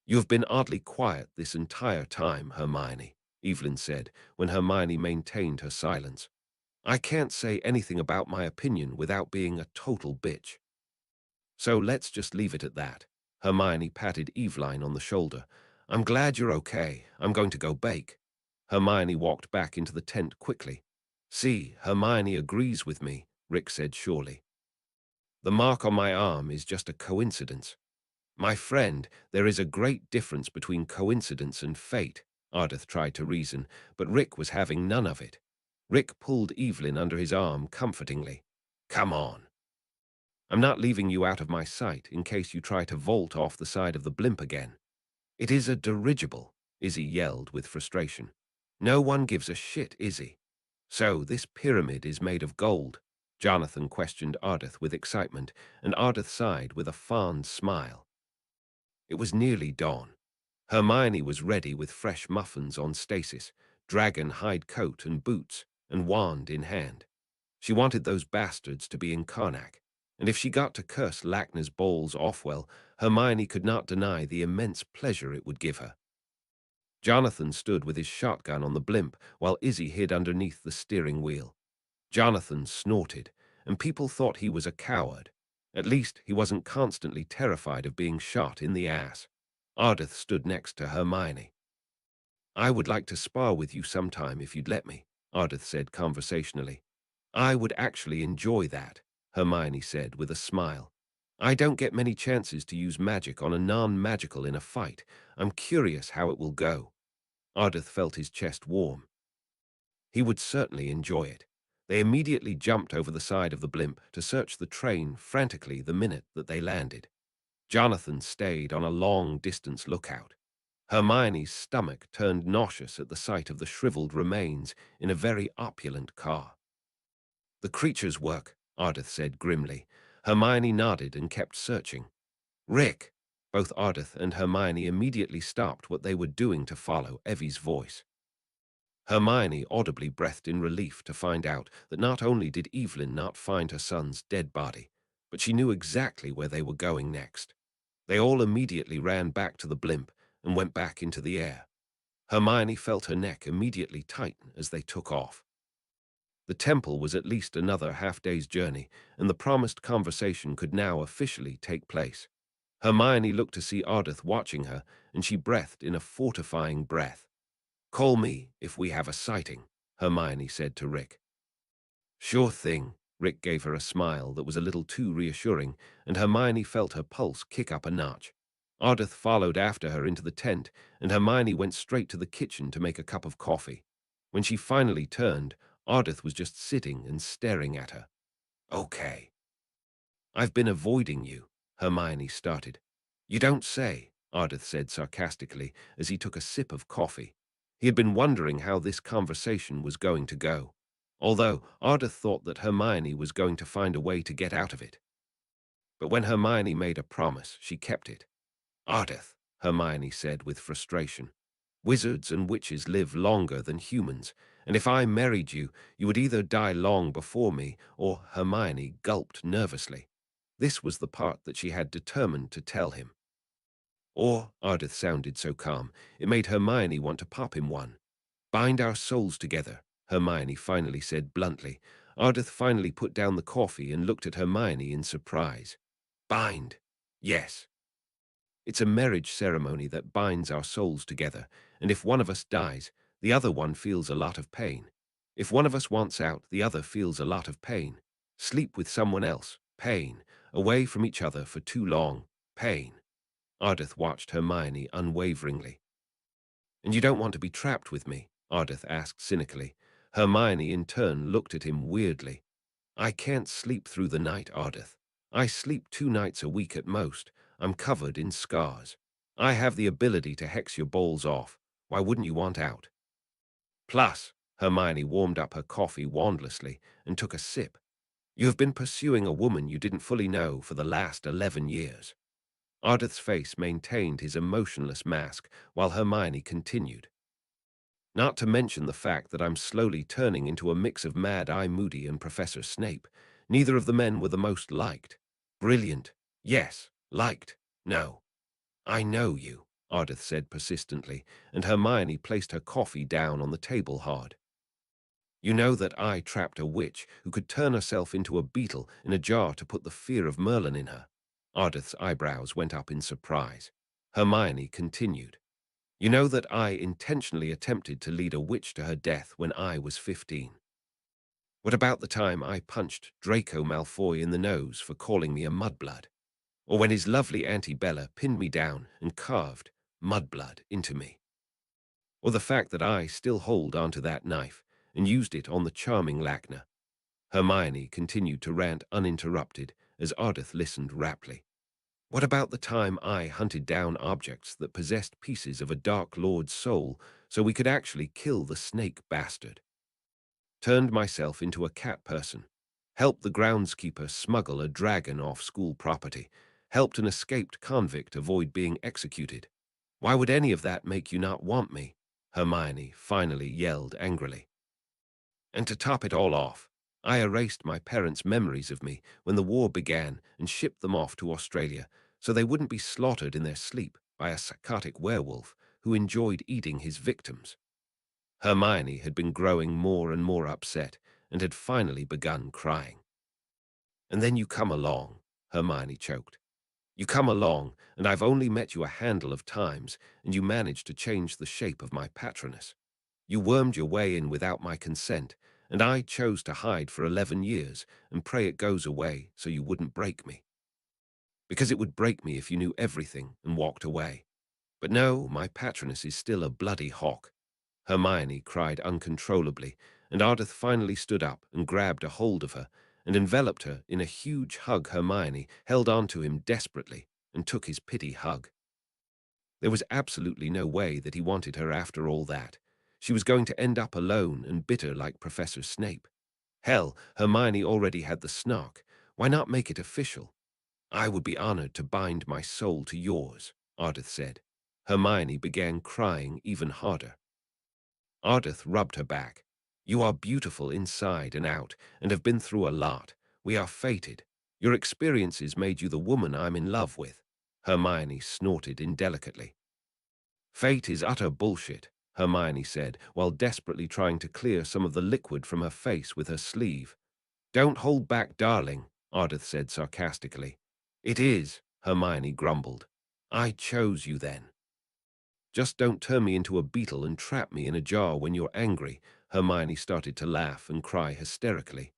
"You have been oddly quiet this entire time, Hermione," Evelyn said, when Hermione maintained her silence. "I can't say anything about my opinion without being a total bitch. So let's just leave it at that." Hermione patted Eveline on the shoulder. "I'm glad you're okay. I'm going to go bake." Hermione walked back into the tent quickly. "See, Hermione agrees with me," Rick said surely. "The mark on my arm is just a coincidence." "My friend, there is a great difference between coincidence and fate," Ardith tried to reason, but Rick was having none of it. Rick pulled Evelyn under his arm comfortingly. "Come on. I'm not leaving you out of my sight in case you try to vault off the side of the blimp again." "It is a dirigible," Izzy yelled with frustration. "No one gives a shit, Izzy." So this pyramid is made of gold? Jonathan questioned Ardith with excitement, and Ardith sighed with a fond smile. It was nearly dawn. Hermione was ready with fresh muffins on stasis, dragon hide coat and boots, and wand in hand. She wanted those bastards to be in Karnak, and if she got to curse Lackner's balls off well, Hermione could not deny the immense pleasure it would give her. Jonathan stood with his shotgun on the blimp while Izzy hid underneath the steering wheel. Jonathan snorted, and people thought he was a coward. At least he wasn't constantly terrified of being shot in the ass. Ardith stood next to Hermione. "I would like to spar with you sometime if you'd let me," Ardith said conversationally. "I would actually enjoy that," Hermione said with a smile. "I don't get many chances to use magic on a non-magical in a fight. I'm curious how it will go." Ardith felt his chest warm. He would certainly enjoy it. They immediately jumped over the side of the blimp to search the train frantically the minute that they landed. Jonathan stayed on a long-distance lookout. Hermione's stomach turned nauseous at the sight of the shriveled remains in a very opulent car. "The creatures work," Ardith said grimly. Hermione nodded and kept searching. "Rick!" Both Ardith and Hermione immediately stopped what they were doing to follow Evie's voice. Hermione audibly breathed in relief to find out that not only did Evelyn not find her son's dead body, but she knew exactly where they were going next. They all immediately ran back to the blimp and went back into the air. Hermione felt her neck immediately tighten as they took off. The temple was at least another half-day's journey, and the promised conversation could now officially take place. Hermione looked to see Ardith watching her, and she breathed in a fortifying breath. "Call me if we have a sighting," Hermione said to Rick. "Sure thing." Rick gave her a smile that was a little too reassuring, and Hermione felt her pulse kick up a notch. Ardith followed after her into the tent, and Hermione went straight to the kitchen to make a cup of coffee. When she finally turned, Ardith was just sitting and staring at her. "Okay. I've been avoiding you," Hermione started. "You don't say," Ardith said sarcastically as he took a sip of coffee. He had been wondering how this conversation was going to go, although Ardith thought that Hermione was going to find a way to get out of it. But when Hermione made a promise, she kept it. "Ardith," Hermione said with frustration, "wizards and witches live longer than humans, and if I married you, you would either die long before me or—" Hermione gulped nervously. This was the part that she had determined to tell him. "Or," Ardith sounded so calm, it made Hermione want to pop him one. "Bind our souls together," Hermione finally said bluntly. Ardith finally put down the coffee and looked at Hermione in surprise. "Bind? Yes. It's a marriage ceremony that binds our souls together, and if one of us dies, the other one feels a lot of pain. If one of us wants out, the other feels a lot of pain. Sleep with someone else, pain. Away from each other for too long, pain." Ardith watched Hermione unwaveringly. "And you don't want to be trapped with me?" Ardith asked cynically. Hermione in turn looked at him weirdly. "I can't sleep through the night, Ardith. I sleep 2 nights a week at most. I'm covered in scars. I have the ability to hex your balls off. Why wouldn't you want out?" "Plus," Hermione warmed up her coffee wandlessly and took a sip, "you have been pursuing a woman you didn't fully know for the last 11 years. Ardith's face maintained his emotionless mask while Hermione continued. "Not to mention the fact that I'm slowly turning into a mix of Mad Eye Moody and Professor Snape. Neither of the men were the most liked. Brilliant. Yes, liked. No. I know you," Ardith said persistently, and Hermione placed her coffee down on the table hard. "You know that I trapped a witch who could turn herself into a beetle in a jar to put the fear of Merlin in her." Ardith's eyebrows went up in surprise. Hermione continued. "You know that I intentionally attempted to lead a witch to her death when I was 15. What about the time I punched Draco Malfoy in the nose for calling me a mudblood? Or when his lovely Auntie Bella pinned me down and carved mudblood into me? Or the fact that I still hold onto that knife and used it on the charming Lackner?" Hermione continued to rant uninterrupted as Ardith listened raptly. "What about the time I hunted down objects that possessed pieces of a Dark Lord's soul so we could actually kill the snake bastard? turned myself into a cat person, helped the groundskeeper smuggle a dragon off school property, helped an escaped convict avoid being executed. Why would any of that make you not want me? Hermione finally yelled angrily. And to top it all off, I erased my parents' memories of me when the war began and shipped them off to Australia so they wouldn't be slaughtered in their sleep by a psychotic werewolf who enjoyed eating his victims. Hermione had been growing more and more upset and had finally begun crying. And then you come along, Hermione choked. You come along, and I've only met you a handful of times, and you managed to change the shape of my patronus. You wormed your way in without my consent, and I chose to hide for 11 years and pray it goes away so you wouldn't break me. Because it would break me if you knew everything and walked away. But no, my patronus is still a bloody hawk. Hermione cried uncontrollably, and Ardith finally stood up and grabbed a hold of her and enveloped her in a huge hug. Hermione held on to him desperately and took his pity hug. There was absolutely no way that he wanted her after all that. She was going to end up alone and bitter like Professor Snape. Hell, Hermione already had the snark. Why not make it official? I would be honored to bind my soul to yours, Ardith said. Hermione began crying even harder. Ardith rubbed her back. You are beautiful inside and out, and have been through a lot. We are fated. Your experiences made you the woman I'm in love with. Hermione snorted indelicately. Fate is utter bullshit, Hermione said, while desperately trying to clear some of the liquid from her face with her sleeve. Don't hold back, darling, Ardith said sarcastically. It is, Hermione grumbled. I chose you then. Just don't turn me into a beetle and trap me in a jar when you're angry. Hermione started to laugh and cry hysterically.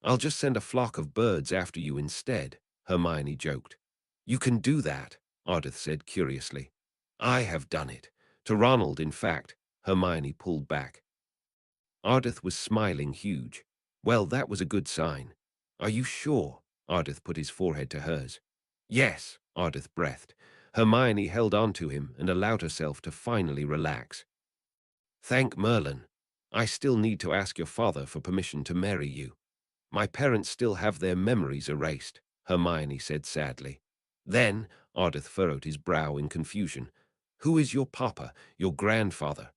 I'll just send a flock of birds after you instead, Hermione joked. You can do that, Ardith said curiously. I have done it. To Ronald, in fact. Hermione pulled back. Ardith was smiling huge. Well, that was a good sign. Are you sure? Ardith put his forehead to hers. Yes, Ardith breathed. Hermione held on to him and allowed herself to finally relax. Thank Merlin. I still need to ask your father for permission to marry you. My parents still have their memories erased, Hermione said sadly. Then, Ardith furrowed his brow in confusion. Who is your papa, your grandfather?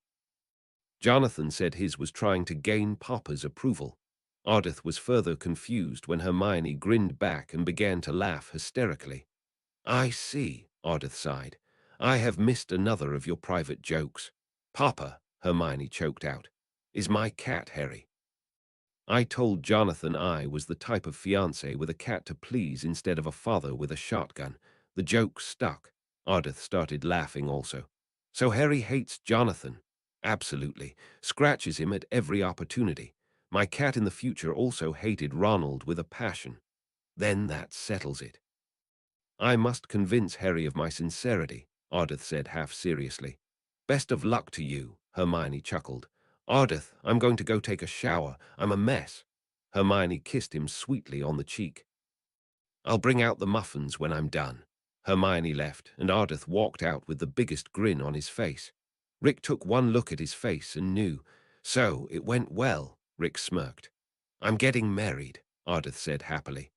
Jonathan said his was trying to gain papa's approval. Ardith was further confused when Hermione grinned back and began to laugh hysterically. I see, Ardith sighed. I have missed another of your private jokes. Papa, Hermione choked out, is my cat Harry. I told Jonathan I was the type of fiancé with a cat to please instead of a father with a shotgun. The joke stuck. Ardith started laughing also. So Harry hates Jonathan. Absolutely. Scratches him at every opportunity. My cat in the future also hated Ronald with a passion. Then that settles it. I must convince Harry of my sincerity, Ardith said half seriously. Best of luck to you, Hermione chuckled. Ardith, I'm going to go take a shower. I'm a mess. Hermione kissed him sweetly on the cheek. I'll bring out the muffins when I'm done. Hermione left, and Ardith walked out with the biggest grin on his face. Rick took one look at his face and knew. So, it went well, Rick smirked. I'm getting married, Ardith said happily.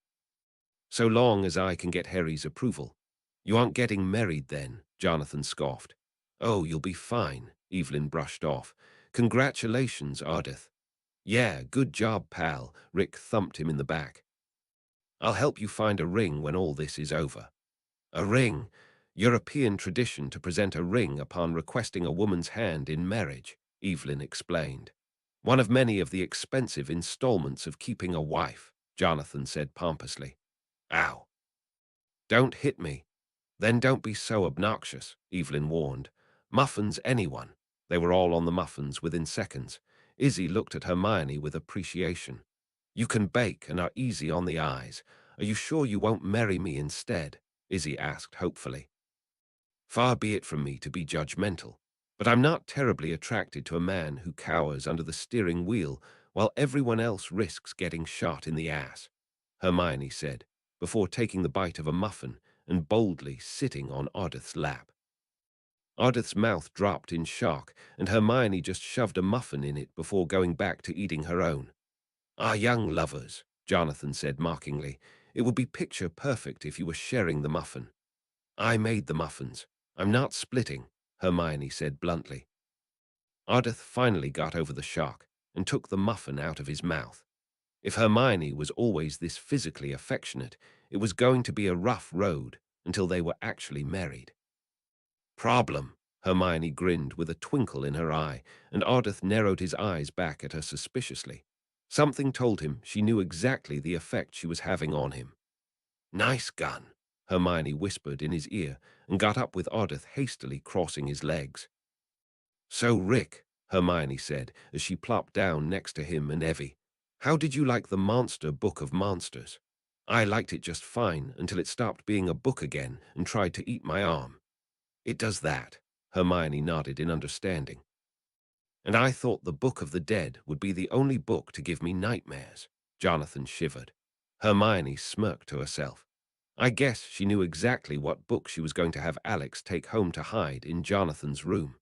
So long as I can get Harry's approval. You aren't getting married then, Jonathan scoffed. Oh, you'll be fine, Evelyn brushed off. Congratulations, Ardith. Yeah, good job, pal, Rick thumped him in the back. I'll help you find a ring when all this is over. A ring? European tradition to present a ring upon requesting a woman's hand in marriage, Evelyn explained. One of many of the expensive installments of keeping a wife, Jonathan said pompously. Ow. Don't hit me. Then don't be so obnoxious, Evelyn warned. Muffins, anyone. They were all on the muffins within seconds. Izzy looked at Hermione with appreciation. You can bake and are easy on the eyes. Are you sure you won't marry me instead? Izzy asked hopefully. Far be it from me to be judgmental, but I'm not terribly attracted to a man who cowers under the steering wheel while everyone else risks getting shot in the ass, Hermione said, before taking the bite of a muffin and boldly sitting on Ardith's lap. Ardith's mouth dropped in shock, and Hermione just shoved a muffin in it before going back to eating her own. "Our young lovers," Jonathan said mockingly. "It would be picture perfect if you were sharing the muffin." "I made the muffins. I'm not splitting," Hermione said bluntly. Ardith finally got over the shock and took the muffin out of his mouth. If Hermione was always this physically affectionate, it was going to be a rough road until they were actually married. "Problem," Hermione grinned with a twinkle in her eye, and Ardith narrowed his eyes back at her suspiciously. Something told him she knew exactly the effect she was having on him. "Nice gun," Hermione whispered in his ear and got up with Ardith hastily crossing his legs. "So, Rick," Hermione said as she plopped down next to him and Evie, "how did you like the Monster Book of Monsters?" "I liked it just fine until it stopped being a book again and tried to eat my arm." "It does that," Hermione nodded in understanding. "And I thought the Book of the Dead would be the only book to give me nightmares." Jonathan shivered. Hermione smirked to herself. I guess she knew exactly what book she was going to have Alex take home to hide in Jonathan's room.